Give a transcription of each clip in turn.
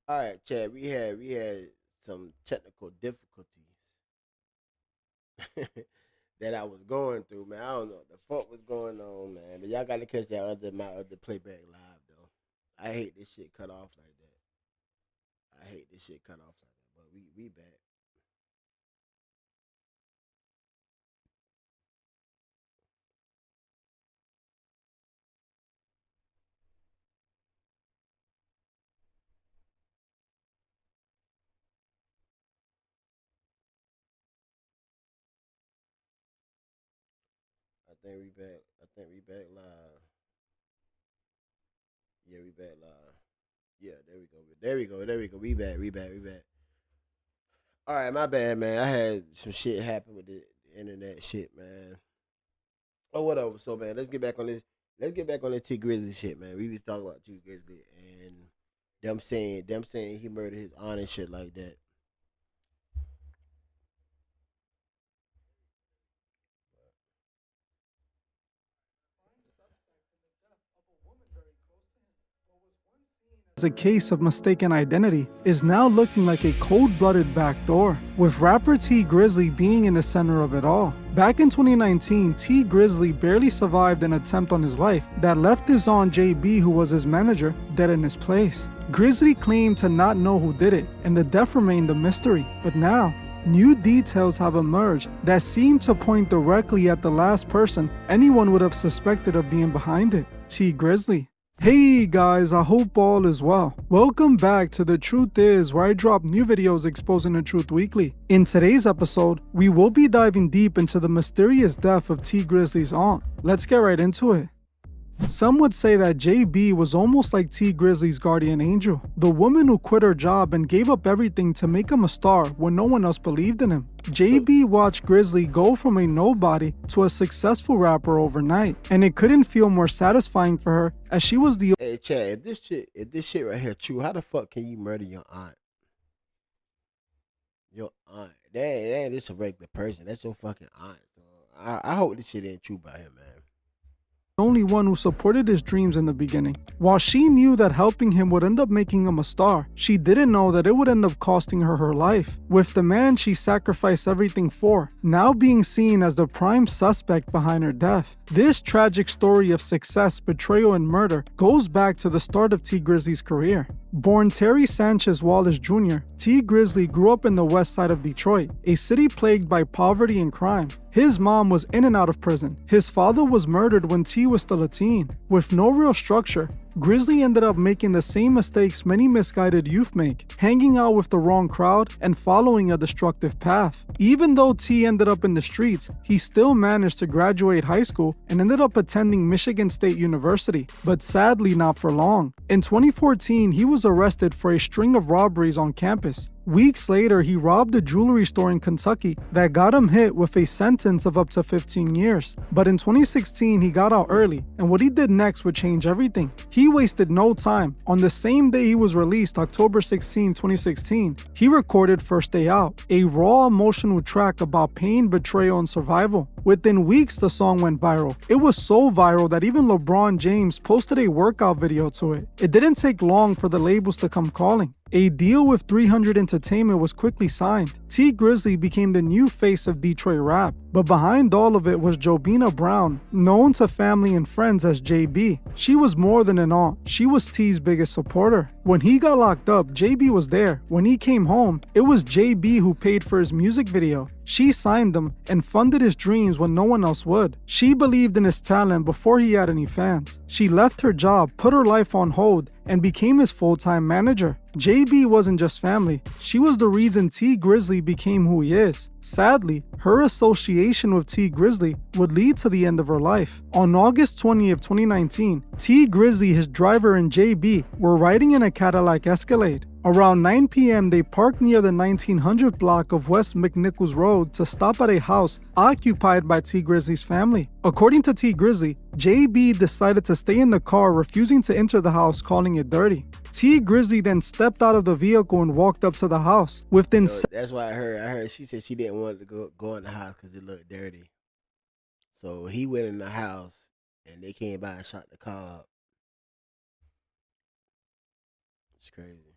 All right, Chad. We had some technical difficulties that I was going through, man. I don't know what the fuck was going on, man. But y'all got to catch that my other playback live though. I hate this shit cut off like that. I hate this shit cut off like that. But we back. I think we back. I think we back live. Yeah, we back live. Yeah, there we go. There we go. There we go. We back. We back. We back. All right, my bad, man. I had some shit happen with the internet shit, man. Oh, whatever. So, man, let's get back on this. Let's get back on this T Grizzly shit, man. We was talking about T Grizzly and them saying he murdered his aunt and shit like that. As a case of mistaken identity is now looking like a cold-blooded backdoor, with rapper T Grizzly being in the center of it all. Back in 2019, T Grizzly barely survived an attempt on his life that left his aunt JB, who was his manager, dead in his place. Grizzly claimed to not know who did it, and the death remained a mystery. But now, new details have emerged that seem to point directly at the last person anyone would have suspected of being behind it, T Grizzly. Hey guys, I hope all is well. Welcome back to The Truth Is, where I drop new videos exposing the truth weekly. In today's episode, we will be diving deep into the mysterious death of T Grizzly's aunt. Let's get right into it. Some would say that JB was almost like T Grizzly's guardian angel, the woman who quit her job and gave up everything to make him a star when no one else believed in him. JB watched Grizzly go from a nobody to a successful rapper overnight, and it couldn't feel more satisfying for her as she was the Hey, Chad, if this shit right here true, how the fuck can you murder your aunt? Your aunt. That ain't just a regular person. That's your fucking aunt. So I hope this shit ain't true about him, man. only one who supported his dreams in the beginning. While she knew that helping him would end up making him a star, she didn't know that it would end up costing her her life, with the man she sacrificed everything for now being seen as the prime suspect behind her death. This tragic story of success, betrayal, and murder goes back to the start of T Grizzly's career. Born Terry Sanchez Wallace Jr., T Grizzly grew up in the west side of Detroit, a city plagued by poverty and crime. His mom was in and out of prison. His father was murdered when T was still a teen. With no real structure, Grizzly ended up making the same mistakes many misguided youth make, hanging out with the wrong crowd and following a destructive path. Even though T ended up in the streets, he still managed to graduate high school and ended up attending Michigan State University, but sadly not for long. In 2014, he was arrested for a string of robberies on campus. Weeks later, he robbed a jewelry store in Kentucky that got him hit with a sentence of up to 15 years. But in 2016, he got out early, and what he did next would change everything. He wasted no time. On the same day he was released, October 16, 2016, he recorded First Day Out, a raw emotional track about pain, betrayal, and survival. Within weeks, the song went viral. It was so viral that even LeBron James posted a workout video to it. It didn't take long for the labels to come calling. A deal with 300 Entertainment was quickly signed. T Grizzly became the new face of Detroit rap. But behind all of it was Joina Brown, known to family and friends as JB. She was more than an aunt, she was T's biggest supporter. When he got locked up, JB was there. When he came home, it was JB who paid for his music video. She signed him and funded his dreams when no one else would. She believed in his talent before he had any fans. She left her job, put her life on hold, and became his full-time manager. JB wasn't just family, she was the reason T Grizzly became who he is. Sadly, her association with T Grizzly would lead to the end of her life. On August 20th, 2019, T Grizzly, his driver, and JB were riding in a Cadillac Escalade. Around 9 p.m., they parked near the 1900 block of West McNichols Road to stop at a house occupied by T Grizzly's family. According to T Grizzly, JB decided to stay in the car, refusing to enter the house, calling it dirty. T Grizzly then stepped out of the vehicle and walked up to the house. Within That's why I heard she said she didn't want to go in the house because it looked dirty. So he went in the house and they came by and shot the car up. It's crazy.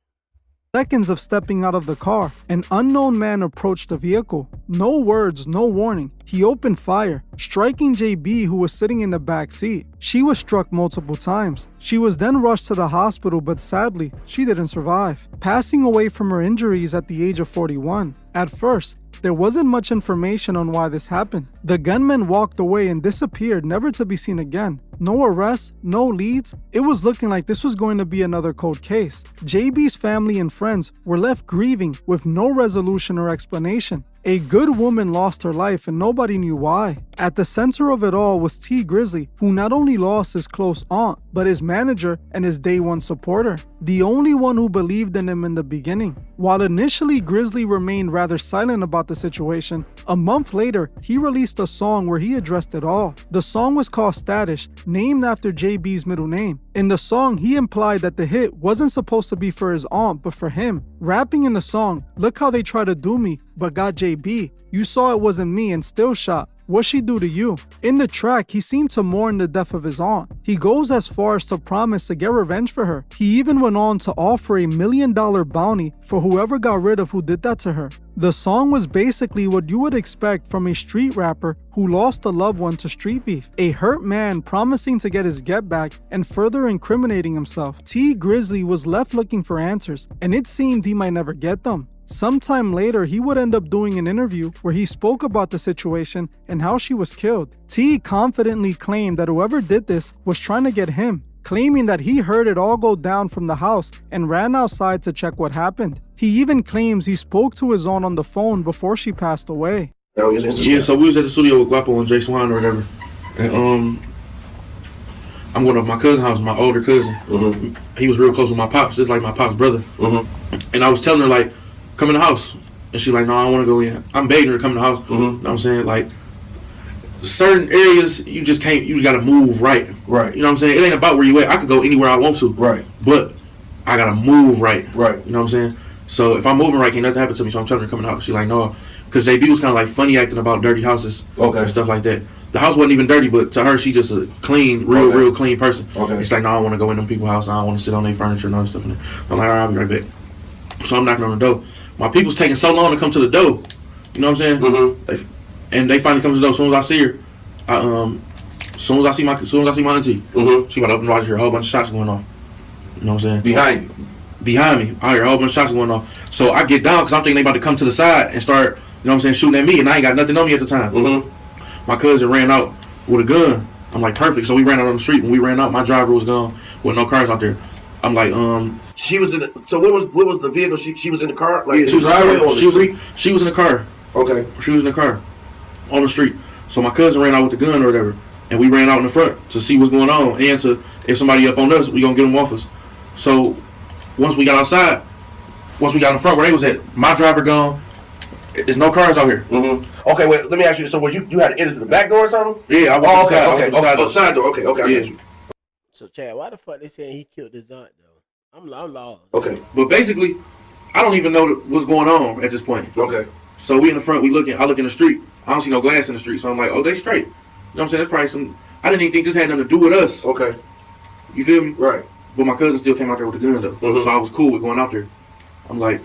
Seconds of stepping out of the car, an unknown man approached the vehicle. No words, no warning. He opened fire, striking JB, who was sitting in the back seat. She was struck multiple times. She was then rushed to the hospital, but sadly, she didn't survive, passing away from her injuries at the age of 41. At first, there wasn't much information on why this happened. The gunman walked away and disappeared, never to be seen again. No arrests, no leads. It was looking like this was going to be another cold case. JB's family and friends were left grieving with no resolution or explanation. A good woman lost her life and nobody knew why. At the center of it all was T. Grizzly, who not only lost his close aunt, but his manager and his day one supporter, the only one who believed in him in the beginning. While initially Grizzly remained rather silent about the situation, a month later he released a song where he addressed it all. The song was called Status, named after JB's middle name. In the song, he implied that the hit wasn't supposed to be for his aunt, but for him. Rapping in the song, "Look how they try to do me, but got JB. You saw it wasn't me and still shot. What she do to you?" In the track, he seemed to mourn the death of his aunt. He goes as far as to promise to get revenge for her. He even went on to offer $1 million bounty for whoever got rid of who did that to her. The song was basically what you would expect from a street rapper who lost a loved one to street beef. A hurt man promising to get his get back and further incriminating himself. T. Grizzly was left looking for answers, and it seemed he might never get them. Sometime later, he would end up doing an interview where he spoke about the situation and how she was killed. T confidently claimed that whoever did this was trying to get him, claiming that he heard it all go down from the house and ran outside to check what happened. He even claims he spoke to his aunt on the phone before she passed away. Yeah, so we was at the studio with Guapo and Jay Swan or whatever, and I'm going to my cousin's house, my older cousin. He was real close with my pops, just like my pop's brother. And I was telling her, like, come in the house. And she like, no, I don't want to go in. I'm begging her to come in the house. You know what I'm saying? Like, certain areas, you just can't, you got to move right. Right. You know what I'm saying? It ain't about where you at. I could go anywhere I want to. Right. But I got to move right. Right. You know what I'm saying? So if I'm moving right, can't nothing happen to me. So I'm telling her to come in the house. She like, no. Because JB was kind of like funny acting about dirty houses. Okay. And stuff like that. The house wasn't even dirty, but to her, she just a clean, real clean person. Okay. It's like, no, I don't want to go in them people's house. I don't want to sit on their furniture and all that stuff. And I'm like, all right, I'll be right back. So I'm knocking on the door. My people's taking so long to come to the door. You know what I'm saying? And they finally come to the door. As soon as I see her, as soon as I see my auntie, she about to open the door. I hear a whole bunch of shots going off. You know what I'm saying? Behind you. Behind me, I hear a whole bunch of shots going off. So I get down because I'm thinking they about to come to the side and start, you know what I'm saying, shooting at me, and I ain't got nothing on me at the time. My cousin ran out with a gun. I'm like, perfect. So we ran out on the street. When we ran out, my driver was gone with no cars out there. I'm like, She was in the, so what was the vehicle? She was in the car? Like, yeah, she was in the car. She was in the car. Okay. She was in the car on the street. So my cousin ran out with the gun or whatever, and we ran out in the front to see what's going on and to, if somebody up on us, we gonna get them off us. So once we got outside, once we got in the front where they was at, my driver gone. There's no cars out here. Okay, wait. Let me ask you. So, was you had to enter through the back door or something? Yeah, I was. Side door. Okay, I get you. So, Chad, why the fuck they saying he killed his aunt though? I'm lost. Okay, but basically, I don't even know what's going on at this point. Okay. So we in the front, we looking. I look in the street. I don't see no glass in the street. So I'm like, oh, they straight. You know what I'm saying? That's probably some. I didn't even think this had nothing to do with us. Okay. You feel me? Right. But my cousin still came out there with the gun though. So I was cool with going out there. I'm like,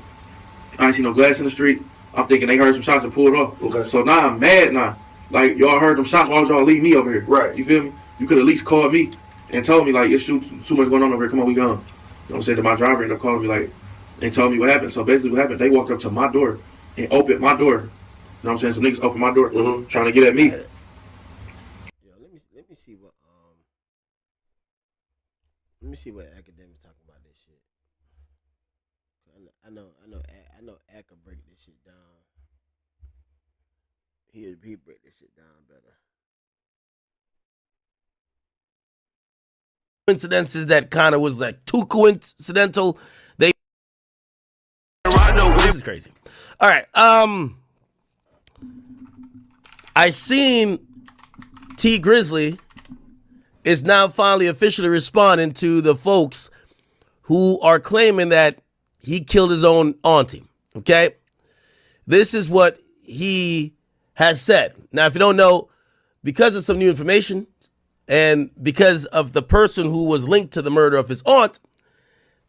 I ain't see no glass in the street. I'm thinking they heard some shots and pulled off. Okay. So now I'm mad now. Like, y'all heard them shots, why would y'all leave me over here? Right. You feel me? You could at least call me and told me, like, it's too much going on over here. Come on, we gone. You know what I'm saying? Then my driver ended up calling me, like, and told me what happened. So basically what happened, they walked up to my door and opened my door. You know what I'm saying? Some niggas opened my door trying to get at me. Yo, let me see what academics talking about this shit. I know Ak can break this shit down. He break this shit down better. Coincidences that kind of was like too coincidental. This is crazy. All right. I seen T Grizzly is now finally officially responding to the folks who are claiming that he killed his own auntie. Okay? This is what he has said. Now, if you don't know, because of some new information and because of the person who was linked to the murder of his aunt,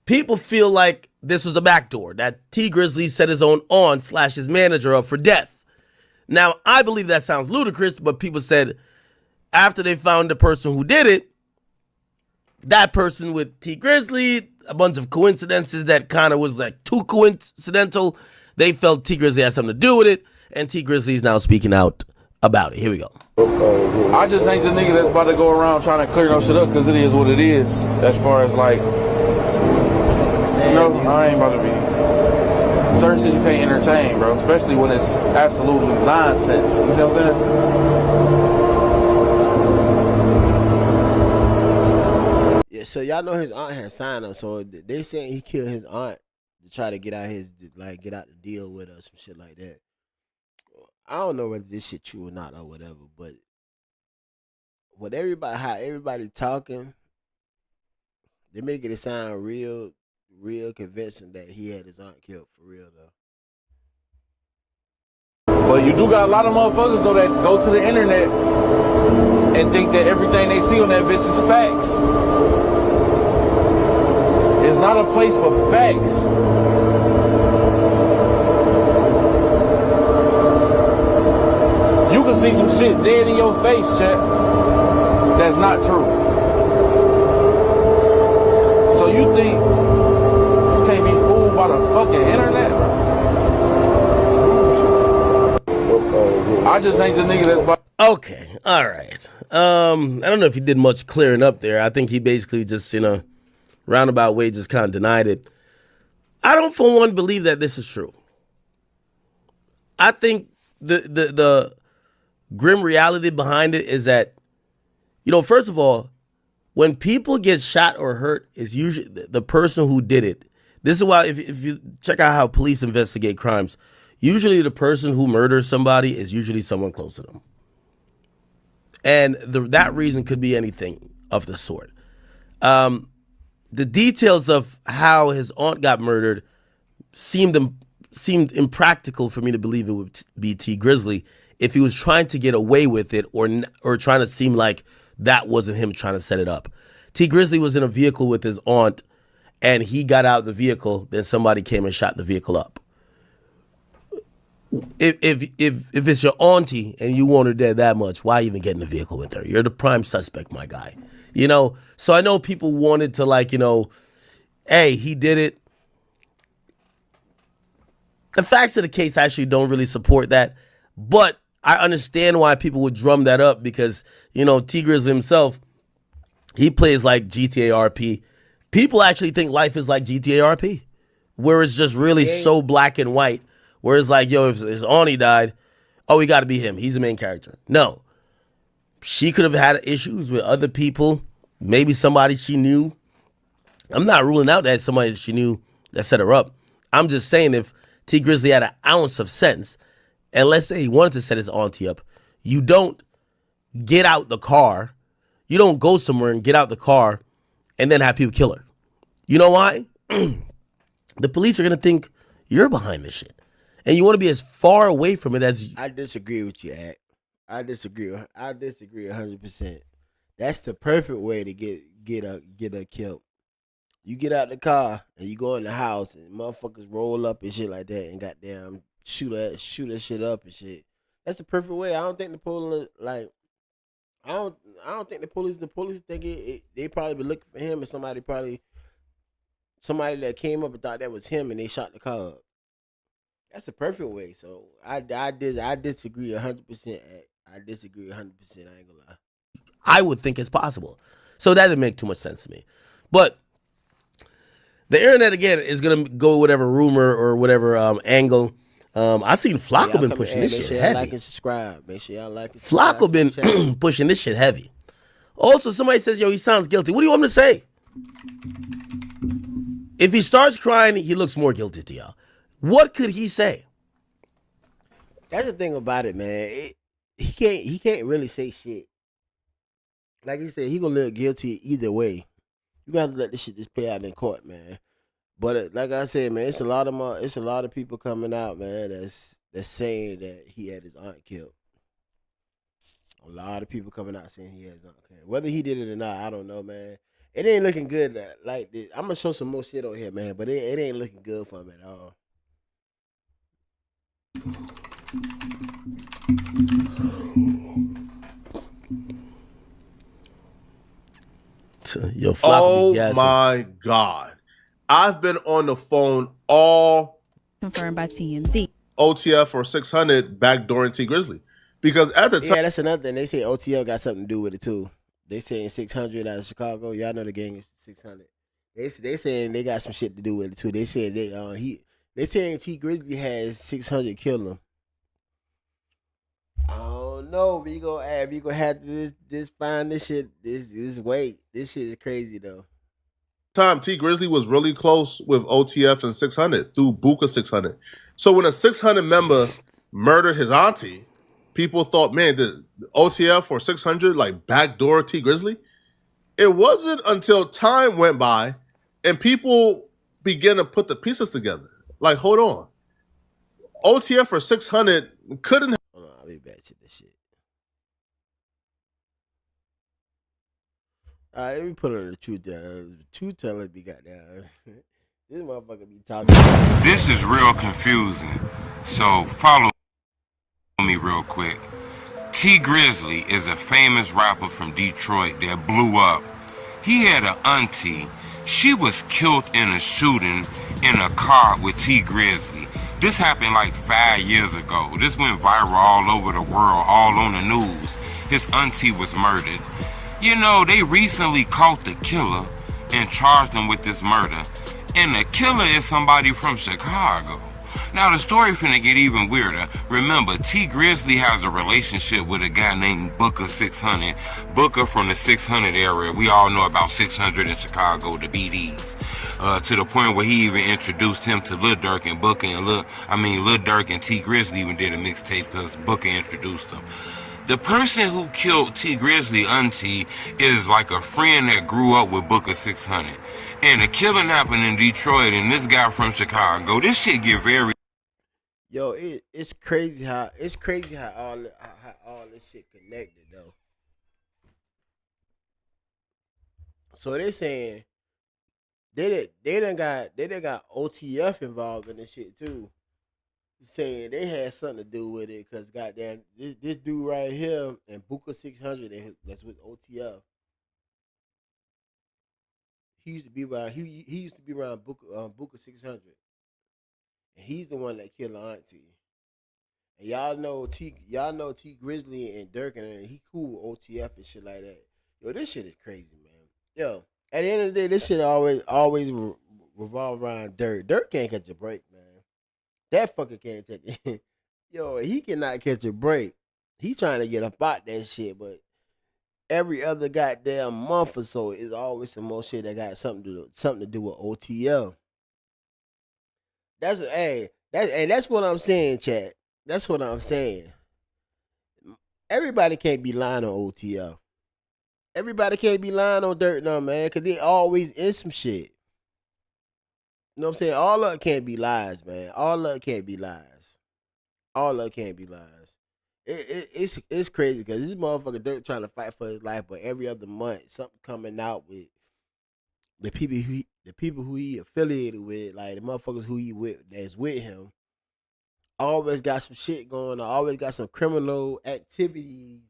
people feel like this was a backdoor, that T Grizzly set his own aunt / his manager up for death. Now, I believe that sounds ludicrous, but people said after they found the person who did it, that person with T Grizzly, a bunch of coincidences that kind of was like too coincidental, they felt T Grizzly had something to do with it, and T Grizzly is now speaking out about it. Here we go. I just ain't the nigga that's about to go around trying to clear no shit up because it is what it is. As far as like, I ain't about to be. Certain shit you can't entertain, bro. Especially when it's absolutely nonsense. You see what I'm saying? Yeah, so y'all know his aunt had signed him, so they saying he killed his aunt to try to get out the deal with her, some shit like that. I don't know whether this shit true or not or whatever, but how everybody talking, they making it sound real convincing that he had his aunt killed for real though. But you do got a lot of motherfuckers though that go to the internet and think that everything they see on that bitch is facts. It's not a place for facts. You can see some shit dead in your face, chat. That's not true. So you think you can't be fooled by the fucking internet? I just ain't the nigga that's about. Okay, all right. I don't know if he did much clearing up there. I think he basically just, in a roundabout way, just kind of denied it. I don't, for one, believe that this is true. I think the grim reality behind it is that, first of all, when people get shot or hurt, is usually the person who did it. This is why, if you check out how police investigate crimes, usually the person who murders somebody is usually someone close to them. And that reason could be anything of the sort. The details of how his aunt got murdered seemed impractical for me to believe it would be T Grizzly if he was trying to get away with it or trying to seem like that wasn't him trying to set it up. T Grizzly was in a vehicle with his aunt, and he got out of the vehicle. Then somebody came and shot the vehicle up. If it's your auntie and you want her dead that much, why even get in the vehicle with her? You're the prime suspect, my guy. So I know people wanted to hey, he did it. The facts of the case actually don't really support that, but I understand why people would drum that up because, T Grizzly himself, he plays like GTA RP. People actually think life is like GTA RP, where it's just really so black and white, where it's like, yo, if his auntie died, oh, he got to be him. He's the main character. No. She could have had issues with other people, maybe somebody she knew. I'm not ruling out that somebody she knew that set her up. I'm just saying if T Grizzly had an ounce of sense, and let's say he wanted to set his auntie up, you don't get out the car. You don't go somewhere and get out the car and then have people kill her. You know why? The police are going to think you're behind this shit. And you want to be as far away from it as... I disagree with you, Act. I disagree 100%. That's the perfect way to get her killed. You get out the car and you go in the house and motherfuckers roll up and shit like that and goddamn shoot that shit up and shit. That's the perfect way. I don't think the police I don't think the police think they probably be looking for him and somebody that came up and thought that was him and they shot the car up. That's the perfect way. So I disagree 100%. I disagree 100%. I ain't gonna lie. I would think it's possible. So that didn't make too much sense to me. But the internet again is gonna go whatever rumor or whatever angle. I seen Flacco been pushing this shit heavy. Like and subscribe. Make sure y'all like and subscribe. Flacco been pushing this shit heavy. Also, somebody says, yo, he sounds guilty. What do you want me to say? If he starts crying, he looks more guilty to y'all. What could he say? That's the thing about it, man. He can't really say shit. Like he said, he gonna look guilty either way. You gotta let this shit just play out in court, man. But like I said, man, it's a lot of people coming out, man, that's saying that he had his aunt killed. A lot of people coming out saying he had his aunt killed. Whether he did it or not, I don't know, man. It ain't looking good like this. I'm gonna show some more shit on here, man, but it ain't looking good for him at all. Yo, Flock be gassing. My God. I've been on the phone all confirmed by TMZ. OTF or 600 backdooring T Grizzly. Because at the time, Yeah, that's another thing. They say OTL got something to do with it too. They saying 600 out of Chicago. Y'all know the gang is 600. They saying they got some shit to do with it too. They said they saying T Grizzly has 600 kill him. I don't know. We gonna have to this find this shit. This wait. This shit is crazy though. T Grizzly was really close with OTF and 600 through Buka 600. So when a 600 member murdered his auntie, people thought, man, the OTF or 600 like backdoor T Grizzly. It wasn't until time went by and people began to put the pieces together. Like, hold on, OTF or 600 couldn't. Hold on, I'll be back to this shit. All right, let me put on the truth teller. The truth teller be goddamn. This motherfucker be talking. This is real confusing. So follow me real quick. T Grizzly is a famous rapper from Detroit that blew up. He had an auntie. She was killed in a shooting in a car with T Grizzly. This happened like 5 years ago. This went viral all over the world, all on the news. His auntie was murdered. You know, they recently caught the killer and charged him with this murder. And the killer is somebody from Chicago. Now the story finna get even weirder. Remember, T Grizzly has a relationship with a guy named Booker 600. Booker from the 600 area. We all know about 600 in Chicago, the BDs. To the point where he even introduced him to Lil Durk and Booker and Lil Durk and T Grizzly even did a mixtape because Booker introduced him. The person who killed T Grizzly auntie is like a friend that grew up with Booker 600. And the killing happened in Detroit and this guy from Chicago. This shit get very... Yo, it's crazy how all this shit connected though. So they saying they done got OTF involved in this shit too. Saying they had something to do with it because goddamn this dude right here and Buka 600 that's with OTF. He used to be around Buka 600, and he's the one that killed the auntie. And y'all know T Grizzly and Durk and he cool with OTF and shit like that. Yo, this shit is crazy, man. Yo, at the end of the day, this shit always revolve around Durk. Durk can't catch a break, man. That fucker can't take it. Yo, he cannot catch a break. He trying to get up out that shit, but every other goddamn month or so is always some more shit that got something to do with OTL. That's what I'm saying, chat. That's what I'm saying. Everybody can't be lying on OTL. Everybody can't be lying on Dirt now, man, because they always in some shit. You know what I'm saying? All of it can't be lies, man. All of it can't be lies. All of it can't be lies. It's crazy because this motherfucker Dirt trying to fight for his life, but every other month something coming out with the people who he affiliated with, like the motherfuckers who he with that's with him, always got some shit going on. Always got some criminal activities.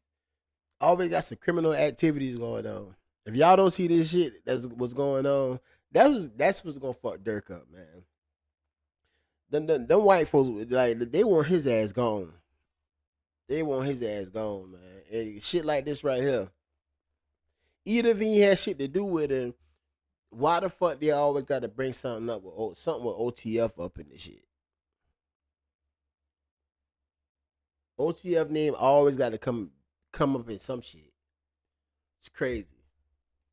Always got some criminal activities going on. If y'all don't see this shit that's what's going on, that's what's gonna fuck Dirk up, man. Them white folks, like, they want his ass gone. They want his ass gone, man. And shit like this right here. Even if he had shit to do with it, why the fuck they always got to bring something with OTF up in this shit? OTF name always got to come up in some shit. It's crazy.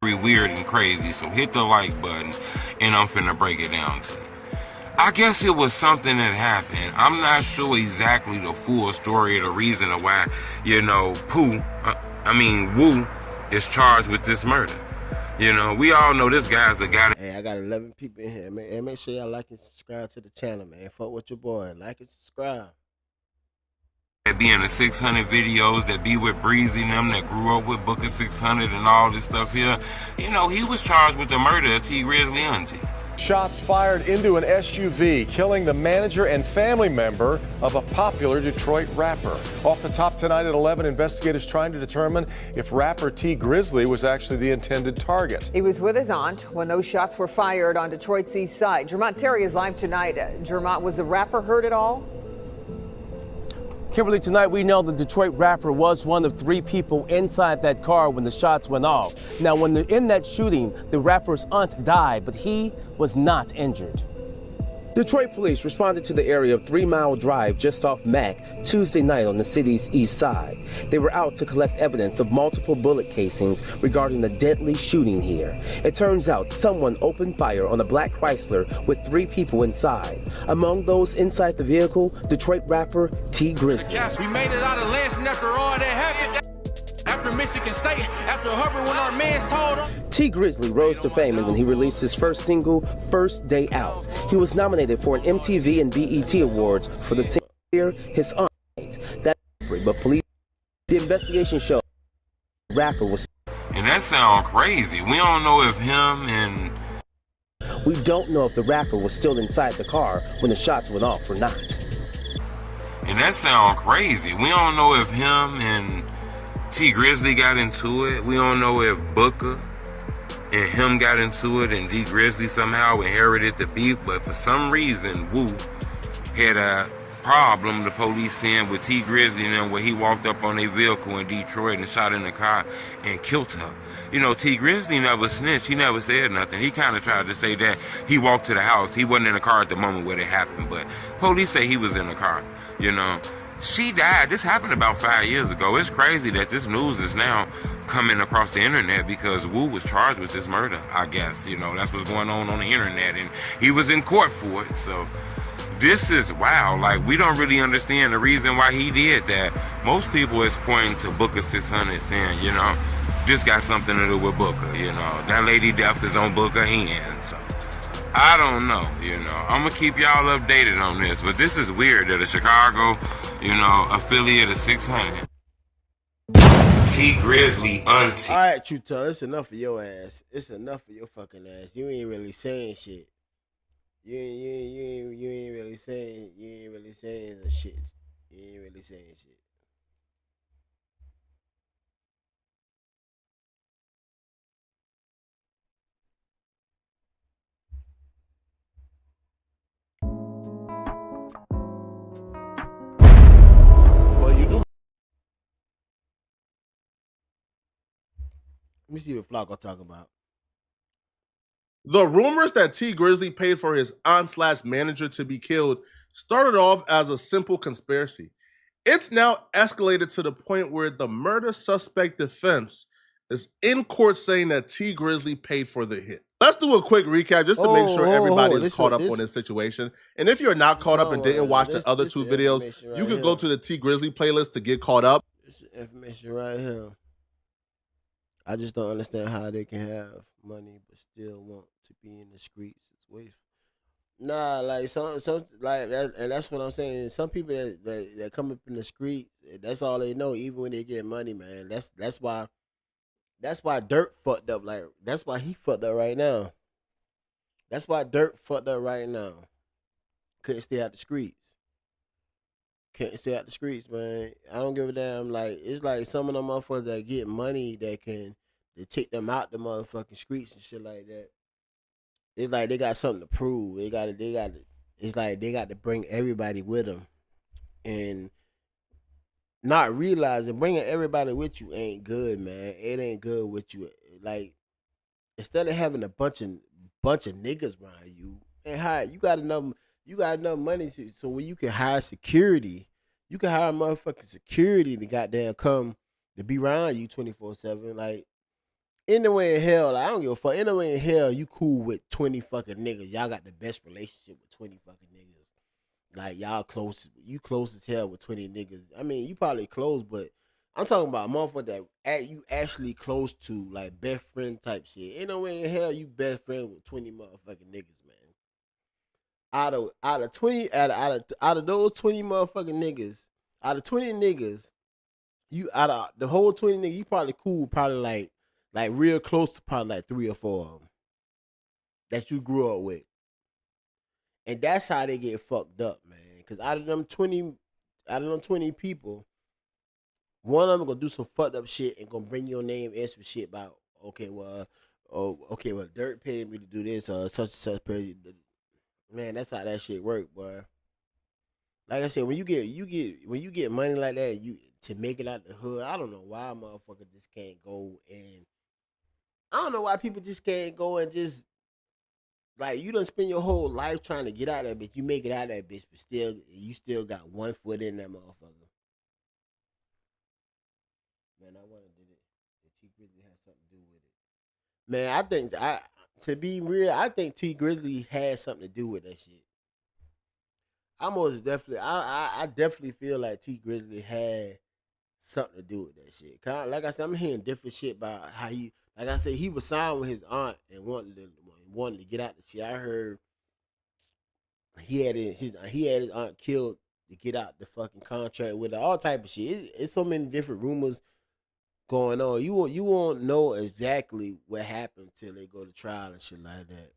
Very weird and crazy, so hit the like button and I'm finna break it down to you. I guess it was something that happened. I'm not sure exactly the full story or the reason of why, Wu is charged with this murder. You know, we all know this guy's the guy that... Hey, I got 11 people in here, man. And make sure y'all like and subscribe to the channel, man. Fuck with your boy. Like and subscribe. that be in the 600 videos, that be with Breezy and them, that grew up with Booker 600 and all this stuff here. You know, he was charged with the murder of T Grizzly auntie. Shots fired into an SUV, killing the manager and family member of a popular Detroit rapper. Off the top tonight at 11, investigators trying to determine if rapper T Grizzly was actually the intended target. He was with his aunt when those shots were fired on Detroit's east side. Jermont Terry is live tonight. Jermont, was the rapper hurt at all? Kimberly, tonight we know the Detroit rapper was one of 3 people inside that car when the shots went off. Now, in that shooting, the rapper's aunt died, but he was not injured. Detroit police responded to the area of 3 Mile Drive just off Mack Tuesday night on the city's east side. They were out to collect evidence of multiple bullet casings regarding the deadly shooting here. It turns out someone opened fire on a black Chrysler with 3 people inside. Among those inside the vehicle, Detroit rapper T Grizzly. We made it out of Lansing after all that happened. After Michigan State, after Hubbard, when our mans told him. T Grizzly rose to fame when he released his first single, First Day Out. He was nominated for an MTV and BET Awards for the same year his aunt died. But police, the investigation showed the rapper was. And that sounds crazy. We don't know if We don't know if the rapper was still inside the car when the shots went off or not. And that sounds crazy. We don't know if him and T Grizzly got into it. We don't know if Booker and him got into it and D Grizzly somehow inherited the beef, but for some reason Wu had a problem, the police saying, with T Grizzly and them, where he walked up on a vehicle in Detroit and shot in the car and killed her. You know, T Grizzly never snitched. He never said nothing. He kind of tried to say that he walked to the house. He wasn't in the car at the moment where it happened, but police say he was in the car, you know. She died. This happened about 5 years ago. It's crazy that this news is now coming across the internet because Wu was charged with this murder, I guess. You know, that's what's going on the internet, and he was in court for it. So this is wow. Like, we don't really understand the reason why he did that. Most people is pointing to Booker 600 saying, you know, this got something to do with Booker. You know, that lady death is on Booker hands. So I don't know, you know. I'm going to keep y'all updated on this, but this is weird that a Chicago, you know, affiliate of 600. T Grizzly auntie. All right, Truth-Teller, it's enough of your ass. It's enough of your fucking ass. You ain't really saying shit. You ain't really saying the shit. You ain't really saying shit. Let me see what Flocko talk about. The rumors that T Grizzly paid for his aunt/manager to be killed started off as a simple conspiracy. It's now escalated to the point where the murder suspect defense is in court saying that T Grizzly paid for the hit. Let's do a quick recap just to make sure everybody is caught up on this situation. And if you're not caught up and didn't watch the other 2 videos, you can go to the T Grizzly playlist to get caught up. This is information right here. I just don't understand how they can have money but still want to be in the streets. It's wasteful. Nah, like some like that, and that's what I'm saying. Some people that come up in the streets, that's all they know. Even when they get money, man. That's why Dirt fucked up. Like, that's why he fucked up right now. That's why Dirt fucked up right now. Couldn't stay out the streets. Can't stay out the streets, man. I don't give a damn. Like, it's like some of them motherfuckers that get money that they take them out the motherfucking streets and shit like that. It's like they got something to prove. It's like they got to bring everybody with them, and not realizing bringing everybody with you ain't good, man. It ain't good with you. Like, instead of having a bunch of niggas around you, and you got enough money so when you can hire security, you can hire motherfucking security to goddamn come to be around you 24/7. Like, anywhere in hell, like, I don't give a fuck. Anywhere in hell, you cool with 20 fucking niggas. Y'all got the best relationship with 20 fucking niggas. Like, y'all close. You close as hell with 20 niggas. I mean, you probably close, but I'm talking about a motherfucker that you actually close to, like best friend type shit. Ain't no way in hell you best friend with 20 motherfucking niggas, man. Out of those 20 motherfucking niggas, out of 20 niggas, you out of the whole 20 niggas, you probably cool, probably like real close to probably like 3 or 4 of them that you grew up with. And that's how they get fucked up, man. Cause out of them 20 people, one of them gonna do some fucked up shit and gonna bring your name in some shit about, Dirt paid me to do this, such and such paid. Man, that's how that shit work, boy. Like I said, when you get money like that, you to make it out the hood, I don't know why motherfucker just can't go and I don't know why people just can't go and just like you done spend your whole life trying to get out of that bitch. You make it out of that bitch, but you still got one foot in that motherfucker. Man, I wonder did T Grizzly have something to do with it. Man, to be real, I think T Grizzly had something to do with that shit. I definitely feel like T Grizzly had something to do with that shit. Like I said, I'm hearing different shit about how like I said, he was signed with his aunt and wanted to get out the shit. I heard he had his aunt killed to get out the fucking contract with her, all type of shit. It's so many different rumors going on. You won't know exactly what happened till they go to trial and shit like that.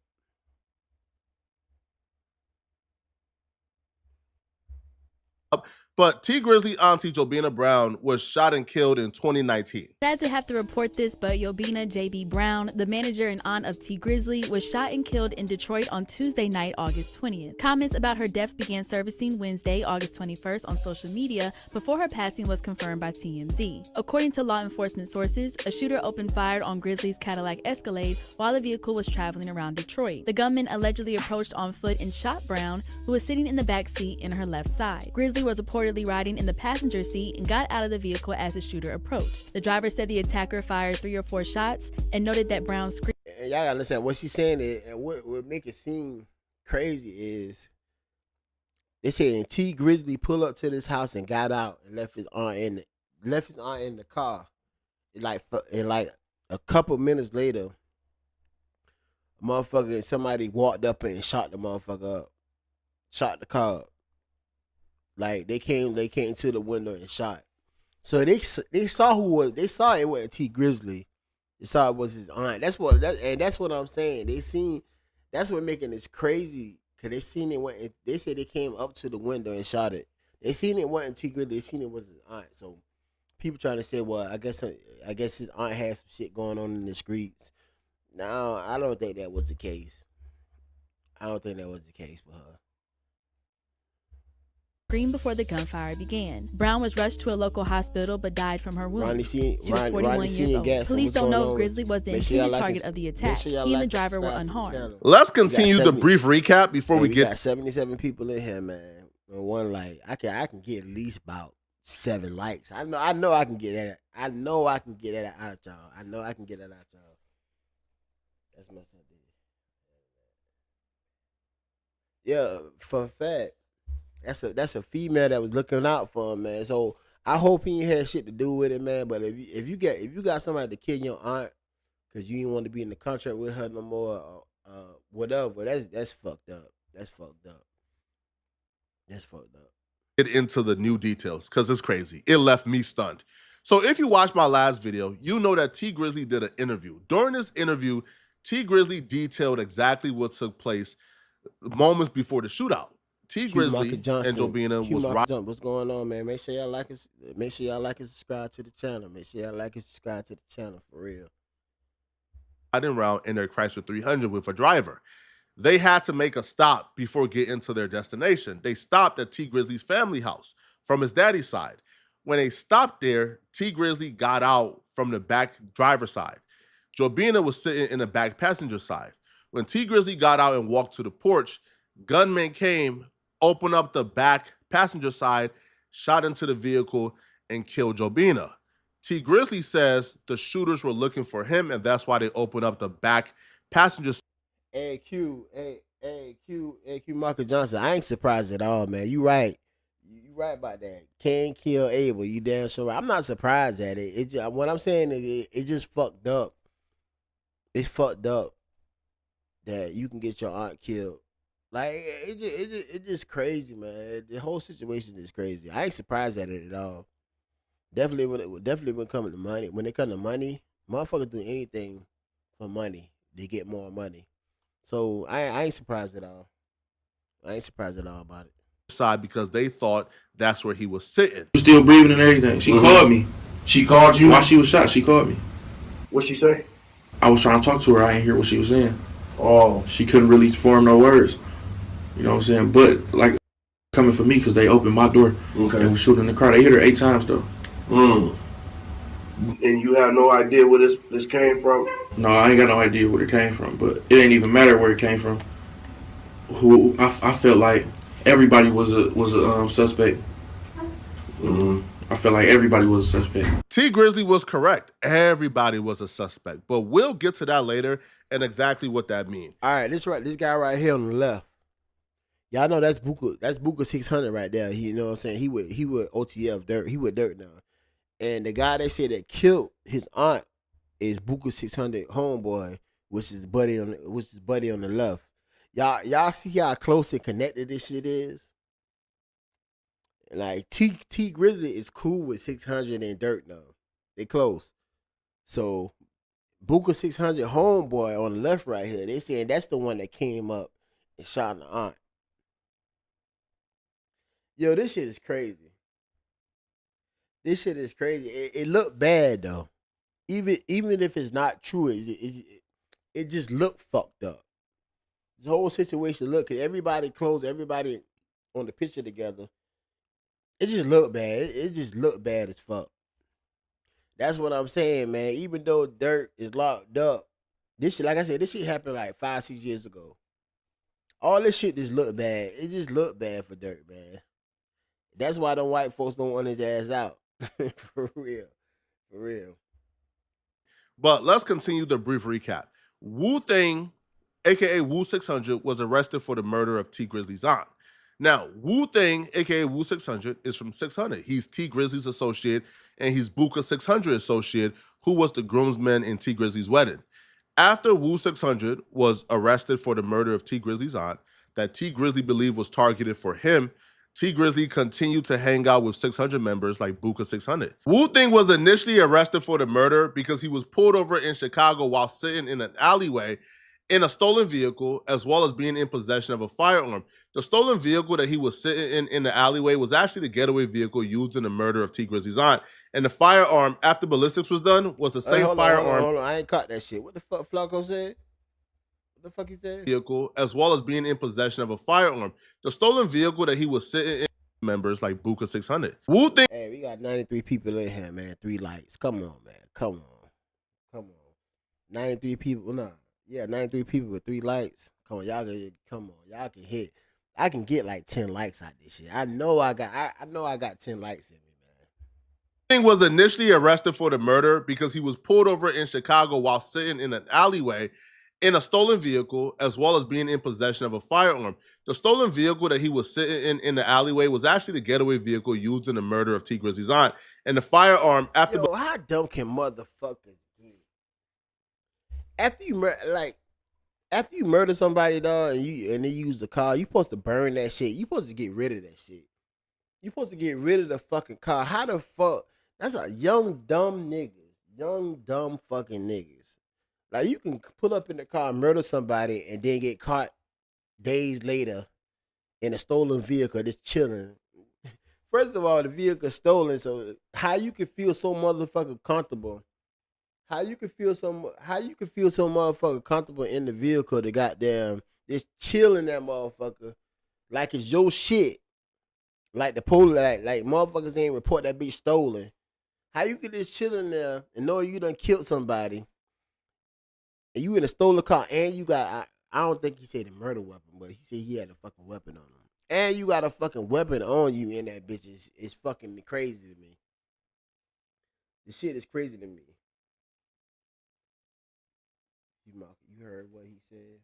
But T Grizzly auntie Joina Brown was shot and killed in 2019. Sad to have to report this, but Joina JB Brown, the manager and aunt of T Grizzly, was shot and killed in Detroit on Tuesday night, August 20th. Comments about her death began surfacing Wednesday, August 21st on social media before her passing was confirmed by TMZ. According to law enforcement sources, a shooter opened fire on Grizzly's Cadillac Escalade while the vehicle was traveling around Detroit. The gunman allegedly approached on foot and shot Brown, who was sitting in the back seat in her left side. Grizzly was reportedly riding in the passenger seat and got out of the vehicle as the shooter approached. The driver said the attacker fired 3 or 4 shots and noted that Brown screamed. And y'all gotta understand what she's saying is, and what make it seem crazy is they said T Grizzly pulled up to this house and got out and left his aunt in the car. And like a couple minutes later, somebody walked up and shot the motherfucker up, shot the car up. Like they came to the window and shot. So they saw it wasn't T Grizzly. They saw it was his aunt. That's what I'm saying. That's what making this crazy. Cause they seen it they said they came up to the window and shot it. They seen it wasn't T Grizzly. They seen it was his aunt. So people trying to say, well, I guess his aunt had some shit going on in the streets. No, I don't think that was the case. I don't think that was the case for her. Screamed before the gunfire began. Brown was rushed to a local hospital but died from her wounds. She was 41 years old. Police don't know if Grizzly was the intended target of the attack. He and the driver were unharmed. Let's continue the brief recap before we get. We got 77 people in here, man. And one like I can get at least about 7 likes. I know I can get that. I know I can get that out of y'all. I know I can get that out of y'all. That's my son. Yeah, for a fact. That's a female that was looking out for him, man. So I hope he ain't had shit to do with it, man. But if you got somebody to kill your aunt because you didn't want to be in the contract with her no more, whatever, that's fucked up. That's fucked up. That's fucked up. Get into the new details because it's crazy. It left me stunned. So if you watched my last video, you know that T Grizzly did an interview. During this interview, T Grizzly detailed exactly what took place moments before the shootout. T Grizzly and Joina was right. What's going on, man? Make sure y'all like us. Make sure y'all like and subscribe to the channel. Make sure y'all like and subscribe to the channel for real. Riding around in their Chrysler 300 with a driver. They had to make a stop before getting to their destination. They stopped at T Grizzly's family house from his daddy's side. When they stopped there, T Grizzly got out from the back driver's side. Joina was sitting in the back passenger side. When T Grizzly got out and walked to the porch, gunmen came, opened up the back passenger side, shot into the vehicle, and killed Joina. T Grizzly says the shooters were looking for him, and that's why they opened up the back passenger side. Hey, Q Marcus Johnson, I ain't surprised at all, man. You right. You right about that. Can kill Abel. You damn sure right. I'm not surprised at it. What I'm saying is it just fucked up. It's fucked up that you can get your aunt killed Like it just crazy, man. The whole situation is crazy. I ain't surprised at it at all. Definitely when it come to money. When it come to money, motherfuckers do anything for money. They get more money. So I ain't surprised at all. I ain't surprised at all about it. Side because they thought that's where he was sitting. She was still breathing and everything. She called me. She called you? While she was shot, she called me. What'd she say? I was trying to talk to her. I didn't hear what she was saying. Oh. She couldn't really form no words. You know what I'm saying? But, like, coming for me because they opened my door. Okay. And was shooting in the car. They hit her 8 times, though. And you have no idea where this came from? No, I ain't got no idea where it came from. But it ain't even matter where it came from. Who I felt like everybody was a suspect. I felt like everybody was a suspect. T Grizzly was correct. Everybody was a suspect. But we'll get to that later and exactly what that means. All right, this guy right here on the left. Y'all know that's Buka 600 right there. You know what I'm saying? He would OTF Dirt. He with Dirt now. And the guy they said that killed his aunt is Buka 600 homeboy, which is buddy on the left. Y'all see how close and connected this shit is? Like T Grizzly is cool with 600 and Dirt now. They close. So Buka 600 homeboy on the left right here, they saying that's the one that came up and shot the aunt. Yo, this shit is crazy. This shit is crazy. It looked bad though. Even if it's not true, it just looked fucked up. The whole situation look, cause everybody close, everybody on the picture together. It just looked bad. It just looked bad as fuck. That's what I'm saying, man. Even though Dirt is locked up, this shit, like I said, this shit happened like 5-6 years ago. All this shit just looked bad. It just looked bad for Dirt, man. That's why them white folks don't want his ass out. For real. For real. But let's continue the brief recap. Wu Thing, aka Wu 600, was arrested for the murder of T Grizzly's aunt. Now, Wu Thing, aka Wu 600, is from 600. He's T Grizzly's associate, and he's Buka 600 associate, who was the groomsman in T Grizzly's wedding. After Wu 600 was arrested for the murder of T Grizzly's aunt, that T Grizzly believed was targeted for him, T Grizzly continued to hang out with 600 members like Buka 600. Wu Thing was initially arrested for the murder because he was pulled over in Chicago while sitting in an alleyway in a stolen vehicle, as well as being in possession of a firearm. The stolen vehicle that he was sitting in the alleyway was actually the getaway vehicle used in the murder of T Grizzly's aunt. And the firearm, after ballistics was done, was the same firearm. Hold on. I ain't caught that shit. What the fuck Flacco said? What the fuck he said? Vehicle, as well as being in possession of a firearm. The stolen vehicle that he was sitting in, members like Buka 600. Wu Thing. Hey, we got 93 people in here, man. 3 lights. Come on, man. Come on. 93 people. Nah. Yeah, 93 people with 3 lights. Come on, y'all can hit. I can get like 10 likes out this shit. I know I got 10 likes in me, man. Thing was initially arrested for the murder because he was pulled over in Chicago while sitting in an alleyway in a stolen vehicle, as well as being in possession of a firearm. The stolen vehicle that he was sitting in the alleyway was actually the getaway vehicle used in the murder of T Grizzly's aunt. And the firearm, after... Yo, how dumb can motherfuckers be? After you murder somebody, dog, and they use the car, you supposed to burn that shit. You supposed to get rid of that shit. You supposed to get rid of the fucking car. How the fuck? That's a young, dumb niggas. Young, dumb fucking niggas. Like, you can pull up in the car and murder somebody and then get caught days later in a stolen vehicle just chilling. First of all, the vehicle's stolen, so how you can feel so motherfucking comfortable? How you can feel so motherfucking comfortable in the vehicle to goddamn just chilling that motherfucker like it's your shit. Like the police, like motherfuckers ain't report that bitch stolen. How you can just chill in there and know you done killed somebody, and you in a stolen car, and you got, I don't think he said a murder weapon, but he said he had a fucking weapon on him. And you got a fucking weapon on you in that bitch is fucking crazy to me. The shit is crazy to me. You heard what he said?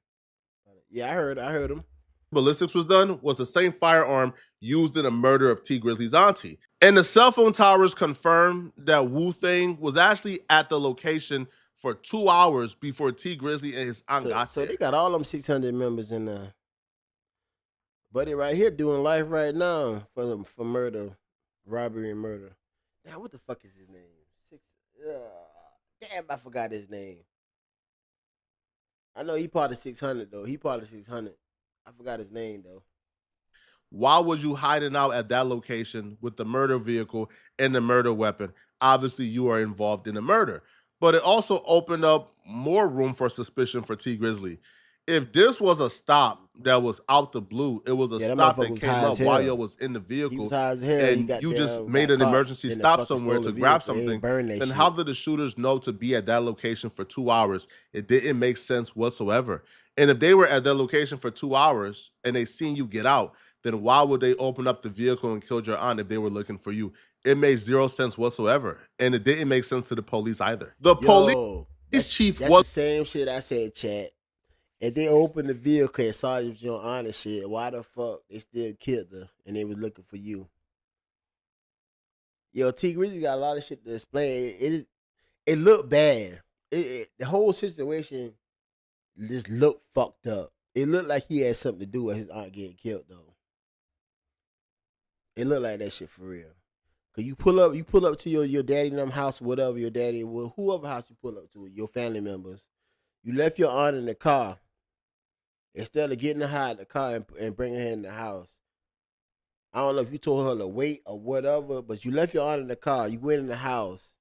Yeah, I heard him. Ballistics was done was the same firearm used in the murder of T Grizzly's auntie. And the cell phone towers confirmed that Wu Thing was actually at the location for 2 hours before T Grizzly and his aunt got there. So they got all them 600 members in there. Buddy right here doing life right now for murder, robbery and murder. Now what the fuck is his name? Damn, I forgot his name. I know he part of 600 though. He part of 600. I forgot his name though. Why was you hiding out at that location with the murder vehicle and the murder weapon? Obviously, you are involved in the murder. But it also opened up more room for suspicion for T Grizzly. If this was a stop that was out the blue, it was a stop that came up while you was in the vehicle, and you just made an emergency stop somewhere to grab something, then how did the shooters know to be at that location for 2 hours? It didn't make sense whatsoever. And if they were at that location for 2 hours and they seen you get out, then why would they open up the vehicle and kill your aunt if they were looking for you? It made zero sense whatsoever. And it didn't make sense to the police either. The police chief was the same shit I said, chat. If they opened the vehicle and saw it was your aunt and shit, why the fuck they still killed her and they was looking for you? Yo, T Grizzly got a lot of shit to explain. It looked bad. The whole situation just looked fucked up. It looked like he had something to do with his aunt getting killed though. It looked like that shit for real. Cause you pull up to your daddy and them house, whatever your daddy, whoever house you pull up to, your family members. You left your aunt in the car. Instead of getting her out of the car and bringing her in the house. I don't know if you told her to wait or whatever, but you left your aunt in the car. You went in the house,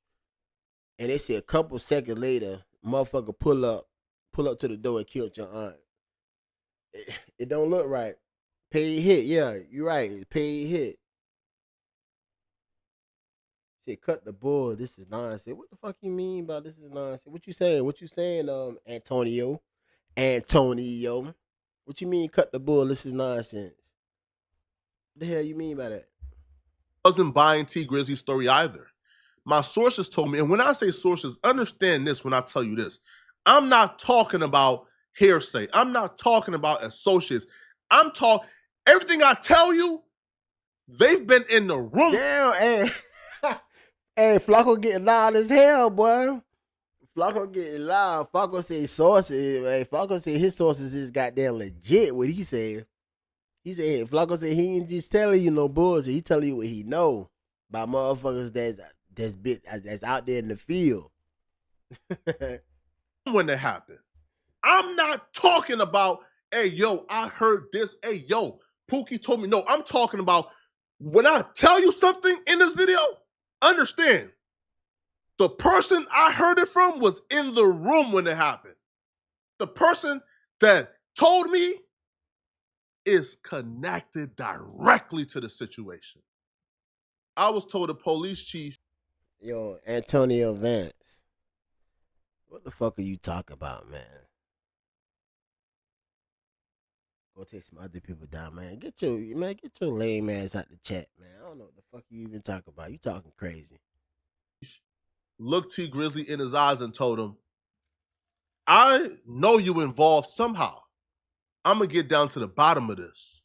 and they said a couple seconds later, motherfucker pull up to the door and killed your aunt. It don't look right. Paid hit, yeah, you're right. Paid hit. Said cut the bull. This is nonsense. What the fuck you mean by this is nonsense? What you saying? What you saying, Antonio? What you mean cut the bull? This is nonsense. What the hell you mean by that? Wasn't buying T Grizzly's story either. My sources told me, and when I say sources, understand this when I tell you this. I'm not talking about hearsay. I'm not talking about associates. I'm talking everything I tell you, they've been in the room. Damn, hey, Flacco getting loud as hell, boy. Flacco getting loud. Flacco say sources. Hey, Flacco say his sources is goddamn legit. What he saying? He said Flacco said he ain't just telling you no bullshit. He telling you what he know about motherfuckers that's out there in the field. When it happened, I'm not talking about, hey, yo, I heard this. Hey, yo, Pookie told me. No, I'm talking about when I tell you something in this video, understand. The person I heard it from was in the room when it happened. The person that told me is connected directly to the situation. I was told the police chief. Yo, Antonio Vance. What the fuck are you talking about, man? Go take some other people down, man. Get your lame ass out the chat, man. I don't know what the fuck you even talking about. You talking crazy. Looked T Grizzly in his eyes and told him, I know you involved somehow. I'm going to get down to the bottom of this.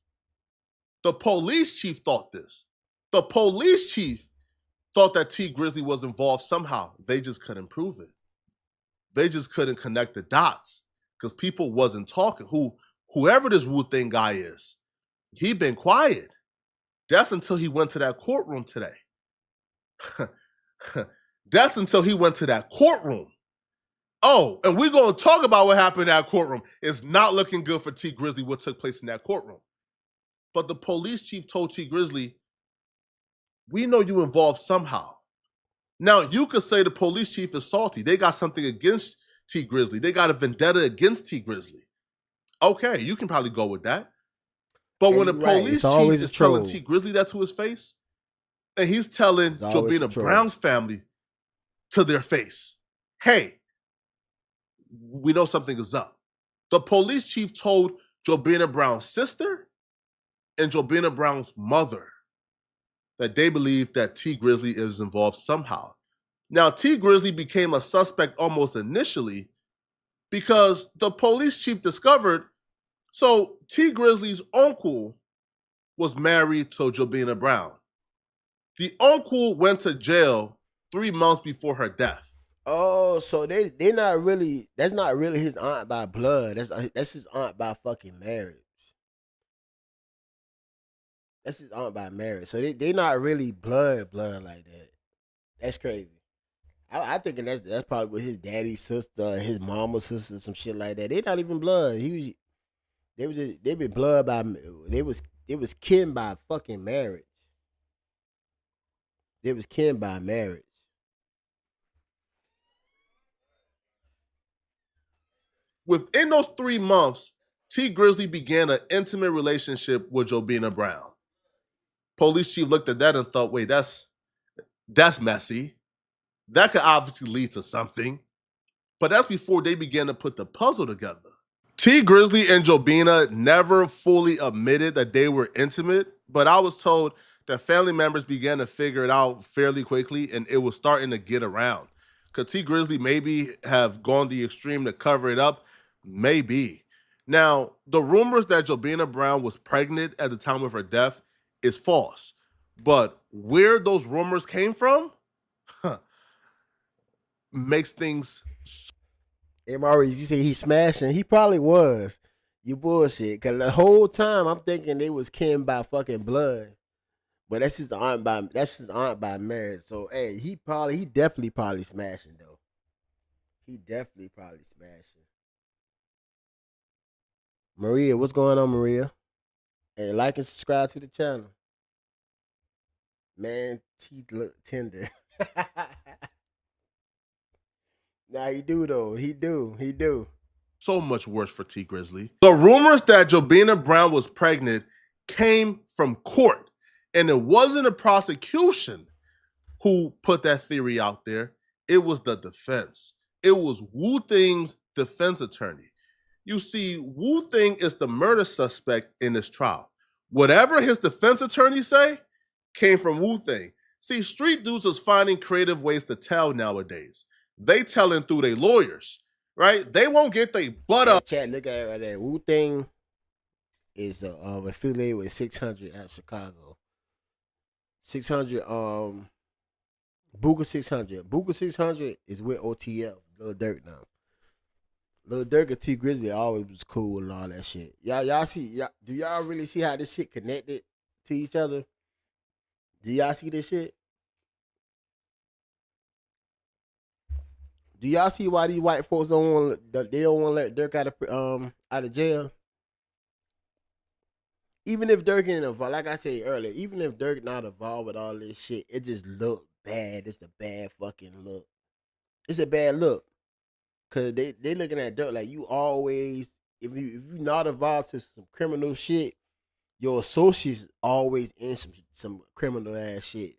The police chief thought this. The police chief thought that T Grizzly was involved somehow. They just couldn't prove it. They just couldn't connect the dots because people wasn't talking. Whoever this Wu-Tang guy is, he been quiet. That's until he went to that courtroom today. That's until he went to that courtroom. Oh, and we're going to talk about what happened in that courtroom. It's not looking good for T Grizzly, what took place in that courtroom. But the police chief told T Grizzly, we know you involved somehow. Now, you could say the police chief is salty. They got something against T Grizzly. They got a vendetta against T Grizzly. Okay, you can probably go with that. But when the police chief is telling T Grizzly that to his face, and he's telling Joina Brown's family to their face, hey, we know something is up. The police chief told Joina Brown's sister and Joina Brown's mother that they believe that T Grizzly is involved somehow. Now, T Grizzly became a suspect almost initially because the police chief discovered, so T Grizzly's uncle was married to Joina Brown. The uncle went to jail 3 months before her death. Oh, so they not really, that's not really his aunt by blood. That's his aunt by fucking marriage. That's his aunt by marriage. So they not really blood like that. That's crazy. I think that's probably with his daddy's sister, his mama's sister, some shit like that. They not even blood. They been blood by they was kin by fucking marriage. They was kin by marriage. Within those 3 months, T Grizzly began an intimate relationship with Joina Brown. Police chief looked at that and thought, wait, that's messy. That could obviously lead to something. But that's before they began to put the puzzle together. T Grizzly and Joina never fully admitted that they were intimate, but I was told that family members began to figure it out fairly quickly, and it was starting to get around. Could T Grizzly maybe have gone the extreme to cover it up? Maybe. Now, the rumors that Joina Brown was pregnant at the time of her death is false. But where those rumors came from makes things... Hey, Maurice, you say he's smashing. He probably was. You bullshit. Because the whole time I'm thinking they was kin by fucking blood. But that's his aunt by marriage. So, hey, he definitely probably smashing, though. He definitely probably smashing. Maria, what's going on, Maria? And like and subscribe to the channel. Man, teeth look tender. Nah, he do though. He do. So much worse for T Grizzly. The rumors that Joina Brown was pregnant came from court. And it wasn't a prosecution who put that theory out there. It was the defense. It was Wu Thing's defense attorney. You see, Wu Thing is the murder suspect in this trial. Whatever his defense attorney say came from Wu Thing. See, street dudes is finding creative ways to tell nowadays. They telling through their lawyers, right? They won't get their butt up. Chat, look at it right there. Wu Thing is affiliated with 600 at Chicago. 600, Booker 600. Booker 600 is with OTF, Lil Durk now. Lil Durk and T Grizzly always was cool and all that shit. Y'all see, do y'all really see how this shit connected to each other? Do y'all see this shit? Do y'all see why these white folks don't want to let Durk out of jail? Even if Durk ain't involved, like I said earlier, even if Durk not involved with all this shit, it just look bad. It's a bad fucking look. It's a bad look. Cause they looking at Durk like you always, if you not involved to some criminal shit, your associates always in some criminal ass shit.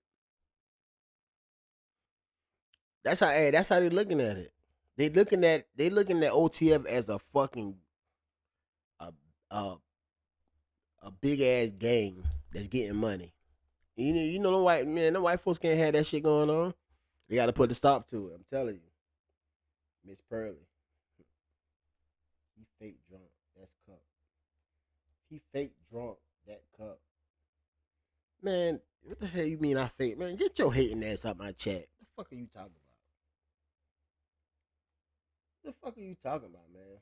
That's how they looking at it. They looking at OTF as a fucking a big ass gang that's getting money. You know the white folks can't have that shit going on. They got to put a stop to it. I'm telling you, Miss Pearly. He fake drunk. That's cup. He fake drunk. That cup. Man, what the hell you mean I fake? Man, get your hating ass out my chat. What the fuck are you talking about? What the fuck are you talking about, man?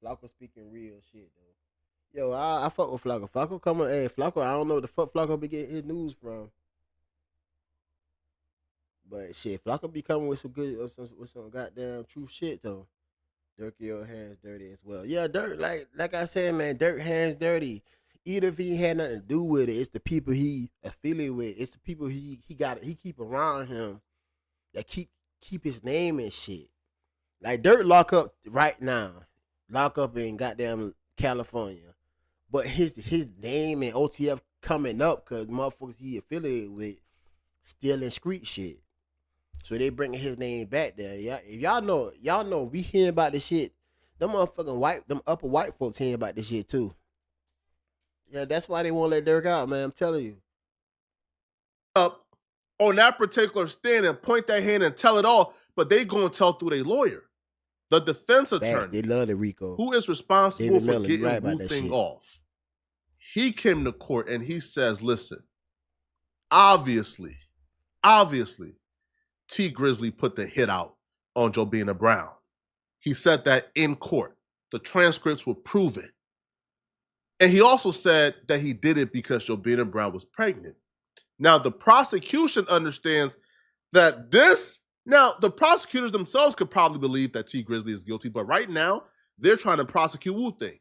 Flacco speaking real shit, though. Yo, I fuck with Flacco. Flacco coming. Hey, Flacco, I don't know what the fuck Flacco be getting his news from. But shit, Flacco be coming with some good, with some goddamn true shit, though. Dirk, your hands dirty as well. Yeah, Dirk, like I said, man, Dirk hands dirty. Even if he had nothing to do with it, it's the people he affiliated with. It's the people he keep around him that keep his name and shit. Like Dirk lock up right now, lock up in goddamn California, but his name and OTF coming up because motherfuckers he affiliated with still in street shit. So they bringing his name back there. Yeah, if y'all know we hearing about this shit. Them motherfucking them upper white folks hearing about this shit too. Yeah, that's why they won't let Dirk out, man. I'm telling you. Up on that particular stand and point that hand and tell it all, but they gonna tell through their lawyer, the defense attorney. They love the Rico, who is responsible David for Miller, getting right Wu Thing off. He came to court and he says, "Listen, obviously, T Grizzly put the hit out on Joina Brown. He said that in court. The transcripts will prove it. And he also said that he did it because Joina Brown was pregnant. Now, the prosecution understands that the prosecutors themselves could probably believe that T Grizzly is guilty, but right now, they're trying to prosecute Wu-Tang.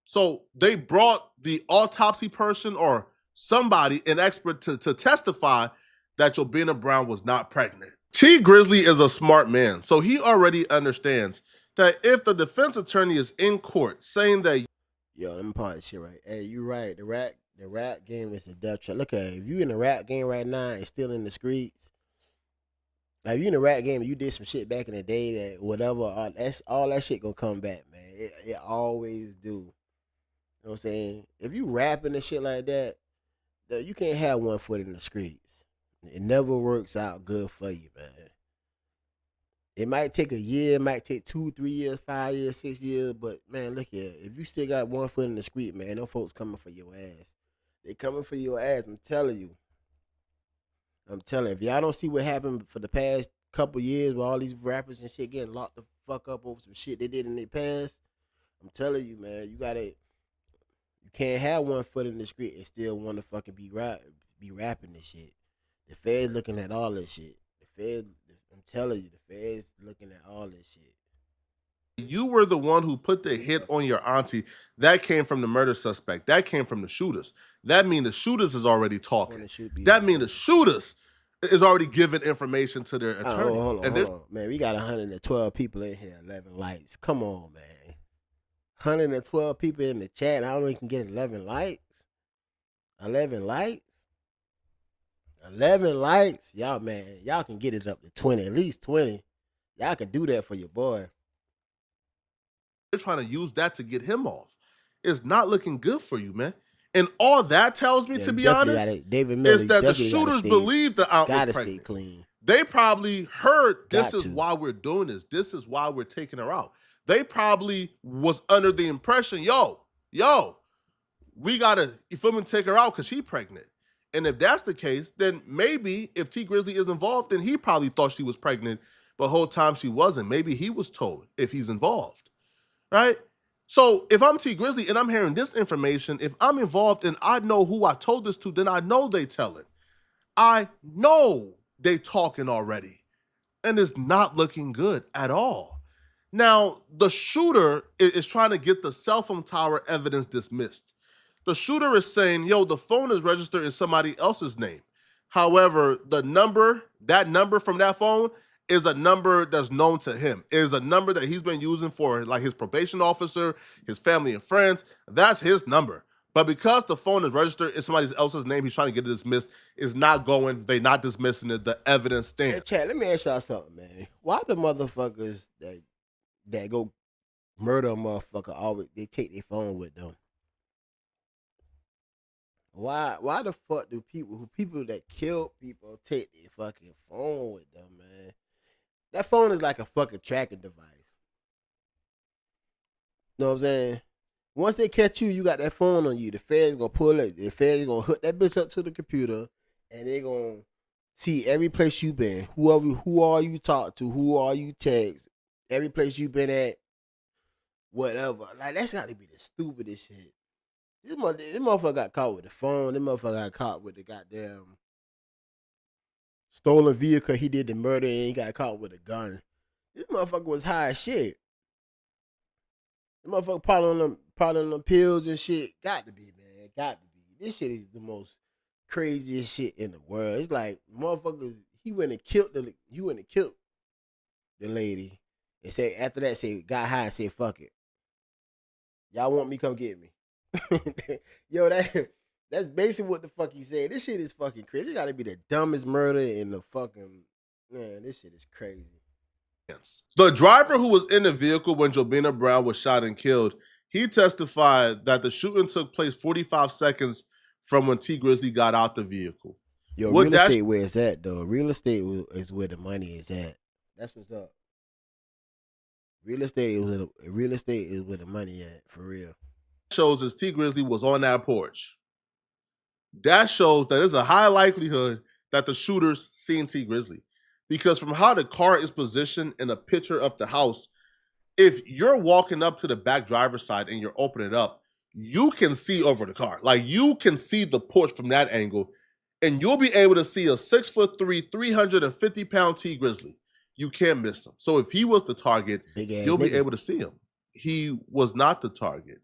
So they brought the autopsy person or somebody, an expert, to testify that Joina Brown was not pregnant. T Grizzly is a smart man, so he already understands that if the defense attorney is in court saying that, yo, let me pause this shit right. Hey, you right. The rap game is a death trap. Look at it. If you in the rap game right now and still in the streets, like if you in the rap game and you did some shit back in the day that whatever, all that shit gonna come back, man. It always do. You know what I'm saying? If you rapping and shit like that, you can't have one foot in the streets. It never works out good for you, man. It might take a year, it might take 2, 3 years, 5 years, 6 years, but man, look here. If you still got one foot in the street, man, them folks coming for your ass. They coming for your ass, I'm telling you. If y'all don't see what happened for the past couple years with all these rappers and shit getting locked the fuck up over some shit they did in their past, I'm telling you, man, you can't have one foot in the street and still want to fucking be rapping this shit. The feds looking at all this shit. I'm telling you, the feds looking at all this shit. you were the one who put the hit on your auntie, that came from the murder suspect. That came from the shooters. That means the shooters is already talking. That means the shooters is already giving information to their attorneys. Hold on. Man, we got 112 people in here, 11 likes. Come on, man. 112 people in the chat, and I only can get 11 likes. 11 likes? 11 likes? Y'all, man, y'all can get it up to 20, at least 20. Y'all can do that for your boy. They're trying to use that to get him off. It's not looking good for you, man. And all that tells me, to be honest, is that the shooters believe the aunt was pregnant. Stay clean. They probably heard this is why we're doing this. This is why we're taking her out. They probably was under the impression, yo, we gotta, you feel me, take her out because she's pregnant. And if that's the case, then maybe if T Grizzly is involved, then he probably thought she was pregnant, but the whole time she wasn't. Maybe he was told if he's involved, right? So if I'm T Grizzly and I'm hearing this information, if I'm involved and I know who I told this to, then I know they telling. I know they talking already. And it's not looking good at all. Now, the shooter is trying to get the cell phone tower evidence dismissed. The shooter is saying, yo, the phone is registered in somebody else's name. However, that number from that phone is a number that's known to him. It is a number that he's been using for like his probation officer, his family and friends. That's his number. But because the phone is registered in somebody else's name, he's trying to get it dismissed. It's not going. They're not dismissing it. The evidence stands. Hey, Chad, let me ask y'all something, man. Why the motherfuckers that go murder a motherfucker always they take their phone with them? Why the fuck do people that kill people take their fucking phone with them, man? That phone is like a fucking tracking device. You know what I'm saying? Once they catch you, you got that phone on you. The feds gonna pull it. The feds gonna hook that bitch up to the computer, and they gonna see every place you been. Who are you talk to? Who are you text? Every place you been at. Whatever. Like that's gotta be the stupidest shit. This motherfucker got caught with the phone. This motherfucker got caught with the goddamn stolen vehicle. He did the murder and he got caught with a gun. This motherfucker was high as shit. This motherfucker probably on them pills and shit. Got to be, man. Got to be. This shit is the most craziest shit in the world. It's like motherfuckers. He went and killed the lady and said after that got high and said fuck it. Y'all want me? Come get me. Yo, that's basically what the fuck he said. This shit is fucking crazy. It gotta be the dumbest murder in the fucking, man, this shit is crazy. The driver who was in the vehicle when Joina Brown was shot and killed, he testified that the shooting took place 45 seconds from when T Grizzly got out the vehicle. Yo, real estate where it's at though. Real estate is where the money is at. That's what's up. Real estate is where the money at, for real. Shows as T Grizzly was on that porch. That shows that there's a high likelihood that the shooters seen T Grizzly. Because from how the car is positioned in a picture of the house, if you're walking up to the back driver's side and you're opening it up, you can see over the car. Like, you can see the porch from that angle, and you'll be able to see a 6'3", 350-pound T Grizzly. You can't miss him. So if he was the target, you'll be able to see him. He was not the target.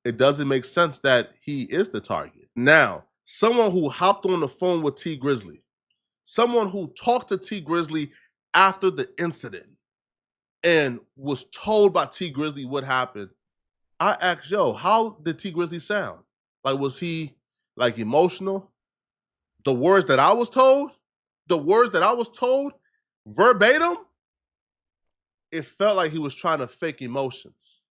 It doesn't make sense that he is the target. Now, someone who hopped on the phone with T Grizzly, someone who talked to T Grizzly after the incident and was told by T Grizzly what happened, I asked, yo, how did T Grizzly sound? Like, was he like emotional? The words that I was told verbatim, it felt like he was trying to fake emotions.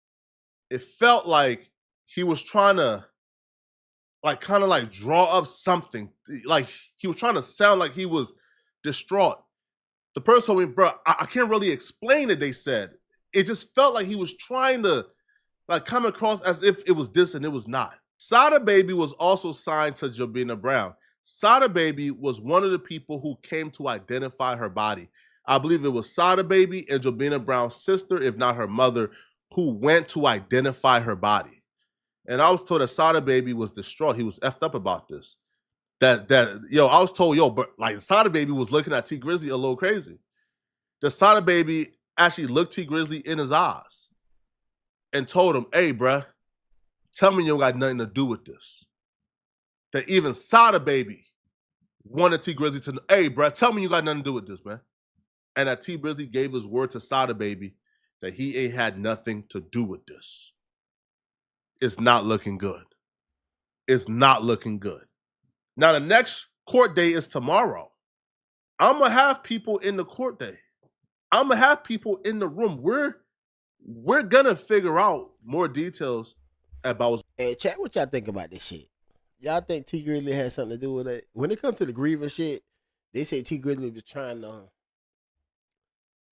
It felt like he was trying to like kind of like draw up something. Like, he was trying to sound like he was distraught. The person told me, bro, I can't really explain it, they said. It just felt like he was trying to like come across as if it was this and it was not. Sada Baby was also signed to Joina Brown. Sada Baby was one of the people who came to identify her body. I believe it was Sada Baby and Joina Brown's sister, if not her mother, who went to identify her body. And I was told that Sada Baby was distraught. He was effed up about this. I was told, but like Sada Baby was looking at T Grizzly a little crazy. The Sada Baby actually looked T Grizzly in his eyes and told him, hey, bruh, tell me you don't got nothing to do with this. That even Sada Baby wanted T Grizzly to know, hey, bruh, tell me you got nothing to do with this, man. And that T Grizzly gave his word to Sada Baby that he ain't had nothing to do with this. It's not looking good. It's not looking good. Now, the next court day is tomorrow. I'm going to have people in the court day. I'm going to have people in the room. We're going to figure out more details about... Hey, chat, what y'all think about this shit? Y'all think T Grizzly has something to do with it? When it comes to the grievance shit, they say T Grizzly was trying to...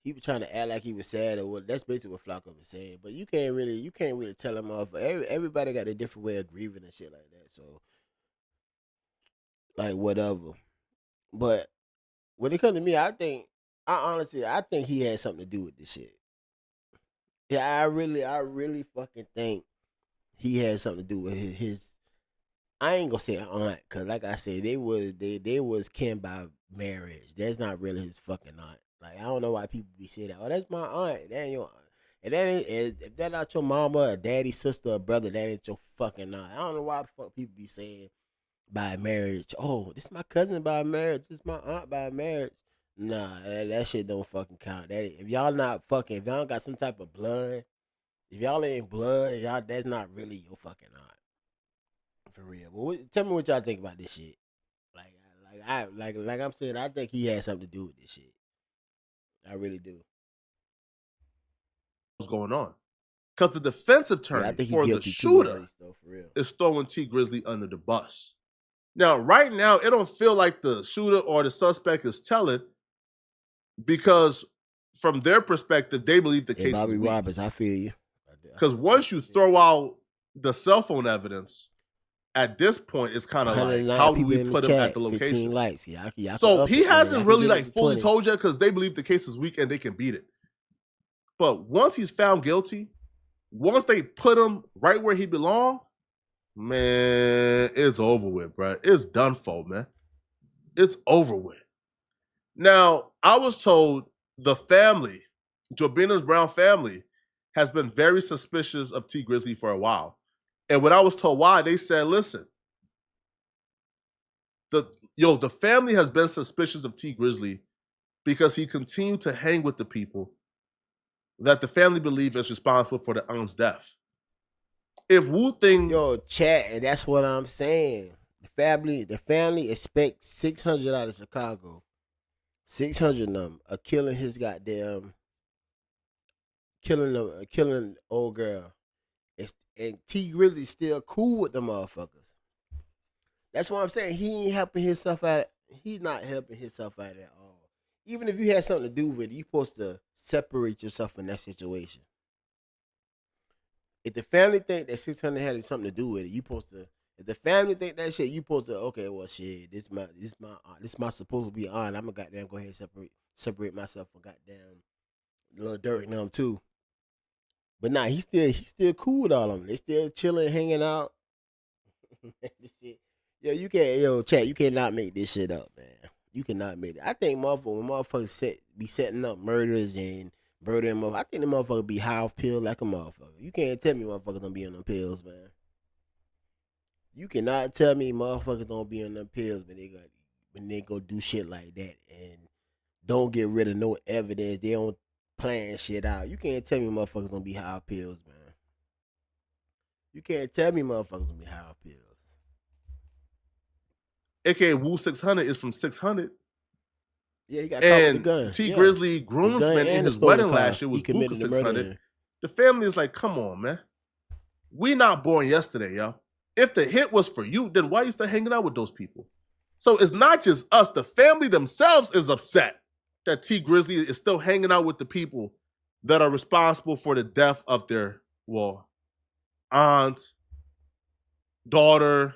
He was trying to act like he was sad or what. That's basically what Flacco was saying. But you can't really tell him off. Everybody got a different way of grieving and shit like that. So, like, whatever. But when it comes to me, I think he had something to do with this shit. Yeah, I really fucking think he had something to do with his I ain't gonna say aunt, cause like I said, they was kin by marriage. That's not really his fucking aunt. Like, I don't know why people be saying that. Oh, that's my aunt. That ain't your aunt. And that ain't, if that not your mama, or daddy, sister, or brother, that ain't your fucking aunt. I don't know why the fuck people be saying by marriage. Oh, this is my cousin by marriage. This is my aunt by marriage. Nah, that shit don't fucking count. If y'all don't got some type of blood, if y'all ain't blood, that's not really your fucking aunt. For real. But tell me what y'all think about this shit. Like I'm saying, I think he had something to do with this shit. I really do. What's going on? Because the defense attorney for the shooter is throwing T Grizzly under the bus. Now, right now, it don't feel like the shooter or the suspect is telling, because from their perspective, they believe the case is weak. Roberts, I feel you. Because once you throw out the cell phone evidence, at this point, it's kind of like, how do we put him at the location? Likes. So he hasn't really like fully told you, because they believe the case is weak and they can beat it. But once he's found guilty, once they put him right where he belongs, man, it's over with, bro. It's done for, man. It's over with. Now, I was told the family, Joina Brown family, has been very suspicious of T Grizzly for a while. And when I was told why, they said, listen, the family has been suspicious of T Grizzly because he continued to hang with the people that the family believe is responsible for the aunt's death. If Wu Thing... Yo, chat, and that's what I'm saying. The family expects 600 out of Chicago. 600 of them are killing his goddamn... Killing old girl. And T Grizzly's still cool with the motherfuckers. That's what I'm saying. He ain't helping himself out. He's not helping himself out at all. Even if you had something to do with it, you're supposed to separate yourself from that situation. If the family think that 600 had something to do with it, you supposed to. If the family think that shit, you supposed to. Okay, well, shit. This my supposed to be aunt. I'm gonna goddamn go ahead and separate myself from goddamn little Derek and them too. But nah, he still cool with all of them. They still chilling, hanging out. This shit. Yo, chat, you cannot make this shit up, man. You cannot make it. I think motherfuckers be setting up murders and murdering motherfuckers. I think the motherfucker be high off pill like a motherfucker. You can't tell me motherfuckers don't be on them pills, man. You cannot tell me motherfuckers don't be on them pills when they go do shit like that and don't get rid of no evidence. They don't plan shit out. You can't tell me motherfuckers don't be high off pills, man. You can't tell me motherfuckers don't be high off pills. AKA Wu 600 is from 600. Yeah, he got caught with the gun. T Grizzly groomsman in his wedding last year was Buka the 600. The family is like, come on, man. We not born yesterday, yo. If the hit was for you, then why you still hanging out with those people? So it's not just us. The family themselves is upset that T Grizzly is still hanging out with the people that are responsible for the death of their aunt, daughter,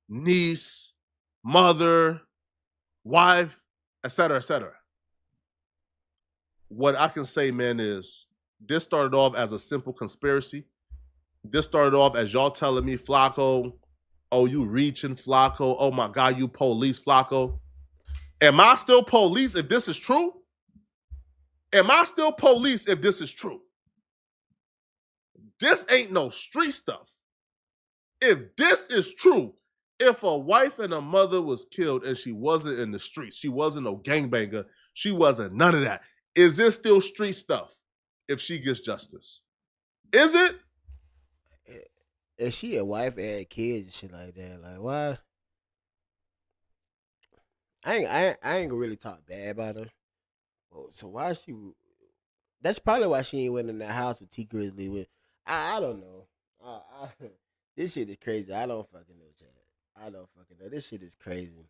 niece, mother, wife, etc., etc. What I can say, man, is this started off as a simple conspiracy. This started off as y'all telling me, Flacco, oh, you reaching, Flacco. Oh, my God, you police, Flacco. Am I still police if this is true? Am I still police if this is true? This ain't no street stuff. If this is true, if a wife and a mother was killed and she wasn't in the streets, she wasn't no gangbanger, she wasn't none of that, is this still street stuff if she gets justice? Is it? If she a wife and had kids and shit like that, like why? I ain't gonna really talk bad about her. So why she? That's probably why she ain't went in that house with T Grizzly. With I don't know. This shit is crazy. I don't fucking know, Chad. I don't fucking know. This shit is crazy.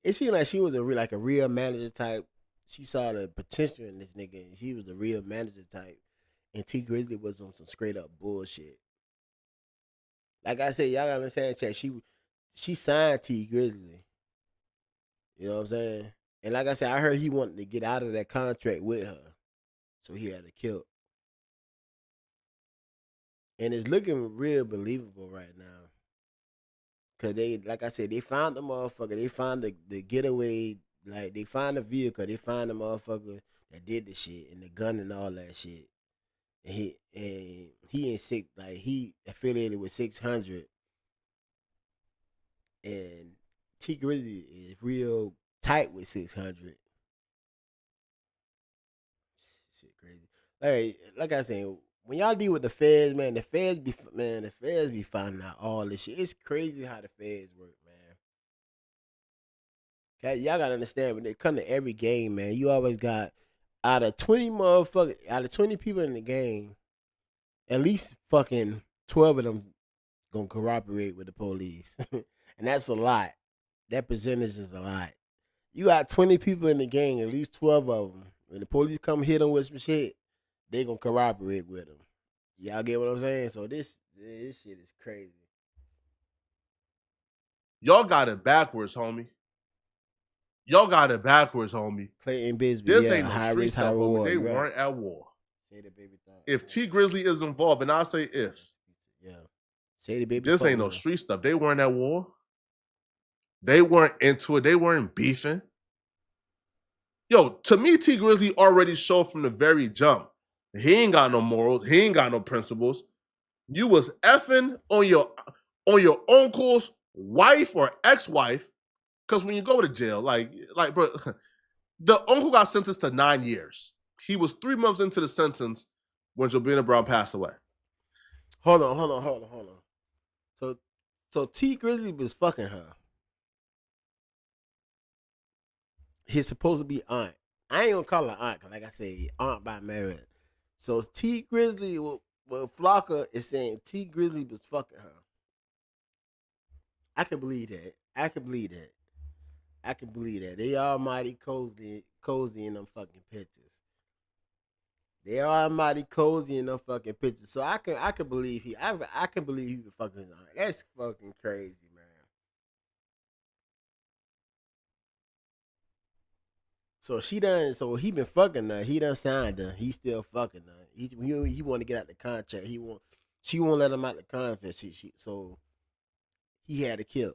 It seemed like she was a real manager type. She saw the potential in this nigga, and she was a real manager type. And T Grizzly was on some straight up bullshit. Like I said, y'all gotta understand, Chad. She signed T Grizzly. You know what I'm saying? And like I said, I heard he wanted to get out of that contract with her, so he had to kill. And it's looking real believable right now. Cause they, like I said, they found the motherfucker. They found the getaway, like they found the vehicle. They found the motherfucker that did the shit and the gun and all that shit. And he affiliated with 600. And T Grizzly is real tight with 600. Shit crazy. Like I said, when y'all deal with the feds, man, the feds be finding out all this shit. It's crazy how the feds work, man. Okay, y'all gotta understand when it come to every game, man, you always got out of 20 people in the game, at least fucking 12 of them gonna cooperate with the police. And that's a lot. That percentage is a lot. You got 20 people in the game, at least 12 of them. When the police come hit them with some shit, they gonna cooperate with them. Y'all get what I'm saying? So this shit is crazy. Y'all got it backwards, homie. Y'all got it backwards, homie. Clayton Bisbee. This yeah, ain't no high street risk, stuff, high reward. They right. weren't at war. Say the baby thought. If T Grizzly is involved, and I say if, yeah, say the baby. This ain't no street stuff. They weren't at war. They weren't into it. They weren't beefing. Yo, to me, T Grizzly already showed from the very jump. He ain't got no morals. He ain't got no principles. You was effing on your uncle's wife or ex-wife. Because when you go to jail, like, bro, the uncle got sentenced to 9 years. He was 3 months into the sentence when Joina Brown passed away. Hold on. So T Grizzly was fucking her. He's supposed to be aunt. I ain't gonna call her aunt, cause like I said, aunt by marriage. So T Grizzly, well, Flocka is saying T Grizzly was fucking her. I can believe that. They almighty cozy in them fucking pictures. They almighty cozy in them fucking pictures. So I can believe he was fucking his aunt. That's fucking crazy, man. So she done. So he been fucking her. He done signed her. He still fucking her. He want to get out the contract. She won't let him out the contract. So he had to kill.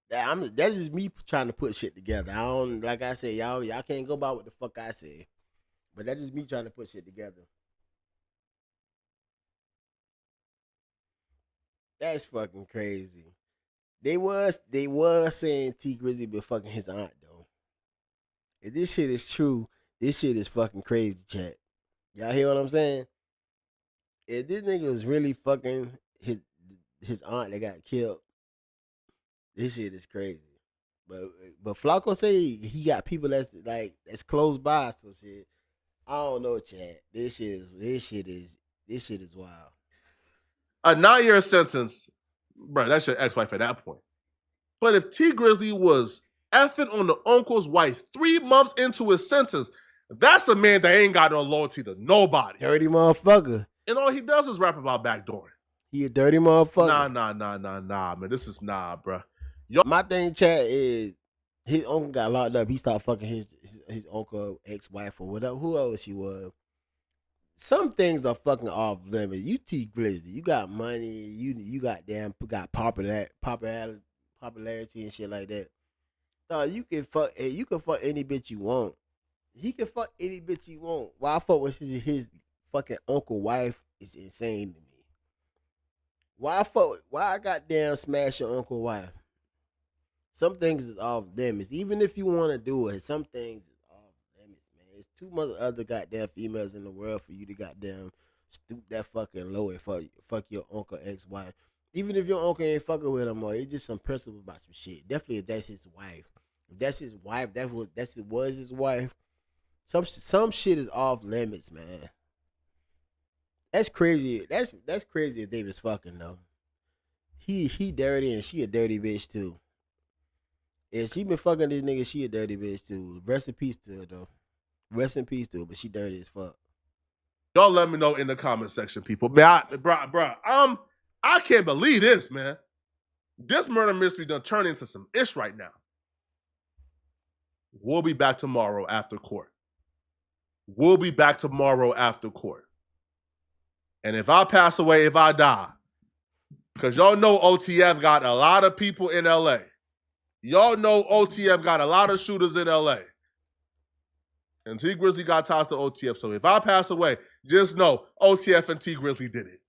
That is me trying to put shit together. I don't, like I said, y'all can't go by what the fuck I say. But that is me trying to put shit together. That's fucking crazy. They was saying T Grizzly been fucking his aunt though. If this shit is true, this shit is fucking crazy, chat. Y'all hear what I'm saying? If this nigga was really fucking his aunt that got killed, this shit is crazy. But Flacco say he got people that's close by, so shit. I don't know, chat. This shit is wild. A 9-year sentence, bro, that's your ex-wife at that point. But if T Grizzly was effing on the uncle's wife 3 months into his sentence, that's a man that ain't got no loyalty to nobody. Dirty motherfucker. And all he does is rap about backdooring. He a dirty motherfucker. Nah, man. This is bro. My thing, chat, is his uncle got locked up. He started fucking his uncle, ex-wife, or whatever, whoever she was. Some things are fucking off limits. You T Grizzly, you got money, you got popularity and shit like that. So you can fuck any bitch you want. He can fuck any bitch you want. Why I fuck with his fucking uncle wife is insane to me. Why I goddamn smash your uncle wife? Some things is off limits. Even if you want to do it, some things is off limits, man. There's too much other goddamn females in the world for you to goddamn stoop that fucking low and fuck your uncle ex-wife. Even if your uncle ain't fucking with him, or it's just some principle about some shit. Definitely if that's his wife. If that's his wife, was his wife. Some shit is off limits, man. That's crazy. That's crazy if they was fucking though. He dirty and she a dirty bitch too. If she been fucking this nigga, she a dirty bitch too. Rest in peace to her though. Rest in peace to her, but she dirty as fuck. Y'all let me know in the comment section, people. Man, I can't believe this, man. This murder mystery done turned into some ish right now. We'll be back tomorrow after court. And if I pass away, if I die, because y'all know OTF got a lot of people in LA. Y'all know OTF got a lot of shooters in LA. And T Grizzly got ties to OTF. So if I pass away, just know OTF and T Grizzly did it.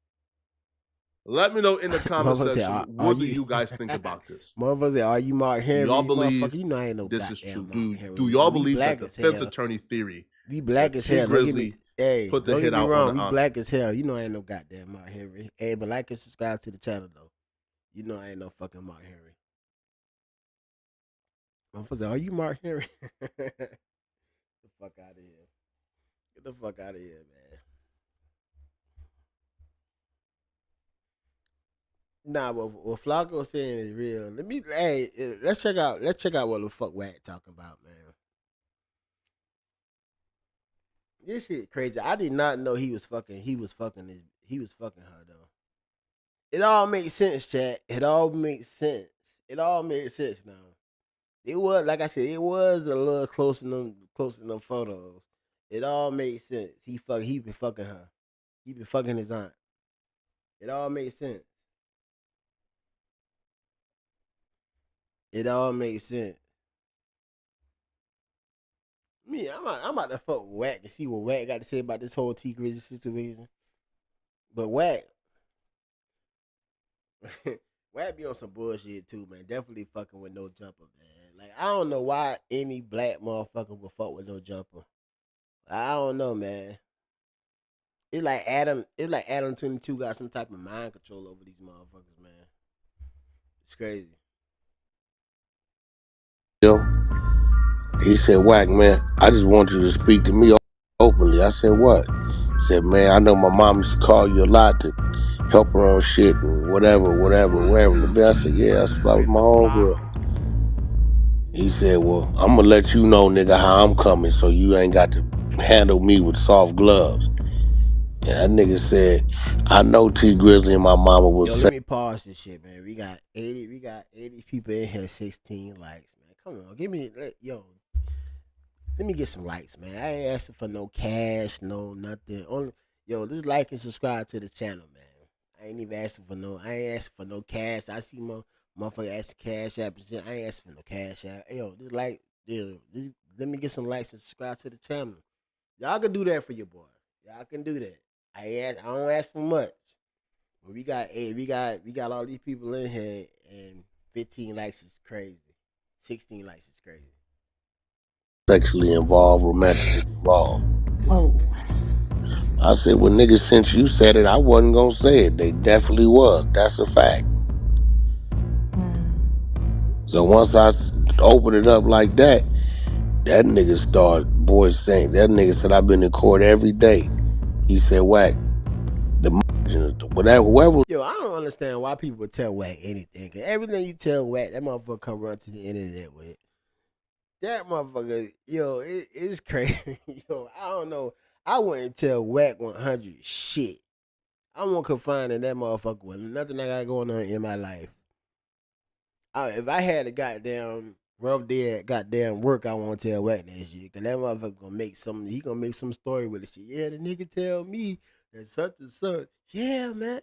Let me know in the comment section, what do you guys think about this? Motherfuckers say, are you Mark Henry? Y'all believe you know I ain't no this is true? Do Do y'all believe that defense attorney theory? We black as hell. Grizzly put the hit out on the We black as hell. You know I ain't no goddamn Mark Henry. Hey, but like and subscribe to the channel though. You know I ain't no fucking Mark Henry. Motherfuckers say, are you Mark Henry? Get the fuck out of here. Get the fuck out of here, man. Nah, but what Flacco saying is real. Let's check out what the fuck Wack talking about, man. This shit crazy. I did not know he was fucking her though. It all makes sense, chat. It all makes sense. It all makes sense now. It was, like I said, it was a little close in them photos. It all made sense. He been fucking her. He been fucking his aunt. It all made sense. It all makes sense. Me, I'm about to fuck with Wack and see what Wack got to say about this whole T Grizzly situation. But Wack be on some bullshit too, man. Definitely fucking with no jumper, man. Like, I don't know why any black motherfucker would fuck with no jumper. I don't know, man. It's like Adam 22 got some type of mind control over these motherfuckers, man. It's crazy. He said, Wack, man, I just want you to speak to me openly. I said, what? He said, man, I know my mom used to call you a lot to help her on shit and whatever. I said, yeah, that's about my own girl. He said, well, I'm going to let you know, nigga, how I'm coming so you ain't got to handle me with soft gloves. And that nigga said, I know T Grizzly and my mama was. Yo, let me pause this shit, man. We got 80 people in here, 16 likes, man. Come on, Let me get some likes, man. I ain't asking for no cash, no nothing. Only just like and subscribe to the channel, man. I ain't even asking for no. I ain't asking for no cash. I see motherfucker asking cash app and shit. I ain't asking for no cash app. Let me get some likes and subscribe to the channel. Y'all can do that for your boy. Y'all can do that. I don't ask for much. But we got all these people in here, and 15 likes is crazy. 16 likes is crazy. Sexually involved, romantically involved. Whoa. I said, well, niggas, since you said it, I wasn't gonna say it. They definitely was. That's a fact. So once I opened it up like that, that nigga said, I've been in court every day. He said, Wack, whoever. Yo, I don't understand why people would tell Wack anything. Cause everything you tell Wack, that motherfucker come run to the internet with it. That motherfucker, it's crazy. Yo, I don't know. I wouldn't tell Wack 100 shit. I won't confine in that motherfucker with nothing I got going on in my life. If I had a goddamn rough day at goddamn work, I won't tell Wack that shit. Cause that motherfucker gonna make some story with it. Shit. Yeah, the nigga tell me that such and such. Yeah, man.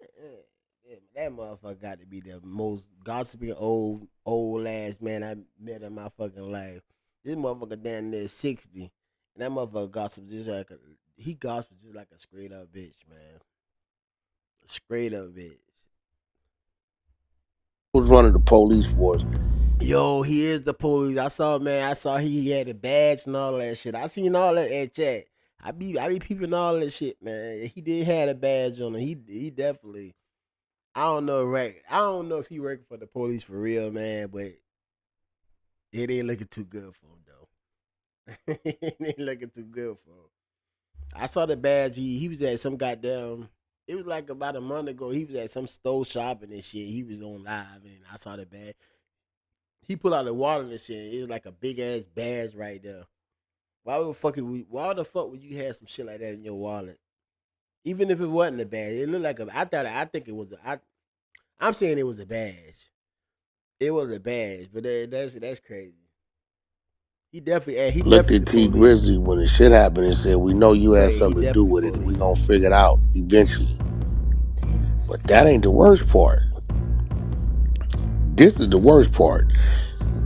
Yeah, that motherfucker got to be the most gossiping old ass man I met in my fucking life. This motherfucker down there 60. And that motherfucker gossips just like a straight up bitch, man. A straight up bitch. Was running the police force. Yo, he is the police. I saw he had a badge and all that shit. I seen all that at chat. I be peeping all that shit, man. He did have a badge on him. He definitely. I don't know if he working for the police for real, man, but it ain't looking too good for him though. It ain't looking too good for him. I saw the badge. He was at some goddamn. It was like about a month ago. He was at some store shopping and shit. He was on live, and I saw the badge. He pulled out the wallet and shit. It was like a big ass badge right there. Why the fuck would you have some shit like that in your wallet? Even if it wasn't a badge, it looked like I'm saying it was a badge. It was a badge, but that's crazy. He Looked at T Grizzly when the shit happened and said, "We know you had something to do with it, and we gonna figure it out eventually." But that ain't the worst part. This is the worst part,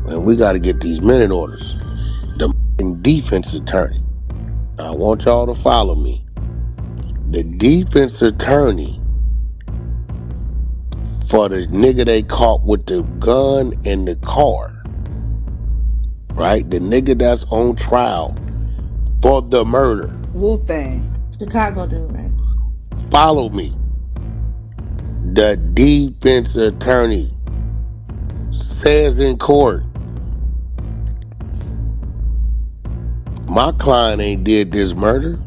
and we got to get these minute orders. The defense attorney. I want y'all to follow me. The defense attorney for the nigga they caught with the gun in the car. Right? The nigga that's on trial for the murder. Wu-Thang. Chicago dude, right? Follow me. The defense attorney says in court, my client ain't did this murder.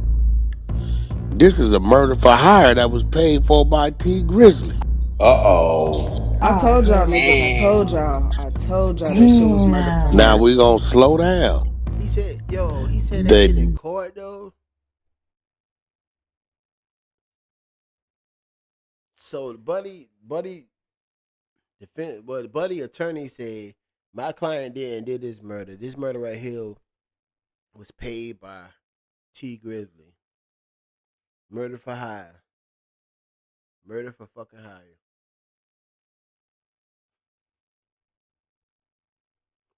This is a murder for hire that was paid for by T Grizzly. Uh-oh. I told y'all niggas. I told y'all that shit was murder for Now hire. we gonna slow down. He said that shit in court though. So the buddy attorney said my client did this murder. This murder right here was paid by T Grizzly. Murder for hire. Murder for fucking hire.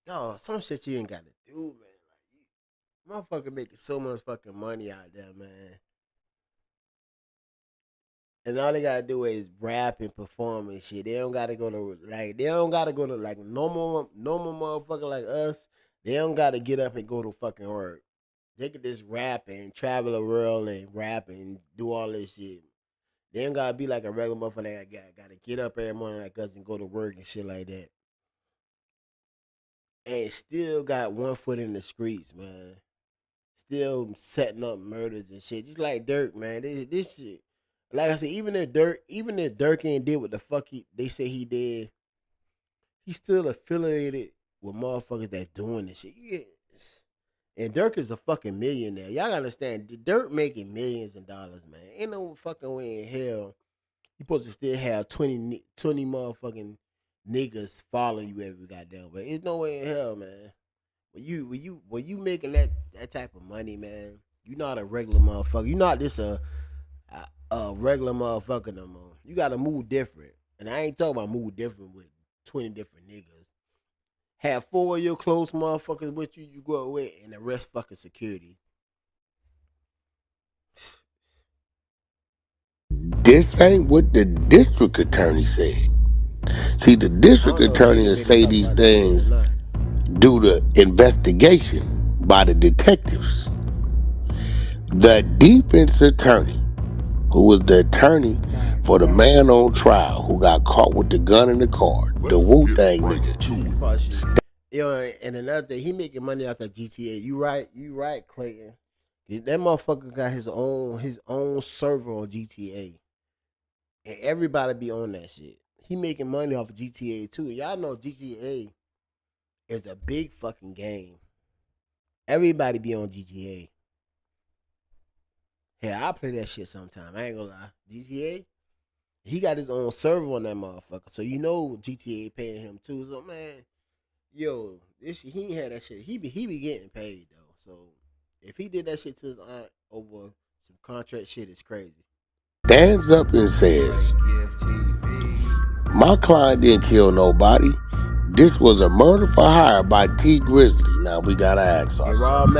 Yo, some shit you ain't gotta do, man. Like, motherfucker making so much fucking money out there, man. And all they gotta do is rap and perform and shit. They don't gotta go to like normal motherfucker like us. They don't gotta get up and go to fucking work. They could just rap and travel the world and rap and do all this shit. They don't gotta be like a regular motherfucker that gotta get up every morning like us and go to work and shit like that. And still got one foot in the streets, man. Still setting up murders and shit. Just like Dirk, man. This shit. Like I said, even if Dirk ain't did what the fuck they say he did, he's still affiliated with motherfuckers that's doing this shit. And Dirk is a fucking millionaire. Y'all gotta understand, Dirk making millions of dollars, man. Ain't no fucking way in hell you supposed to still have 20 motherfucking niggas following you every goddamn way. There's no way in hell, man. when you making that type of money, man, you not a regular motherfucker. You not just a regular motherfucker no more. You gotta move different. And I ain't talking about move different with 20 different niggas. Have 4 of your close motherfuckers with you go with, and the rest fucking security. This ain't what the district attorney said. See, the district attorney will say these things due to investigation by the detectives. The defense attorney, who was the attorney for the man on trial who got caught with the gun in the car, the Wu-Tang nigga. Yo, and another thing, he making money out that GTA. You right, Clayton. That motherfucker got his own server on GTA. And everybody be on that shit. He making money off of GTA too. Y'all know GTA is a big fucking game. Everybody be on GTA. Hell, I play that shit sometime. I ain't gonna lie. GTA, he got his own server on that motherfucker. So you know GTA paying him too. So man, yo, this shit, he ain't had that shit. He be getting paid though. So if he did that shit to his aunt over some contract shit, it's crazy. Stands up and says, my client didn't kill nobody. This was a murder for hire by T Grizzly. Now we gotta ask ourselves.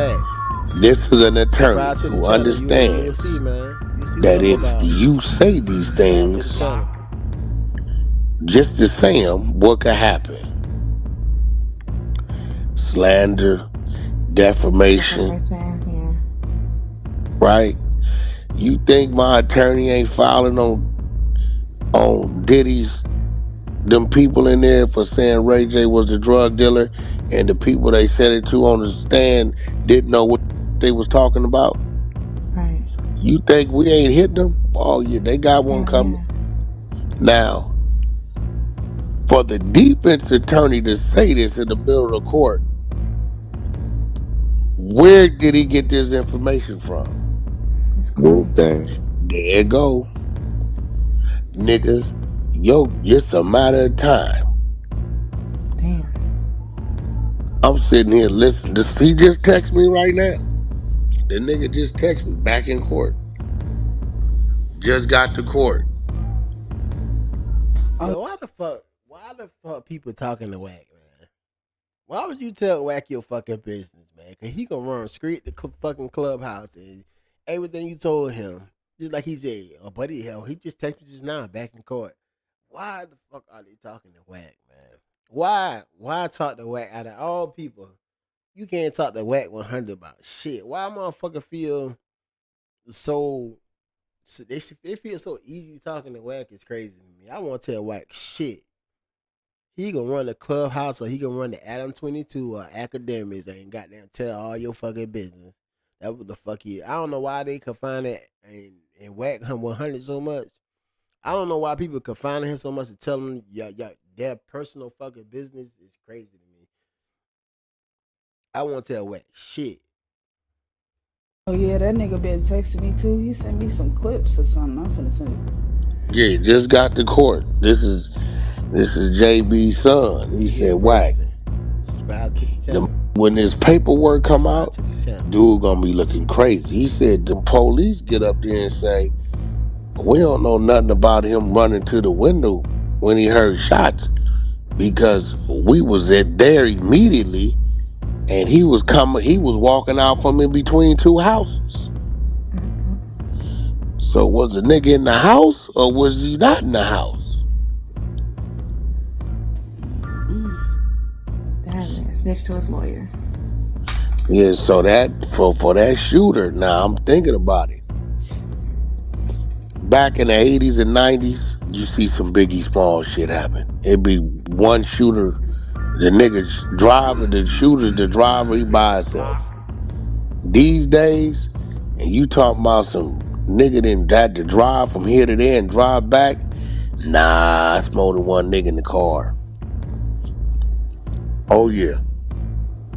This is an attorney who understands that if you say these things just to say them, what could happen? Slander, defamation, right? You think my attorney ain't filing on Diddy's, them people in there for saying Ray J was the drug dealer, and the people they said it to on the stand didn't know what they was talking about? Right. You think we ain't hit them? Oh yeah, they got one coming. Now, for the defense attorney to say this in the middle of the court, where did he get this information from? There it go. Nigga, yo, it's a matter of time. Damn. I'm sitting here listening. He just texted me right now. The nigga just texted me back in court. Just got to court. Yo, why the fuck people talking to Wack, man? Why would you tell Wack your fucking business, man? Cause he gonna run straight to fucking clubhouse and everything you told him. Just like he said, oh buddy, hell, he just texted me just now back in court. Why the fuck are they talking to Wack, man? Why talk to Wack out of all people? You can't talk to Wack 100 about shit. Why motherfucker feel so they feel so easy talking to Wack is crazy to me. I won't tell Wack shit. He gonna run the clubhouse or he gonna run the Adam 22 or academics and goddamn tell all your fucking business. That what the fuck he is. I don't know why they confine it and Wack him 100 so much. I don't know why people confine him so much to tell them their personal fucking business is crazy to me. I won't tell Wack shit. Oh yeah, that nigga been texting me too. He sent me some clips or something. I'm finna send it. Yeah, just got to court. This is JB's son. He said, Wack, when this paperwork come out, dude gonna be looking crazy. He said the police get up there and say, we don't know nothing about him running to the window when he heard shots because we was there immediately and he was walking out from in between two houses. So was the nigga in the house or was he not in the house? Damn, man, snitched to his lawyer. Yeah, so that for that shooter, now I'm thinking about it. Back in the 80s and 90s, you see some Biggie Small shit happen. It'd be one shooter, the nigga's driver, the shooter's the driver, he by himself. These days, and you talking about some nigga didn't had to drive from here to there and drive back, nah, it's more than one nigga in the car. Oh yeah.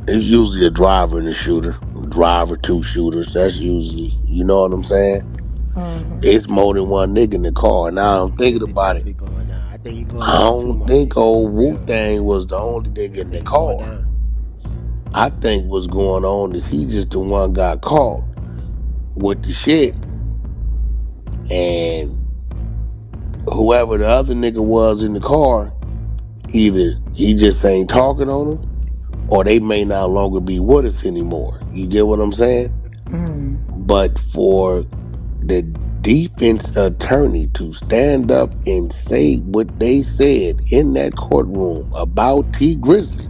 It's usually a driver and a shooter. Driver, two shooters, that's usually, you know what I'm saying? Mm-hmm. It's more than one nigga in the car. Now I'm thinking about it. I don't think old Wu-Tang was the only nigga in the car. I think what's going on is he just the one got caught with the shit, and whoever the other nigga was in the car, either he just ain't talking on them, or they may no longer be with us anymore. You get what I'm saying? But for the defense attorney to stand up and say what they said in that courtroom about T Grizzly,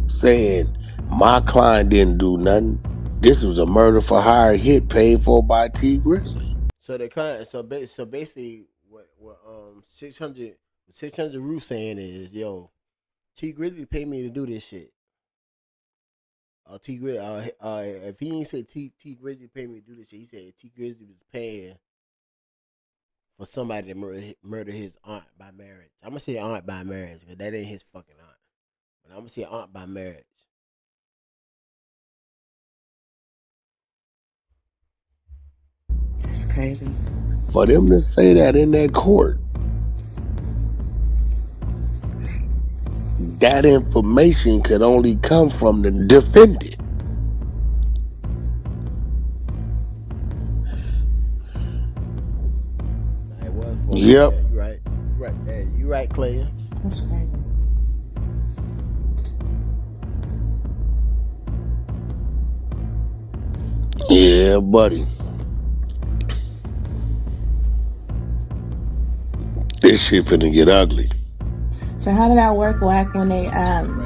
saying my client didn't do nothing, this was a murder for hire hit paid for by T Grizzly. So the client, so basically, what 600 Rue saying is, yo, T Grizzly paid me to do this shit. T Grizzly, if he ain't said T Grizzly paid me to do this shit, he said T Grizzly was paying for somebody to murder his aunt by marriage. I'm gonna say aunt by marriage because that ain't his fucking aunt. But I'm gonna say aunt by marriage. That's crazy. For them to say that in that court, that information could only come from the defendant. Yep. You right. You right. Hey, you right, Clay. That's crazy. Yeah, buddy. This shit finna get ugly. So how did that work, Wack, when they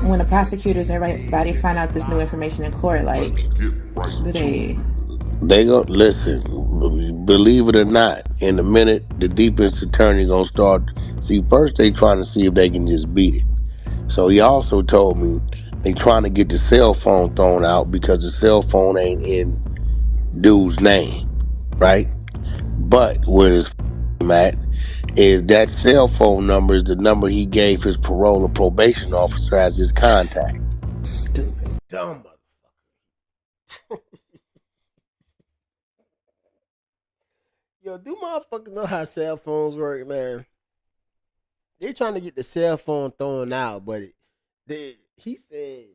when the prosecutors and everybody find out this new information in court? Like, do they gonna listen, believe it or not, in a minute the defense attorney gonna start. See, first they trying to see if they can just beat it. So he also told me they trying to get the cell phone thrown out because the cell phone ain't in dude's name, right? But where this at is that cell phone number is the number he gave his parole or probation officer as his contact. Stupid. Dumb motherfucker. Yo, do motherfuckers know how cell phones work, man? They trying to get the cell phone thrown out, but he said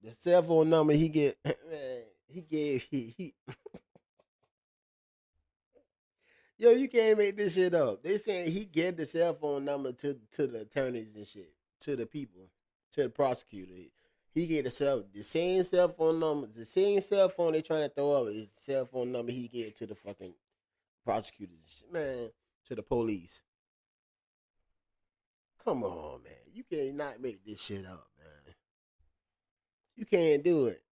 the cell phone number he gave, man, he Yo, you can't make this shit up. They saying he gave the cell phone number to the attorneys and shit, to the people, to the prosecutor. He gave the same cell phone number, the same cell phone they trying to throw up is the cell phone number he gave to the fucking prosecutors and shit, man, to the police. Come on, man. You cannot make this shit up, man. You can't do it.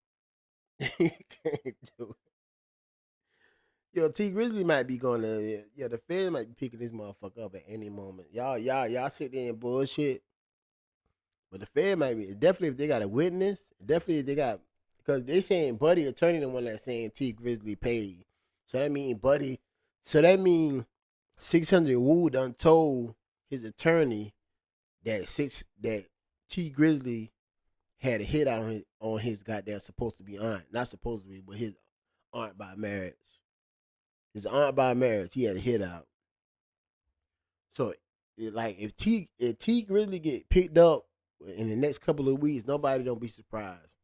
You can't do it. Yo, T Grizzly might be going to, the Fed might be picking this motherfucker up at any moment. Y'all sit there and bullshit. But the Fed might be, definitely if they got a witness, definitely if they got, because they saying Buddy attorney the one that's saying T Grizzly paid. So that mean 600 Wu done told his attorney that T Grizzly had a hit on his goddamn supposed to be aunt. Not supposed to be, but his aunt by marriage. His aunt by marriage, he had a hit out. So, if T Grizzly get picked up in the next couple of weeks, nobody don't be surprised.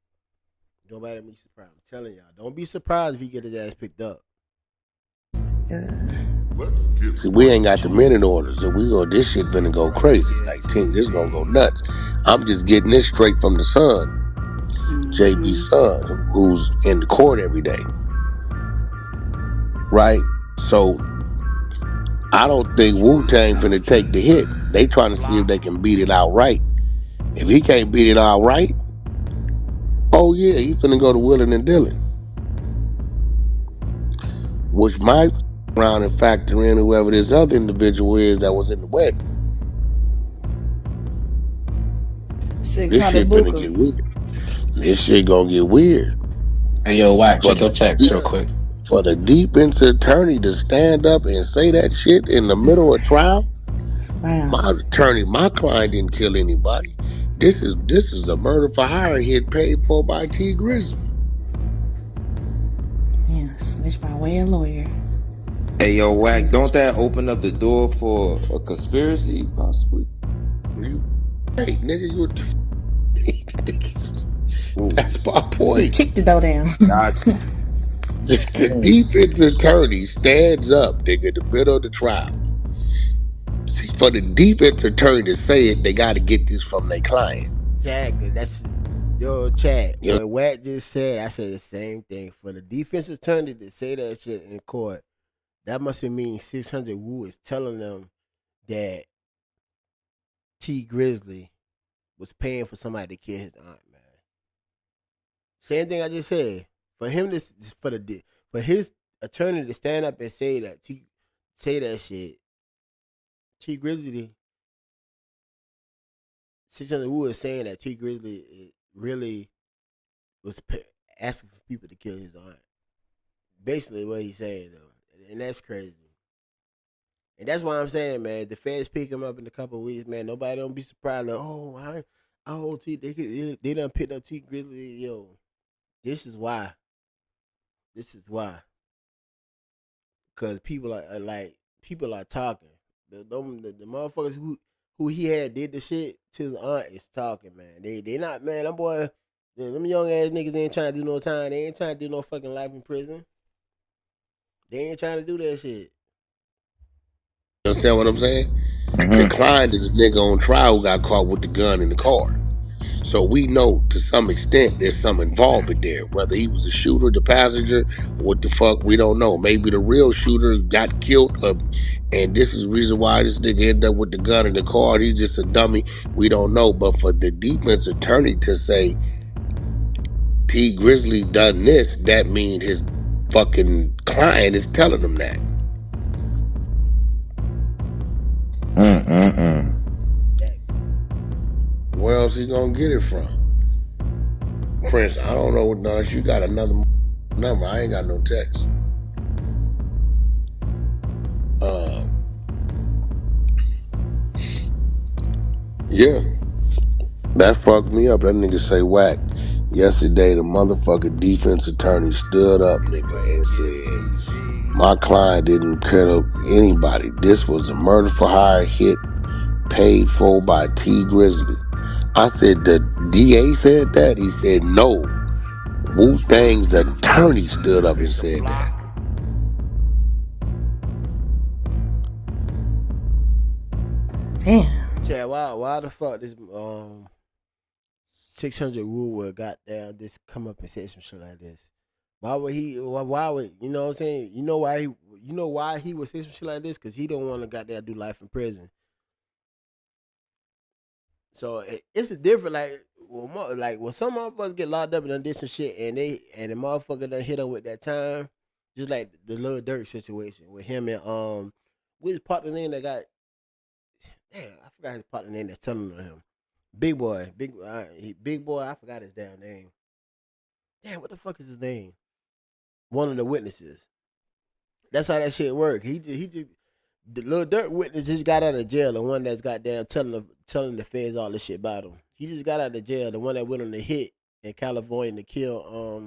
Nobody don't be surprised. I'm telling y'all, don't be surprised if he get his ass picked up. See, we ain't got the minute orders, so this shit finna go crazy. Like, this gonna go nuts. I'm just getting this straight from the son, JB's son, who's in the court every day. Right? So I don't think Wu-Tang finna take the hit. They trying to see if they can beat it outright. If he can't beat it outright, oh yeah, he finna go to Willin and Dillon. Which might around and factor in whoever this other individual is that was in the wedding. This shit finna get weird. This shit gonna get weird. Hey yo, Wack, check your text real quick. For the defense attorney to stand up and say that shit in the middle of trial, my client didn't kill anybody. This is a murder for hire hit paid for by T Grizzly. Yeah, snitch by way of lawyer. Hey yo, Wack, don't that open up the door for a conspiracy, possibly? Hey, nigga, That's my point. Kick the door down. The defense attorney stands up, nigga, in the middle of the trial. See, for the defense attorney to say it, they got to get this from their client. Exactly. That's yo, Chad. Yeah. What Watt just said, I said the same thing. For the defense attorney to say that shit in court, that must mean 600 Wu is telling them that T Grizzly was paying for somebody to kill his aunt, man. Same thing I just said. For him to for his attorney to stand up and say that shit, T Grizzly 600 Wu is saying that T Grizzly really was asking for people to kill his aunt. Basically, what he's saying though, and that's crazy. And that's why I'm saying, man, if the feds pick him up in a couple of weeks, man, nobody don't be surprised. Like, oh, they done picked up T Grizzly. Yo, this is why. Because people are talking. The motherfuckers who he had did the shit to his aunt is talking, man. They not, man. Them boy, them young ass niggas ain't trying to do no time. They ain't trying to do no fucking life in prison. They ain't trying to do that shit. You understand what I'm saying? The client is a nigga on trial who got caught with the gun in the car. So we know to some extent there's some involvement there. Whether he was a shooter, the passenger, what the fuck, we don't know. Maybe the real shooter got killed, and this is the reason why this nigga ended up with the gun in the car. He's just a dummy. We don't know. But for the defense attorney to say T Grizzly done this, that means his fucking client is telling him that. Where else he gonna get it from? Prince, I don't know what Nuns. You got another number. I ain't got no text. Yeah. That fucked me up. That nigga say whack. Yesterday the motherfucking defense attorney stood up, nigga, and said my client didn't kill anybody. This was a murder for hire hit paid for by T Grizzly. I said, the DA said that? He said, no. Wu-Tang's attorney stood up and said that. Damn. Chad, why the fuck this 600 Wu would goddamn this come up and say some shit like this? Why would you know what I'm saying? You know why he would say some shit like this? Because he don't want to goddamn do life in prison. So it's a different, when some motherfuckers get locked up and done did some shit and the motherfucker done hit him with that time, just like the Lil Durk situation with him and with his partner name that got, damn, I forgot his partner name that's telling on him. Big boy, I forgot his damn name. Damn, what the fuck is his name? One of the witnesses. That's how that shit work. He just the Lil Durk witness just got out of jail. The one that's goddamn telling the feds all this shit about him. He just got out of jail. The one that went on the hit in California to kill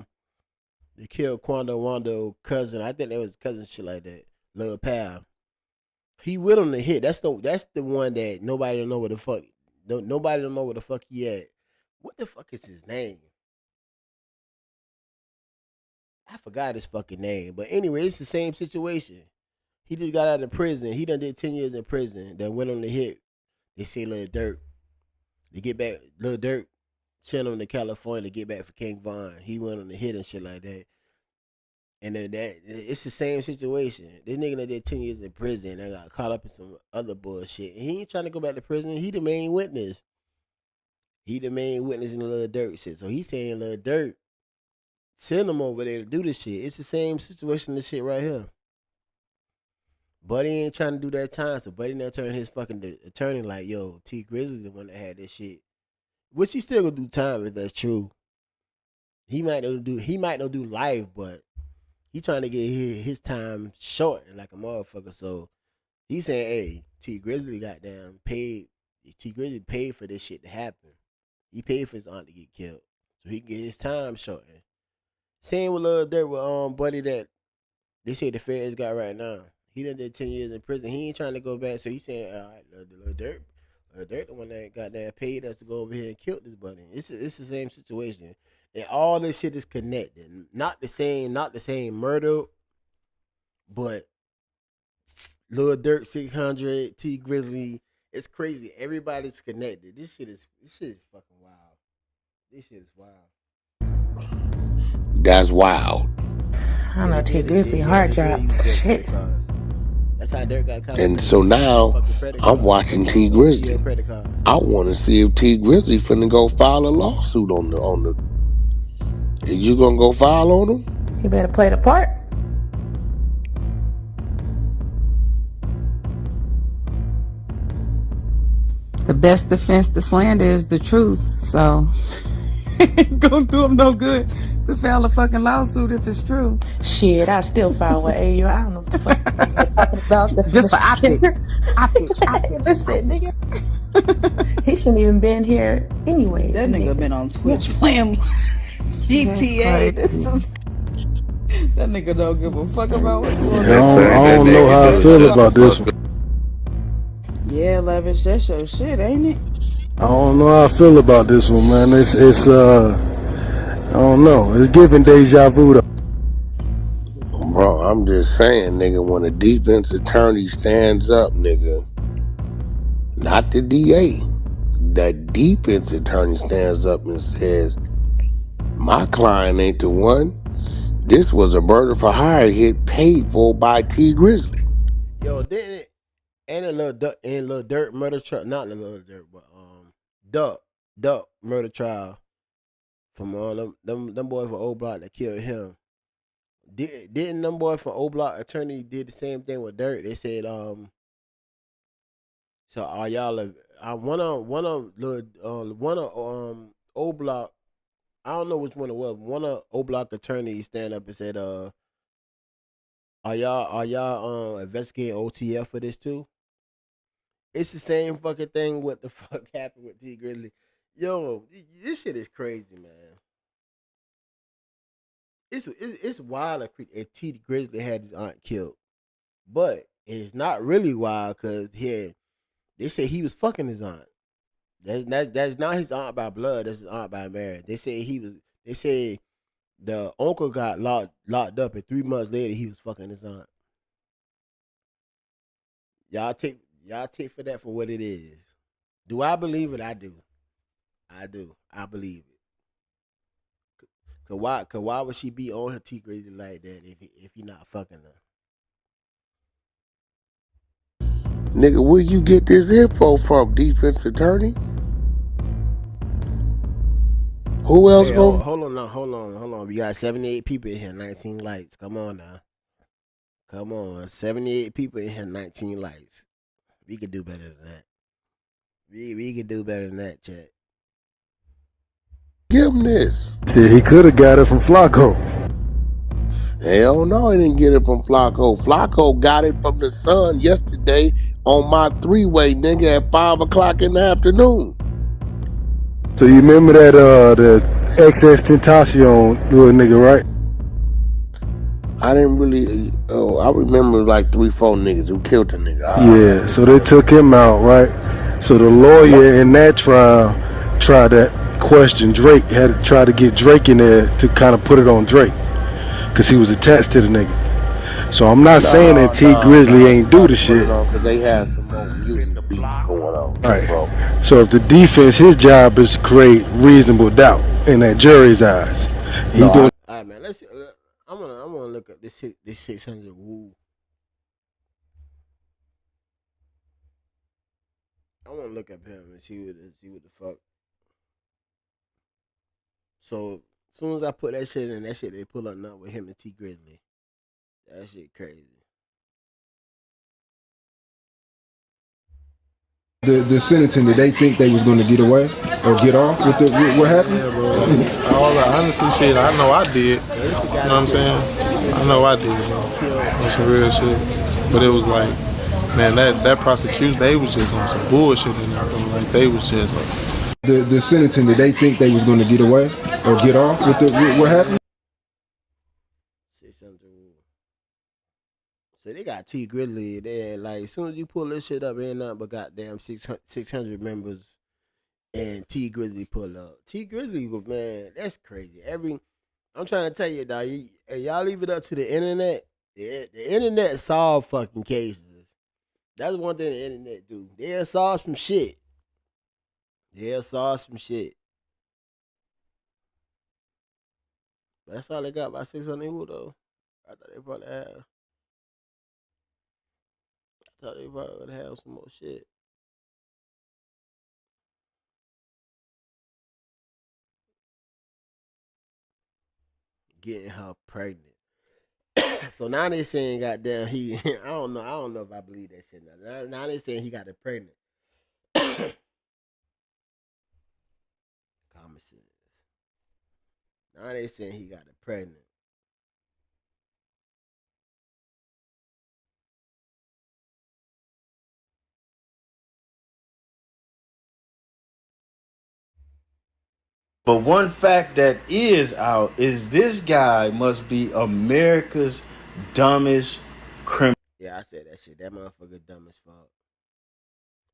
Quando Wando cousin. I think that was cousin shit like that. Lil Pal. He went on the hit. That's the one that nobody don't know where the fuck. Nobody don't know where the fuck he at. What the fuck is his name? I forgot his fucking name. But anyway, it's the same situation. He just got out of prison. He done did 10 years in prison. Then went on the hit. They say Lil Durk. They get back. Lil Durk sent him to California to get back for King Von. He went on the hit and shit like that. And then it's the same situation. This nigga that did 10 years in prison and got caught up in some other bullshit. And he ain't trying to go back to prison. He the main witness. He the main witness in the Lil Durk shit. So he's saying Lil Durk send him over there to do this shit. It's the same situation, this shit right here. Buddy ain't trying to do that time, so Buddy now turn his fucking attorney like, yo, T Grizzly the one that had this shit. Which he still gonna do time if that's true. He might not do life, but he trying to get his time short like a motherfucker. So he saying, hey, T Grizzly goddamn paid. T Grizzly paid for this shit to happen. He paid for his aunt to get killed, so he can get his time shortened. Same with Lil Durk with Buddy that they say the feds got right now. He done did 10 years in prison. He ain't trying to go back, so he's saying, all right, Lil Durk, They're the one that goddamn paid us to go over here and kill this buddy. It's the same situation, and all this shit is connected. Not the same murder, but Lil Durk 600, T Grizzly. It's crazy. Everybody's connected. This shit is fucking wild. This shit is wild. That's wild. I don't know, T Grizzly hard dropped. Shit. That's how Dirk got caught. And so now I'm watching T Grizzly. I want to see if T Grizzly finna go file a lawsuit on the. Is you gonna go file on him? He better play the part. The best defense to slander is the truth. So, gonna do him no good to file a fucking lawsuit if it's true. Shit, I still file with AU. I don't know what the fuck you're talking about. Just for optics. Optics. Listen, nigga. He shouldn't even been here anyway. That nigga been on Twitch playing GTA. That nigga don't give a fuck about what's going on. I don't know how I feel about this one. Yeah, Lavish, that's your shit, ain't it? I don't know how I feel about this one, man. It's I don't know. It's giving deja vu though. Bro, I'm just saying, nigga, when a defense attorney stands up, nigga, not the DA, that defense attorney stands up and says, my client ain't the one. This was a murder for hire hit paid for by T Grizzly. Yo, didn't it? And a little Dirt murder trial, not a little Dirt, but Duck murder trial from them boys from Old Block that killed him. Didn't them boys from Old Block attorney did the same thing with Dirt? They said so are y'all one of Old Block, I don't know which one it was. One of Old Block attorneys stand up and said are y'all investigating OTF for this too? It's the same fucking thing. What the fuck happened with T Grizzly? Yo, this shit is crazy, man. It's wild if T Grizzly had his aunt killed, but it's not really wild because here they say he was fucking his aunt. That's not his aunt by blood. That's his aunt by marriage. They say the uncle got locked up, and 3 months later he was fucking his aunt. Y'all take for that for what it is. Do I believe it? I do. I believe it. Cause why would she be on her T Grizzly like that if he not fucking her? Nigga, where you get this info from, defense attorney? Who else gonna? Hold on. We got 78 people in here, 19 likes. Come on now. Come on. 78 people in here, 19 likes. We could do better than that. We could do better than that, chat. Give him this. Shit, he could have got it from Flacco. Hell no, he didn't get it from Flacco. Flacco got it from the Sun yesterday on my 3-way, nigga, at 5 o'clock in the afternoon. So you remember that the XS Tentacion little nigga, right? I didn't really. I remember like 3-4 niggas who killed the nigga. Yeah, so they took him out, right? So the lawyer in that trial tried to question Drake, had to try to get Drake in there to kind of put it on Drake, because he was attached to the nigga. So I'm not saying that T Grizzly ain't do the shit. Because they had some more music beats going on. Right. Bro. So if the defense, his job is to create reasonable doubt in that jury's eyes. All right, man. Let's see. I'm gonna look up this 600 Woo. I want to look up him and see what the fuck. So as soon as I put that shit in, that shit they pull up now with him and T Grizzly. That shit crazy. The sentencing, did they think they was going to get away or get off with what happened? Yeah, bro. All the honestly shit, I know I did. You know what I'm saying? I know I did, bro. On some real shit. But it was like, man, that prosecution, they was just on some bullshit in there, bro. Like, they was just like... The sentencing, did they think they was going to get away or get off with what happened? So they got T Grizzly there. Like as soon as you pull this shit up, ain't nothing but goddamn 600 members. And T Grizzly pull up. T Grizzly, man, that's crazy. I'm trying to tell you, dog. Y'all leave it up to the internet. The internet solve fucking cases. That's one thing the internet do. They'll solve some shit. But that's all they got by 600 who though. I thought they probably would have some more shit. Getting her pregnant. So now they saying goddamn he I don't know if I believe that shit now they saying he got her pregnant. Common sense. Now they saying he got her pregnant. But one fact that is out is this guy must be America's dumbest criminal. Yeah, I said that shit. That motherfucker dumb as fuck.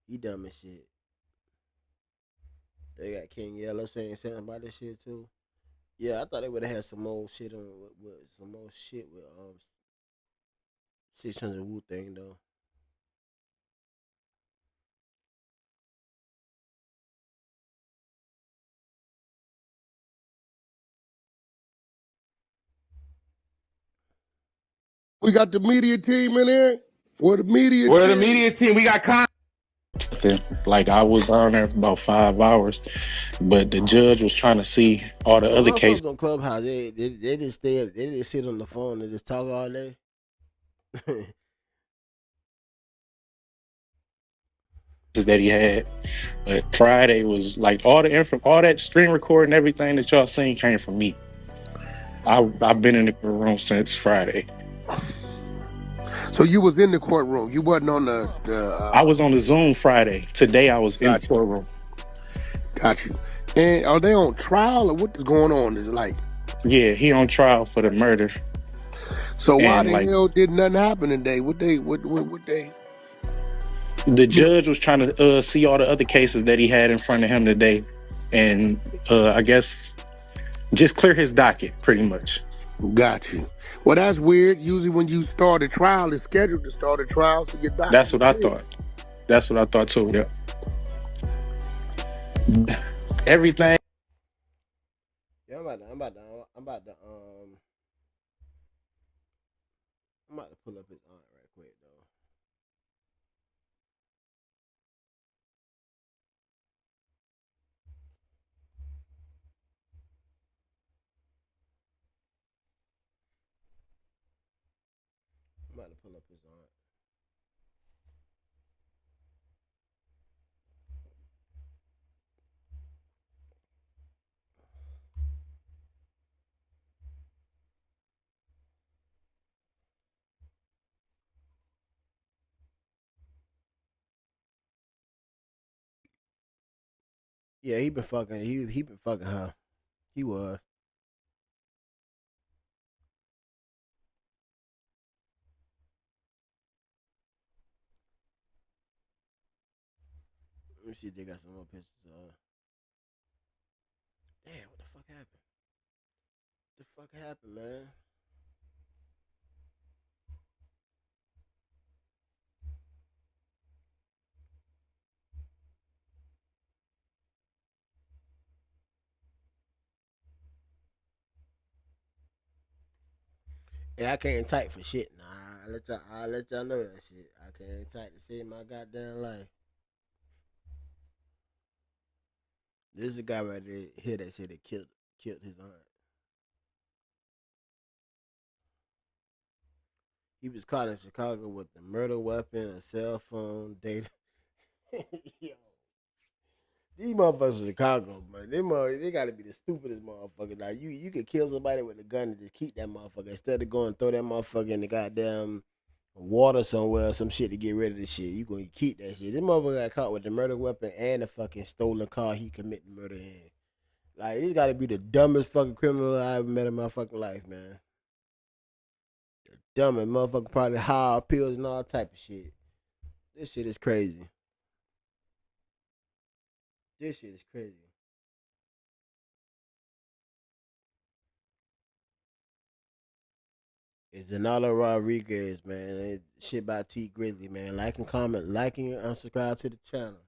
He dumb as shit. They got King Yellow saying something about this shit too. Yeah, I thought they would have had some more shit on with some more shit with 600 Wu thing though. We got the media team in here. Where the media Where the team? media team? We got Like I was on there for about 5 hours, but the judge was trying to see all the other cases Motherfuckers on Clubhouse, they just stay, they just sit on the phone and just talk all day. that he had. But Friday was like all that screen recording, everything that y'all seen came from me. I've been in the room since Friday. So you was in the courtroom. You wasn't on the I was on the Zoom Friday. Today I was in the courtroom. Got you. And are they on trial or what is going on? Is it like? Yeah, he on trial for the murder. So why And, the hell did nothing happen today? What they? The judge was trying to see all the other cases that he had in front of him today, and I guess just clear his docket pretty much. Got you. Well, that's weird. Usually when you start a trial, it's scheduled to start a trial, so your docket. That's what I thought. That's what I thought too. Yeah. Everything. Yeah, I'm about to pull up his aunt right quick though. I'm about to pull up his aunt. Yeah, he been fucking. He been fucking her. He was. Let me see if they got some more pictures. Damn, what the fuck happened? What the fuck happened, man? Yeah, I can't type for shit. Nah, I'll let y'all know that shit. I can't type to save my goddamn life. This is a guy right there here that said they killed his aunt. He was caught in Chicago with a murder weapon, a cell phone, data. Yo. These motherfuckers in Chicago, man. They gotta be the stupidest motherfucker. Like you could kill somebody with a gun and just keep that motherfucker instead of going and throw that motherfucker in the goddamn water somewhere or some shit to get rid of the shit. You gonna keep that shit. This motherfucker got caught with the murder weapon and the fucking stolen car he committed murder in. Like this gotta be the dumbest fucking criminal I ever met in my fucking life, man. The dumb and motherfucker probably high pills and all type of shit. This shit is crazy. This shit is crazy. It's Zanalo Rodriguez, man. It's shit by T Grizzly, man. Like and comment, liking and unsubscribe to the channel.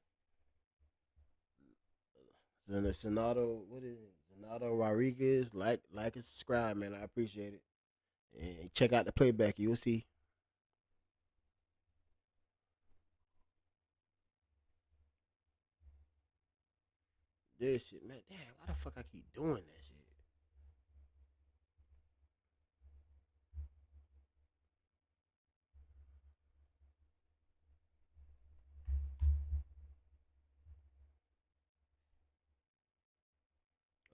Zanado, what is it? Zanado Rodriguez. Like and subscribe, man. I appreciate it. And check out the playback. You'll see. This shit, man. Damn, why the fuck I keep doing that shit?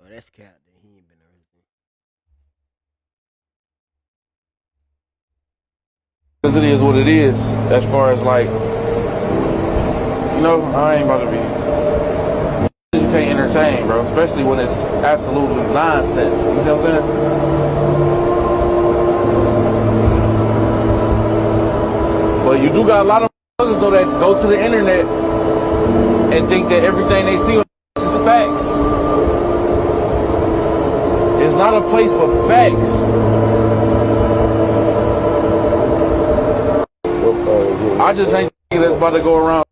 Oh, that's Cap. Then he ain't been everything. Because it is what it is, as far as like, I ain't about to be. You can't entertain, bro, especially when it's absolutely nonsense. You see what I'm saying? But you do got a lot of motherfuckers though that go to the internet and think that everything they see is facts. It's not a place for facts. I just ain't that's about to go around.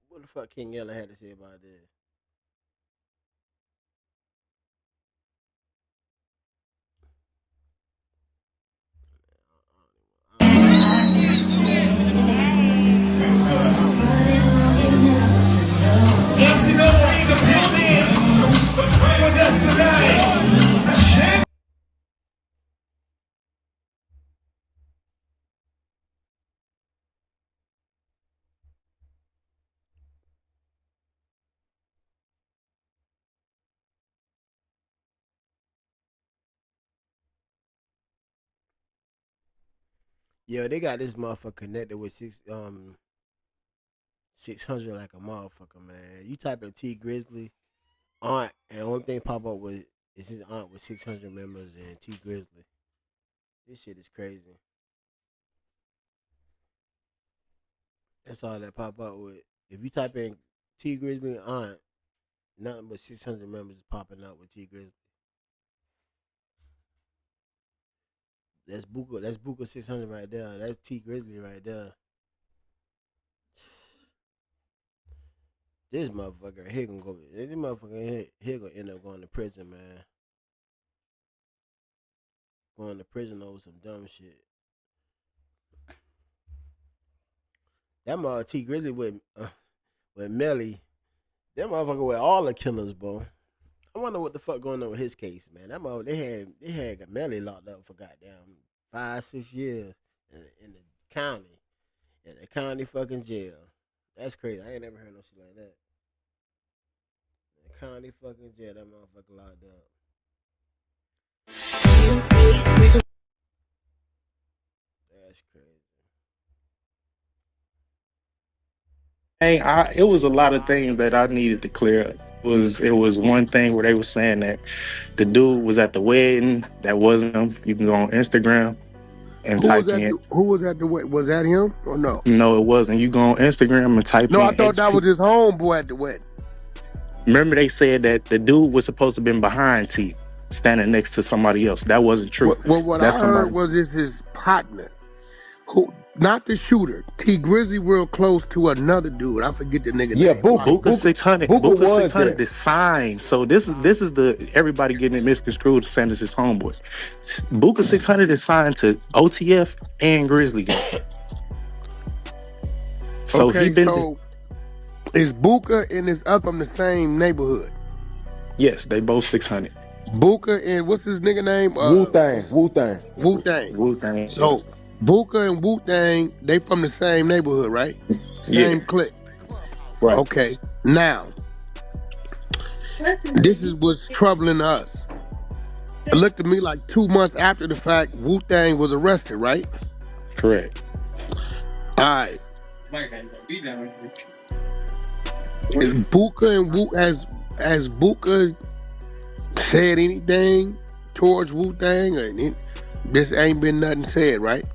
What the fuck King Yella had to say about this? Yo, they got this motherfucker connected with 600 like a motherfucker, man. You type in T Grizzly aunt, and the only thing pop up with is his aunt with 600 members and T Grizzly. This shit is crazy. That's all that pop up with. If you type in T Grizzly aunt, nothing but 600 members is popping up with T Grizzly. That's Buka. That's Buka 600 right there. That's T Grizzly right there. This motherfucker here gonna go. This motherfucker here gonna end up going to prison, man. Going to prison over some dumb shit. That mother T Grizzly with Melly. That motherfucker with all the killers, bro. I wonder what the fuck going on with his case, man. That mother they had Melly locked up for goddamn 5-6 years in the county, in the county fucking jail. That's crazy. I ain't never heard no shit like that. In the county fucking jail, that motherfucker locked up. That's crazy. Hey, it was a lot of things that I needed to clear up. It was one thing where they were saying that the dude was at the wedding. That wasn't him. You can go on Instagram and type in. Who was at the wedding? Was that him or no? No, it wasn't. You go on Instagram and type in. No, I thought that was his homeboy at the wedding. Remember they said that the dude was supposed to have been behind T, standing next to somebody else. That wasn't true. Well, what I heard was his partner, who not the shooter. T Grizzly real close to another dude. I forget the nigga name. Buka 600. Buka 600 is signed. So this is the everybody getting it misconstrued saying this is homeboy. Buka 600 is signed to OTF and Grizzly gang. So okay, so is Buka and his other from the same neighborhood? Yes, they both 600. Buka and what's his nigga name? Wu-Tang. So Buka and Wu-Tang, they from the same neighborhood, right? Same clique. Right. Okay. Now, this is what's troubling us. It looked to me like 2 months after the fact, Wu-Tang was arrested, right? Correct. All right. Is Buka and Wu has Buka said anything towards Wu-Tang, or this ain't been nothing said, right?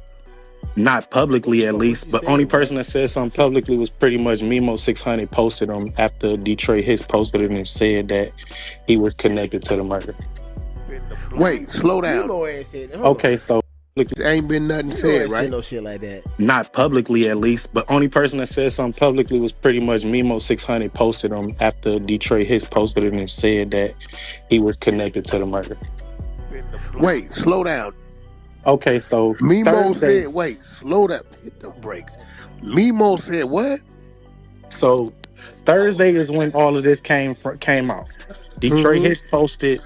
Not publicly, at least. But only person that said something publicly was pretty much Mimo 600 posted him after Detroit Hits posted it and said that he was connected to the murder. Wait, slow down. Okay, so ain't been nothing said, right? No shit like that. Not publicly, at least. But only person that said something publicly was pretty much Mimo 600 posted him after Detroit Hits posted it and said that he was connected to the murder. Wait, slow down. Okay, so Mimo Thursday, said, wait, slow down. Hit the brakes. Mimo said what? So Thursday is when all of this came out. Detroit Hits posted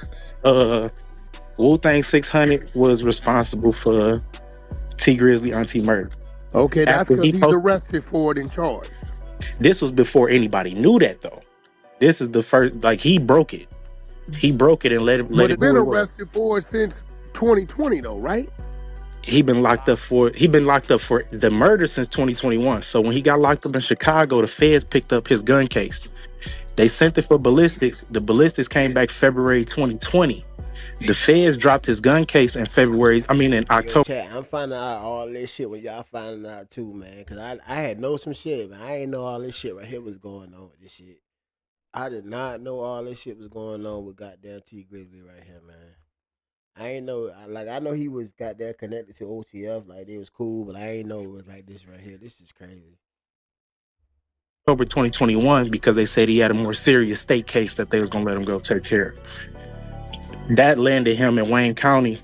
Wu-Tang 600 was responsible for T Grizzly Auntie murder. Okay, that's because he's arrested for it and charged. This was before anybody knew that, though. This is the first, like, he broke it. He broke it and let it But it been go. arrested for it since 2020, though, right? He been locked up for the murder since 2021. So when he got locked up in Chicago, the feds picked up his gun case. They sent it for ballistics. The ballistics came back February 2020. The feds dropped his gun case in October. Chat, I'm finding out all this shit when y'all finding out too, man. Cause I had know some shit, man. I ain't know all this shit right here was going on with this shit. I did not know all this shit was going on with goddamn T Grizzly right here, man. I ain't know, I know he was goddamn connected to OTF, like they was cool, but I ain't know it was like this right here. This is crazy. October 2021, because they said he had a more serious state case that they was gonna let him go take care of. That landed him in Wayne County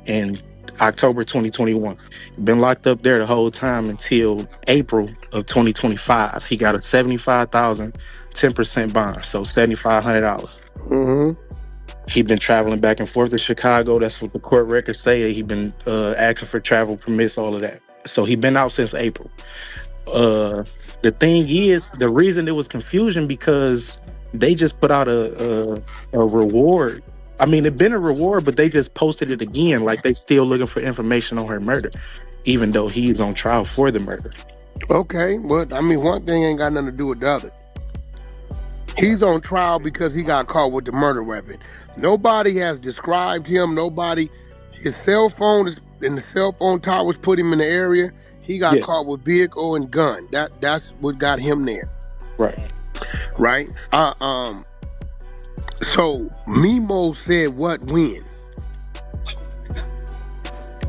in October 2021. Been locked up there the whole time until April of 2025. He got a $75,000 10% bond, so $7,500. He been traveling back and forth to Chicago. That's what the court records say. He been asking for travel permits, all of that. So he been out since April. The thing is, the reason it was confusion because they just put out a reward. I mean, it been a reward, but they just posted it again, like they still looking for information on her murder, even though he's on trial for the murder. Okay, but I mean, one thing ain't got nothing to do with the other. He's on trial because he got caught with the murder weapon. Nobody has described him. His cell phone is in the cell phone towers put him in the area. He got caught with vehicle and gun. That's what got him there. Right. So Mimo said what when?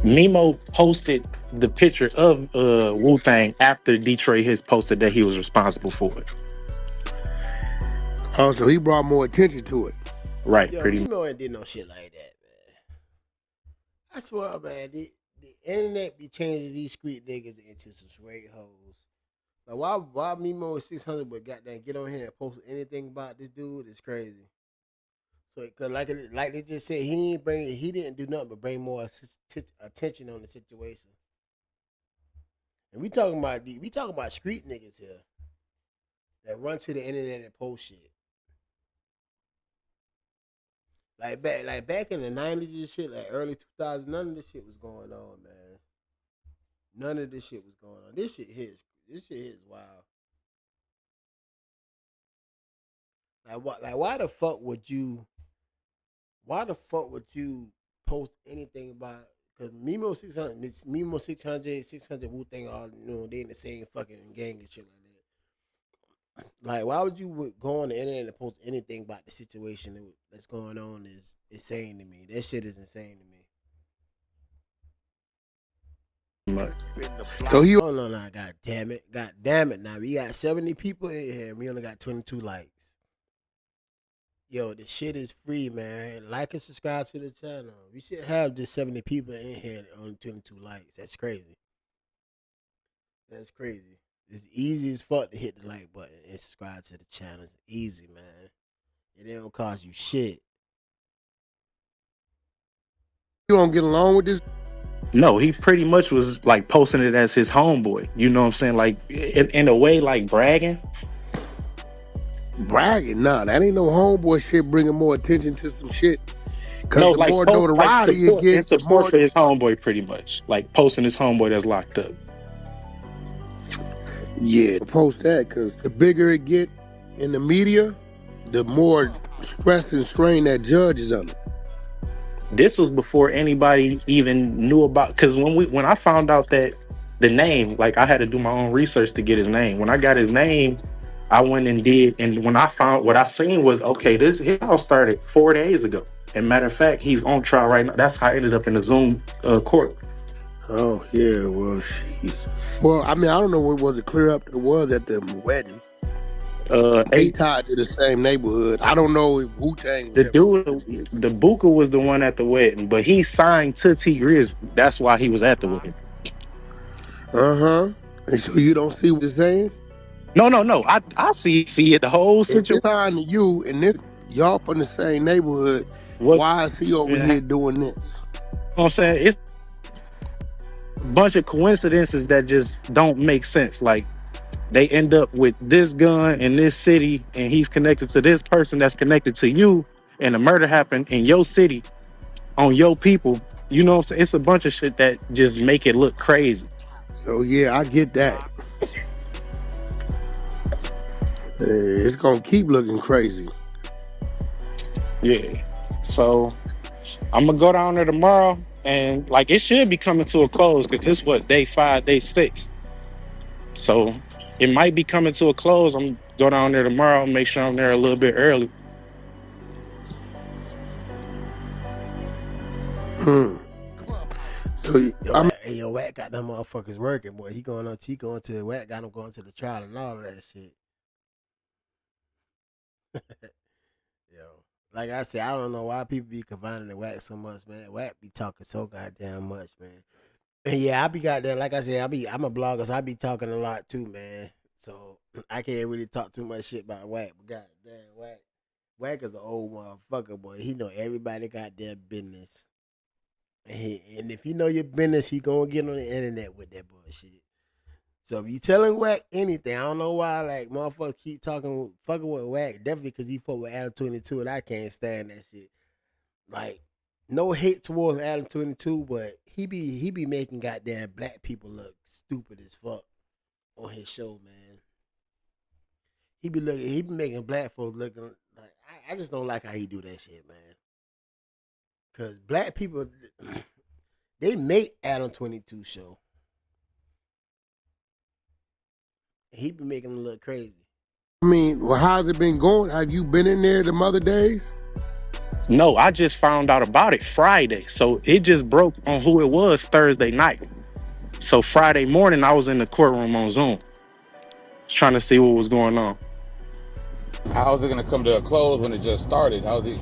Mimo posted the picture of Wu-Tang after Detroit Hits posted that he was responsible for it. Oh, so he brought more attention to it. Right, Yo, pretty much. Mimo ain't did no shit like that, man. I swear, man, the internet be changing these street niggas into some straight hoes. Like, why Mimo is 600 but goddamn get on here and post anything about this dude is crazy. So, cause like they just said, he didn't do nothing but bring more attention on the situation. And we talking about street niggas here that run to the internet and post shit. Like back in the 90s and shit, like early 2000s, none of this shit was going on, man. None of this shit was going on. This shit hits wild. Like why the fuck would you post anything about? Because Mimo 600 Wu-Tang, all they in the same fucking gang and shit like that. Like, why would you go on the internet and post anything about the situation that's going on is insane to me. That shit is insane to me. So he no, god damn it. Now we got 70 people in here and we only got 22 likes. Yo, the shit is free, man. Like and subscribe to the channel. We should have just 70 people in here and only 22 likes. That's crazy. It's easy as fuck to hit the like button and subscribe to the channel. It's easy, man. It don't cost you shit. You don't get along with this? No, he pretty much was like posting it as his homeboy. You know what I'm saying? Like in a way, like bragging. Bragging? Nah, that ain't no homeboy shit bringing more attention to some shit. Because No, the like more like notoriety you support and get, the support more. for his homeboy, pretty much. Like posting his homeboy that's locked up. Yeah, post that because the bigger it get in the media, the more stress and strain that judge is under. This was before anybody even knew about. Because when I found out that the name, like I had to do my own research to get his name. When I got his name, I went and did, and when I found what I seen was okay. His all started 4 days ago. And matter of fact, he's on trial right now. That's how I ended up in the Zoom court. Oh yeah, well, well, I mean, I don't know what was it clear up it was at the wedding. They tied to the same neighborhood. I don't know if Wu-Tang was The dude, the Booker was the one at the wedding, but he signed to T Grizzly. That's why he was at the wedding. And so you don't see what they're saying? No. I see it. The whole If situation. it's signed to you and this y'all from the same neighborhood, why is he over here doing this? You know what I'm saying? It's a bunch of coincidences that just don't make sense. Like they end up with this gun in this city, and he's connected to this person that's connected to you, and the murder happened in your city on your people. You know what I'm saying? It's a bunch of shit that just make it look crazy. So yeah, I get that. It's gonna keep looking crazy. Yeah. So I'm gonna go down there tomorrow, and like it should be coming to a close because this is what day 5, day 6. So it might be coming to a close. I'm go down there tomorrow, make sure I'm there a little bit early. So yo, Wack got them motherfuckers working, boy. He going to the Wack, got him going to the trial and all of that shit. Yo, like I said, I don't know why people be confining the Wack so much, man. Wack be talking so goddamn much, man. And yeah, I be goddamn, like I said, I'm a blogger, so I be talking a lot too, man. So I can't really talk too much shit about Wack, but goddamn, Wack is an old motherfucker, boy. He know everybody got their business. And if you know your business, he gonna get on the internet with that bullshit. So if you telling Wack anything, I don't know why, like, motherfuckers keep fucking with Wack. Definitely because he fuck with Adam 22, and I can't stand that shit. Like, no hate towards Adam 22, but he be making goddamn black people look stupid as fuck on his show, man. He be making black folks looking like I just don't like how he do that shit, man. Cause black people, they make Adam 22 show. He be making them look crazy. I mean, well, how's it been going? Have you been in there the other days? No, I just found out about it Friday. So it just broke on who it was Thursday night. So Friday morning, I was in the courtroom on Zoom trying to see what was going on. How is it going to come to a close when it just started? How's it?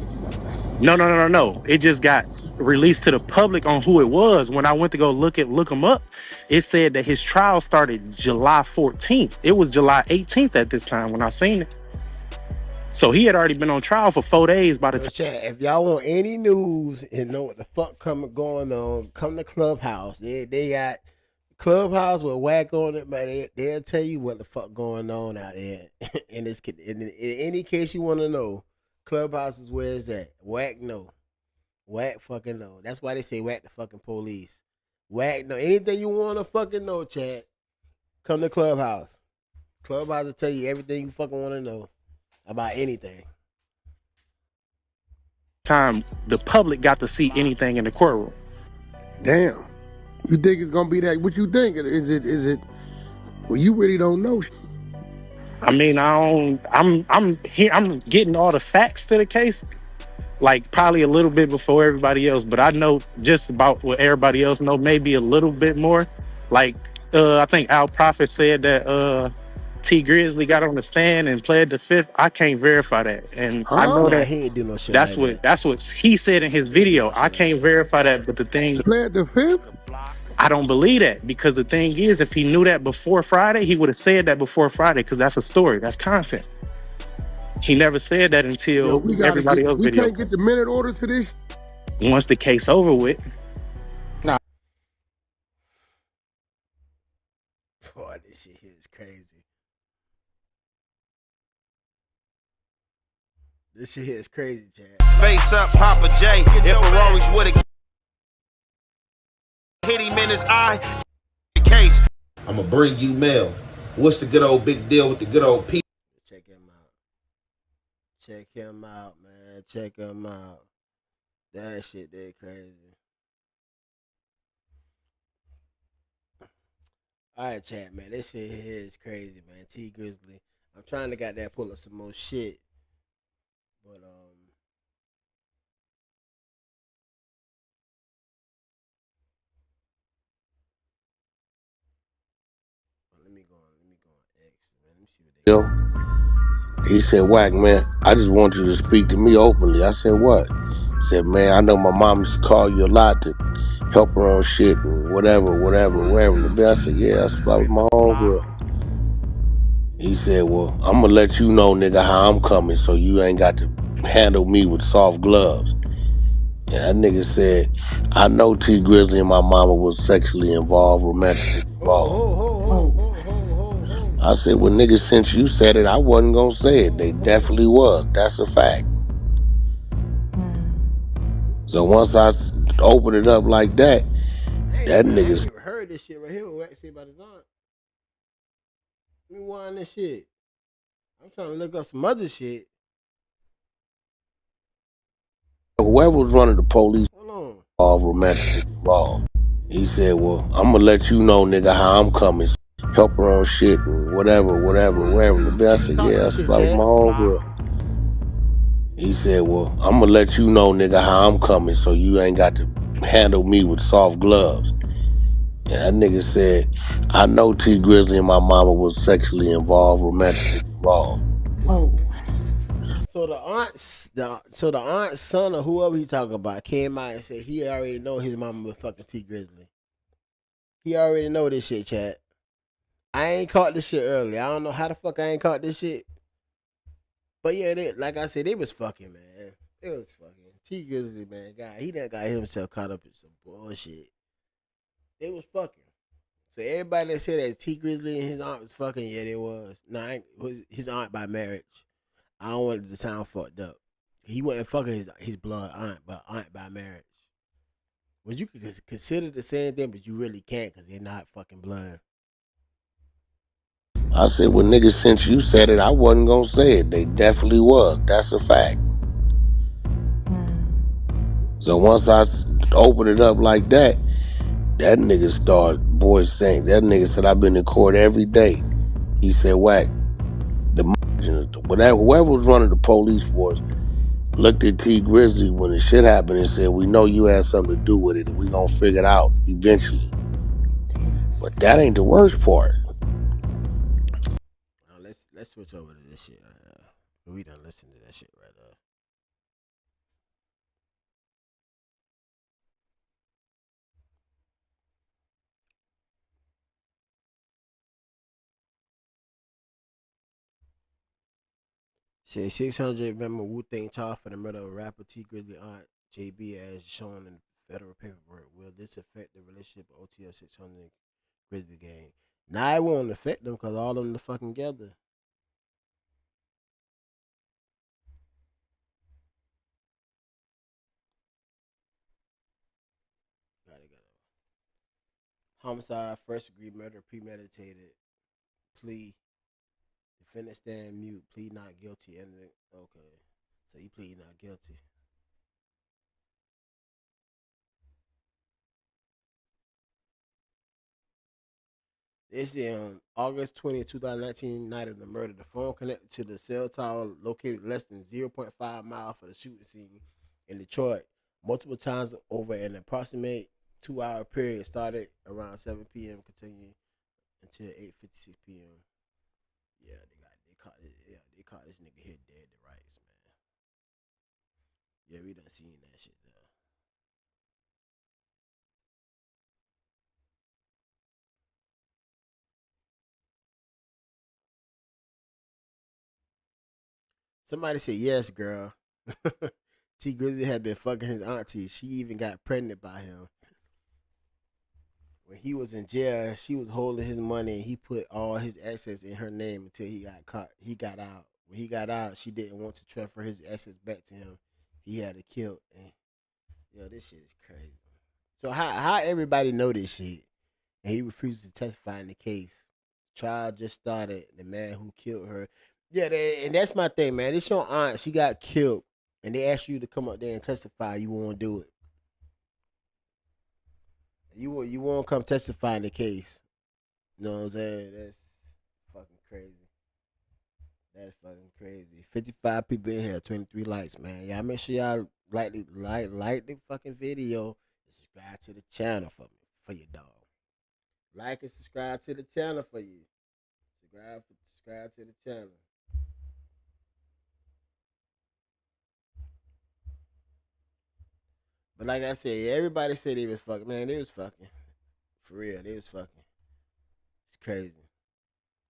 No. It just got released to the public on who it was. When I went to go look him up, it said that his trial started July 14th. It was July 18th at this time when I seen it. So he had already been on trial for 4 days by the time. Chat, if y'all want any news and know what the fuck going on, come to Clubhouse. They got Clubhouse with Wack on it, but they'll tell you what the fuck going on out there. in any case you want to know, Clubhouse is where it's at. Wack know. Wack fucking know. That's why they say Wack the fucking police. Wack know. Anything you want to fucking know, chat, come to Clubhouse. Clubhouse will tell you everything you fucking want to know about anything. Time the public got to see anything in the courtroom. Damn. You think it's gonna be that? What you think? Is it? Well, you really don't know. I mean, I'm here. I'm getting all the facts to the case, like probably a little bit before everybody else. But I know just about what everybody else know, maybe a little bit more. Like I think Al Prophet said that T Grizzly got on the stand and pled the fifth. I can't verify that, and I know that he ain't do no shit. That's what he said in his video. I can't verify that, but the thing pled the fifth. I don't believe that, because the thing is, if he knew that before Friday, he would have said that before Friday, because that's a story, that's content. He never said that until everybody else video. We can't get the minute orders for this. Once the case over with. Nah. Boy, this shit here is crazy. This shit here is crazy, Chad. Face up, Papa J. If Ferraris would've hit him in his eye, the case. I'ma bring you mail. What's the good old big deal with the good old people? Check him out. Check him out, man. Check him out. That shit, they crazy. All right, chat, man. This shit here is crazy, man. T Grizzly. I'm trying to get that pull up some more shit, but let me go on X, man. Let me see what they. Yo, he said, "Whack, man, I just want you to speak to me openly." I said, "What?" He said, "Man, I know my mom used to call you a lot to help her on shit and whatever. The best." I said, "Yeah, that's about my homegirl." He said, "Well, I'm gonna let you know, nigga, how I'm coming, so you ain't got to handle me with soft gloves." And that nigga said, "I know T Grizzly and my mama was sexually involved, romantically involved." I said, "Well, nigga, since you said it, I wasn't gonna say it. They definitely was. That's a fact." So once I opened it up like that, that nigga. I heard this shit right here. What Wax say about his aunt? Let me wind this shit. I'm trying to look up some other shit. Whoever was running the police, all romantically involved. He said, "Well, I'm gonna let you know, nigga, how I'm coming. Help her on shit and whatever. The best." I said, "Yeah, that's about my homegirl." He said, "Well, I'm gonna let you know, nigga, how I'm coming, so you ain't got to handle me with soft gloves." And that nigga said, "I know T Grizzly and my mama was sexually involved, romantically involved." So the aunt's son or whoever he talking about came out and said he already know his mama was fucking T Grizzly. He already know this shit, chat. I ain't caught this shit earlier. I don't know how the fuck I ain't caught this shit. But yeah, like I said, they was fucking, man. It was fucking. T Grizzly, man, he done got himself caught up in some bullshit. They was fucking. So everybody that said that T Grizzly and his aunt was fucking, yeah, they was. Nah, it was his aunt by marriage. I don't want it to sound fucked up. He wasn't fucking his blood aunt, but aunt by marriage. Well, you could consider the same thing, but you really can't because they're not fucking blood. I said, "Well, nigga, since you said it, I wasn't gonna say it. They definitely was. That's a fact." So once I opened it up like that, that nigga started boys saying, that nigga said, "I've been in court every day." He said, "Whack, whoever was running the police force looked at T Grizzly when the shit happened and said, 'We know you had something to do with it and we gonna figure it out eventually.'" But that ain't the worst part. Let's switch over to this shit. We done listened to that shit right now. Say 600 member Wu-Tang charged for the murder of rapper T Grizzly aunt JB as shown in federal paperwork. Will this affect the relationship of OTF 600 Grizzly gang? Nah, it won't affect them because all of them are fucking together. Homicide, first degree murder, premeditated. Plea. Defendant stand mute. Plead not guilty. Okay. So he plead not guilty. This is August 20, 2019, night of the murder. The phone connected to the cell tower located less than 0.5 miles from the shooting scene in Detroit. Multiple times over an approximate 2-hour period started around 7 p.m. continuing until 8:56 p.m. Yeah, they caught this nigga here dead to rights, man. Yeah, we done seen that shit though. Somebody said yes, girl. T Grizzly had been fucking his auntie. She even got pregnant by him. When he was in jail, she was holding his money and he put all his assets in her name until he got caught. He got out when he got out, she didn't want to transfer his assets back to him. He had to kill. And yo, this shit is crazy. So how everybody know this shit? And he refused to testify in the case. Trial just started. The man who killed her. Yeah, and that's my thing, man. It's your aunt. She got killed, and they asked you to come up there and testify. You won't do it. You won't come testify in the case. You know what I'm saying? That's fucking crazy. That's fucking crazy. 55 people in here, 23 likes, man. Y'all make sure y'all like the fucking video and subscribe to the channel for me, for your dog. Like and subscribe to the channel for you. Subscribe to the channel. But like I said, everybody said they was fucking. Man, they was fucking. For real, they was fucking. It's crazy.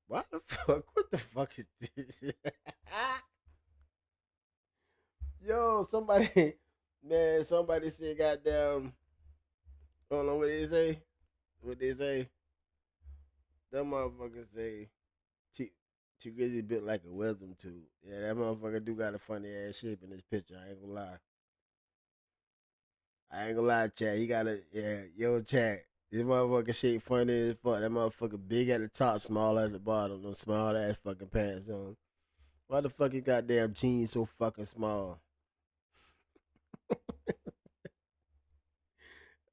Why the fuck? What the fuck is this? Yo, somebody said goddamn. I don't know what they say. What they say? Them motherfuckers say T Grizzly built like a wisdom tooth. Yeah, that motherfucker do got a funny ass shape in this picture. I ain't gonna lie, chat. He got yo, chat. This motherfucker shape funny as fuck. That motherfucker big at the top, small at the bottom. Those small ass fucking pants on. Why the fuck his goddamn jeans so fucking small?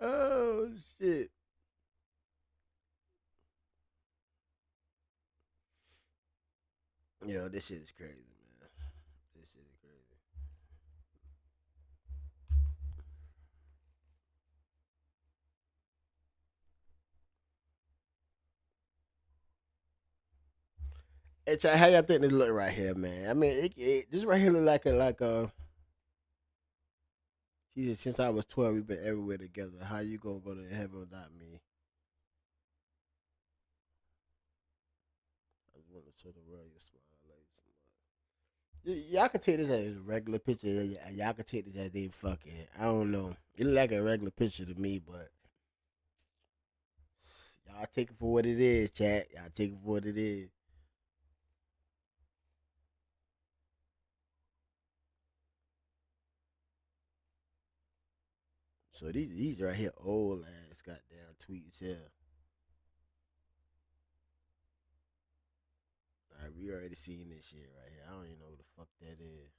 Oh shit. Yo, this shit is crazy, man. This shit is crazy. Hey, chat, how y'all think this look right here, man? I mean, this right here look like a. Jesus, since I was 12, we've been everywhere together. How you gonna go to heaven without me? I just want to show the world your smile. Y'all can take this as a regular picture. Y'all can take this as they fucking. I don't know. It look like a regular picture to me, but y'all take it for what it is, chat. Y'all take it for what it is. So these right here old ass goddamn tweets here. Alright, we already seen this shit right here. I don't even know what the fuck that is.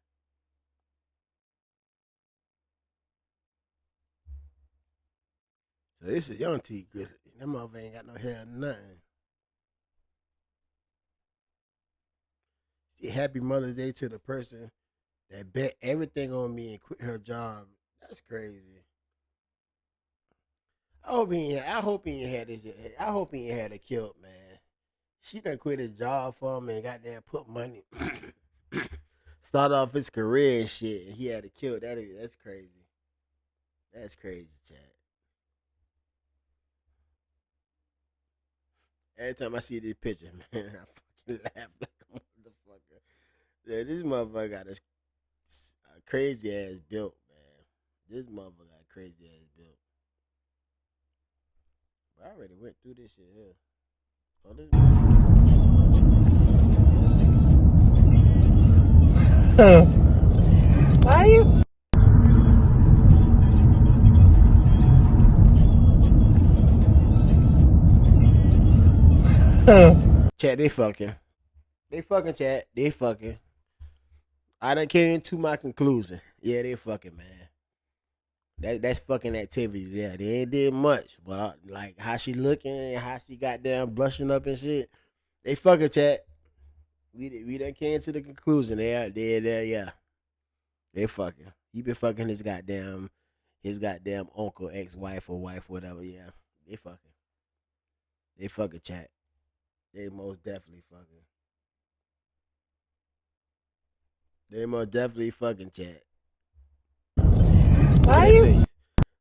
So this is young T Grizzly. That motherfucker ain't got no hair or nothing. See, happy Mother's Day to the person that bet everything on me and quit her job. That's crazy. I hope he ain't had this. I hope he ain't had it killed, man. She done quit his job for him and goddamn put money. Start off his career and shit, and he had to kill that. That's crazy. That's crazy, chat. Every time I see this picture, man, I fucking laugh like a motherfucker. Yeah, this motherfucker got a crazy ass built, man. This motherfucker got crazy ass built. But I already went through this shit here. Oh, this Why you? Chat, they fucking. They fucking, chat. They fucking. I done came to my conclusion. Yeah, they fucking, man. That's fucking activity there. They ain't did much, but like how she looking and how she got down blushing up and shit. They fucking, chat. We done came to the conclusion. They yeah. They fucking. He been fucking his goddamn uncle, ex-wife or wife, whatever. Yeah, they fucking. They fucking, chat. They most definitely fucking. They most definitely fucking, chat. Why you?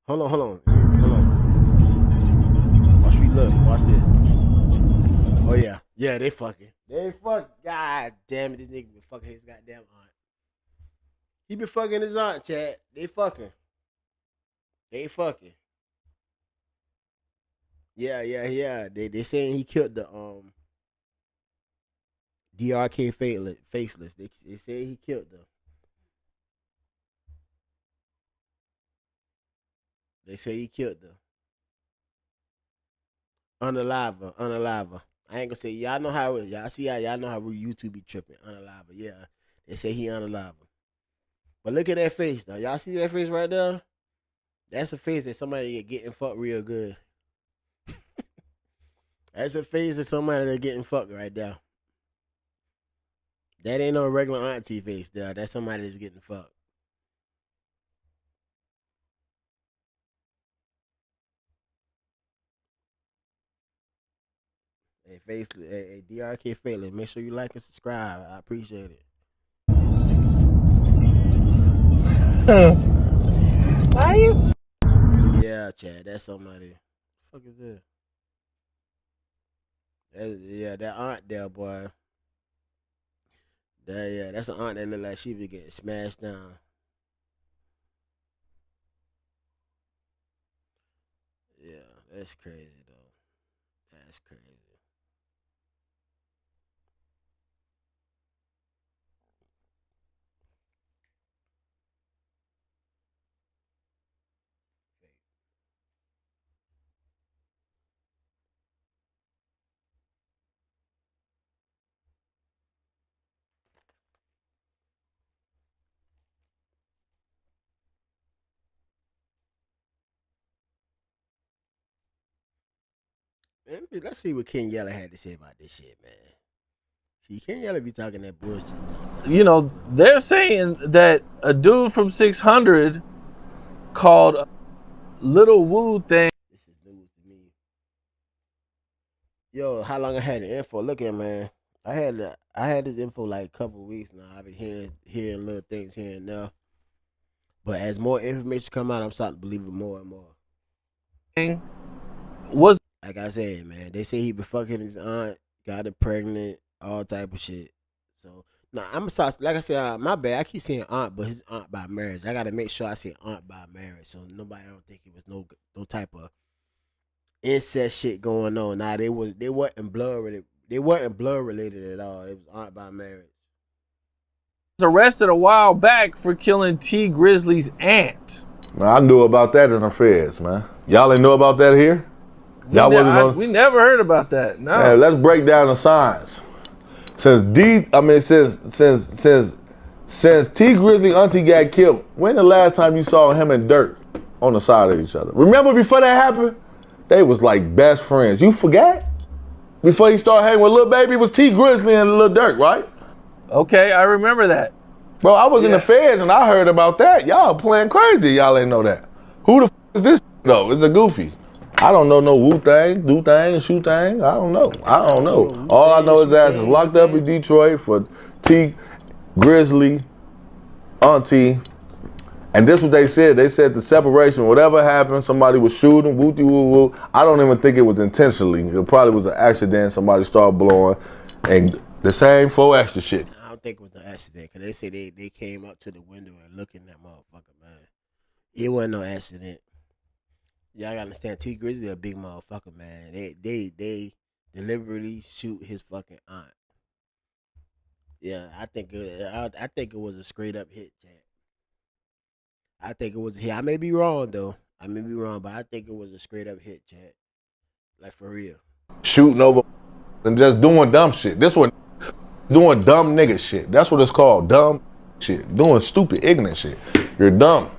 Hold on. Watch me look. Watch this. Oh yeah. Yeah, they fucking. They fuck. God damn it, this nigga been fucking his goddamn aunt. He been fucking his aunt, chat. They fucking. Yeah. They saying he killed the DRK faceless. They say he killed them. They say he killed them. Unalive. I ain't gonna say y'all know how y'all see how y'all know how YouTube be tripping. Unalive. Yeah. They say he unalive. But look at that face now. Y'all see that face right there? That's a face that somebody getting fucked real good. That's a face of somebody that getting fucked right there. That ain't no regular auntie face there. That's somebody that's getting fucked. Hey, DRK Faceless, make sure you like and subscribe. I appreciate it. Why you? Yeah, Chad, that's somebody. What the fuck is this? That aunt there, boy. That's an aunt that look like she be getting smashed down. Yeah, that's crazy though. That's crazy. Man, let's see what Ken Yella had to say about this shit, man. See, Ken Yella be talking that bullshit. You know, they're saying that a dude from 600 called Little Woo thing. This is news to me. Yo, how long I had the info? Look at man. I had this info like a couple of weeks now. I've been hearing little things here and there. But as more information come out, I'm starting to believe it more and more. Was like I said, man, they say he been fucking his aunt, got her pregnant, all type of shit. So now I'm gonna start. Like I said, my bad. I keep saying aunt, but his aunt by marriage. I gotta make sure I say aunt by marriage, so nobody don't think it was no type of incest shit going on. Nah, they wasn't blood related. They weren't blood related at all. It was aunt by marriage. Arrested a while back for killing T Grizzly's aunt. Man, I knew about that in the feds, man. Y'all ain't know about that here? We never heard about that. No. Man, let's break down the science. Since T Grizzly auntie got killed, when the last time you saw him and Dirk on the side of each other? Remember before that happened? They was like best friends. You forgot? Before he started hanging with Lil Baby, it was T Grizzly and Lil Dirk, right? Okay, I remember that. Bro, I was in the feds and I heard about that. Y'all playing crazy. Y'all ain't know that. Who the f is this though? It's a goofy. I don't know no Wu thing, do thing, shoe thing. I don't know. All I know his ass is locked up in Detroit for T Grizzly auntie. And this what they said. They said the separation, whatever happened, somebody was shooting, wooty woo woo. I don't even think it was intentionally. It probably was an accident. Somebody started blowing, and the same 4 extra shit. I don't think it was an accident because they say they came up to the window and looking at that motherfucker, man. It wasn't no accident. Y'all gotta understand, T Grizzly a big motherfucker, man. They deliberately shoot his fucking aunt. Yeah, I think it was a straight up hit, Chad. I think it was a hit. I may be wrong though. But I think it was a straight up hit, Chad. Like for real. Shooting over and just doing dumb shit. This one doing dumb nigga shit. That's what it's called. Dumb shit. Doing stupid, ignorant shit. You're dumb.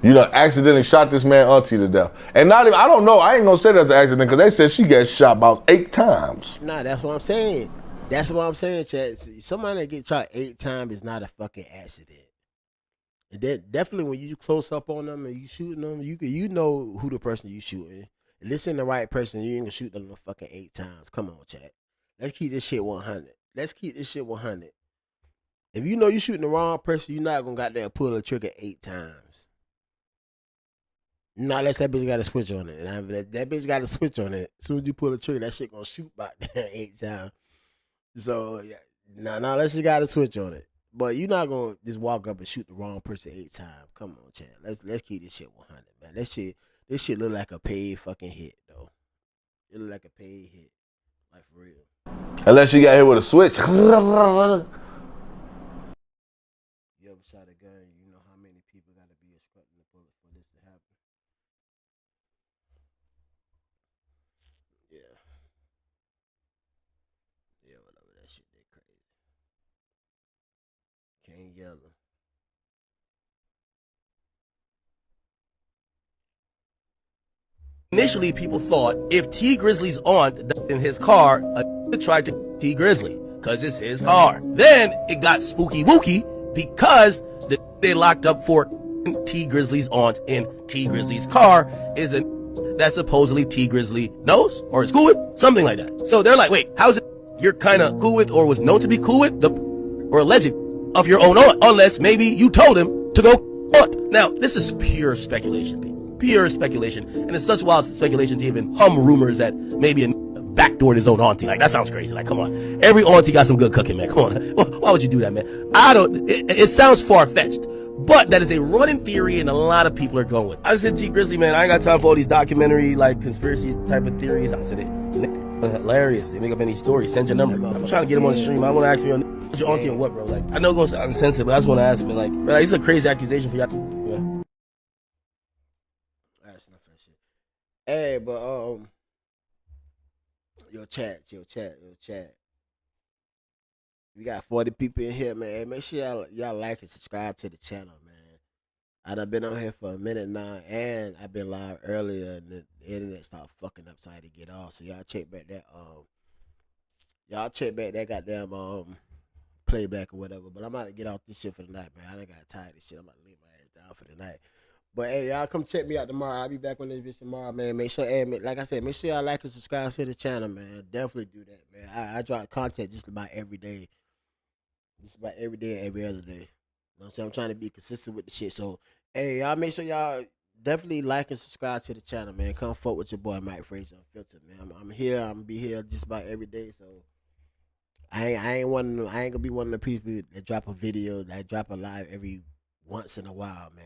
You done accidentally shot this man auntie to death. And not even, I don't know, I ain't gonna say that's an accident because they said she got shot about 8 times. Nah, that's what I'm saying. Chad. Somebody that get shot 8 times is not a fucking accident. And that definitely when you close up on them and you shooting them, you know who the person you shooting. If this ain't the right person, you ain't gonna shoot them no fucking 8 times. Come on, Chad. Let's keep this shit 100. If you know you shooting the wrong person, you're not gonna goddamn pull the trigger 8 times. Not unless that bitch got a switch on it. And that bitch got a switch on it. As soon as you pull the trigger, that shit gonna shoot about 8 times. So yeah, nah, unless you got a switch on it. But you're not gonna just walk up and shoot the wrong person 8 times. Come on, Chad. Let's keep this shit 100, man. This shit look like a paid fucking hit though. It look like a paid hit, like for real. Unless you got hit with a switch. You ever shot a gun, you know how many people gotta be expecting the bullet for this to happen. Yeah. Yeah, whatever, that shit they crazy. Can't yell. Initially, people thought if T Grizzly's aunt died in his car, a tried to T Grizzly, cause it's his car. Then it got spooky wooky because they locked up for T Grizzly's aunt in T Grizzly's car is a that supposedly T Grizzly knows or is cool with, something like that. So they're like, wait, how's it you're kind of cool with or was known to be cool with the or alleged of your own aunt, unless maybe you told him to go aunt. Now, this is pure speculation, people. Pure speculation, and it's such wild speculation to even hum rumors that maybe a backdoored his own auntie. Like, that sounds crazy. Like, come on, every auntie got some good cooking, man. Come on, why would you do that, man? It sounds far-fetched, but that is a running theory, and a lot of people are going with it. I said, T Grizzly, man, I ain't got time for all these documentary, like, conspiracy type of theories. I said, hilarious. They make up any story. Send your number. I'm trying to get him on the stream. I want to ask you, what's your auntie and what, bro? Like, I know it's gonna sound insensitive, but I just want to ask, man, like, bro, it's a crazy accusation for y'all. Yeah. Hey, but yo chat. We got 40 people in here, man. Hey, make sure y'all like and subscribe to the channel, man. I done been on here for a minute now, and I've been live earlier, and the internet started fucking up, so I had to get off. So y'all check back that goddamn playback or whatever. But I'm about to get off this shit for the night, man. I done got tired of this shit. I'm about to lay my ass down for the night. But hey, y'all come check me out tomorrow. I'll be back on this bitch tomorrow, man. Make sure, hey, like I said, make sure y'all like and subscribe to the channel, man. Definitely do that, man. I drop content just about every day. Just about every day and every other day. You know what I'm saying? I'm trying to be consistent with the shit. So, hey, y'all make sure y'all definitely like and subscribe to the channel, man. Come fuck with your boy Mike Frazier Unfiltered, man. I'm here. I'm gonna be here just about every day. So I ain't gonna be one of the people that drop a video, that drop a live every once in a while, man.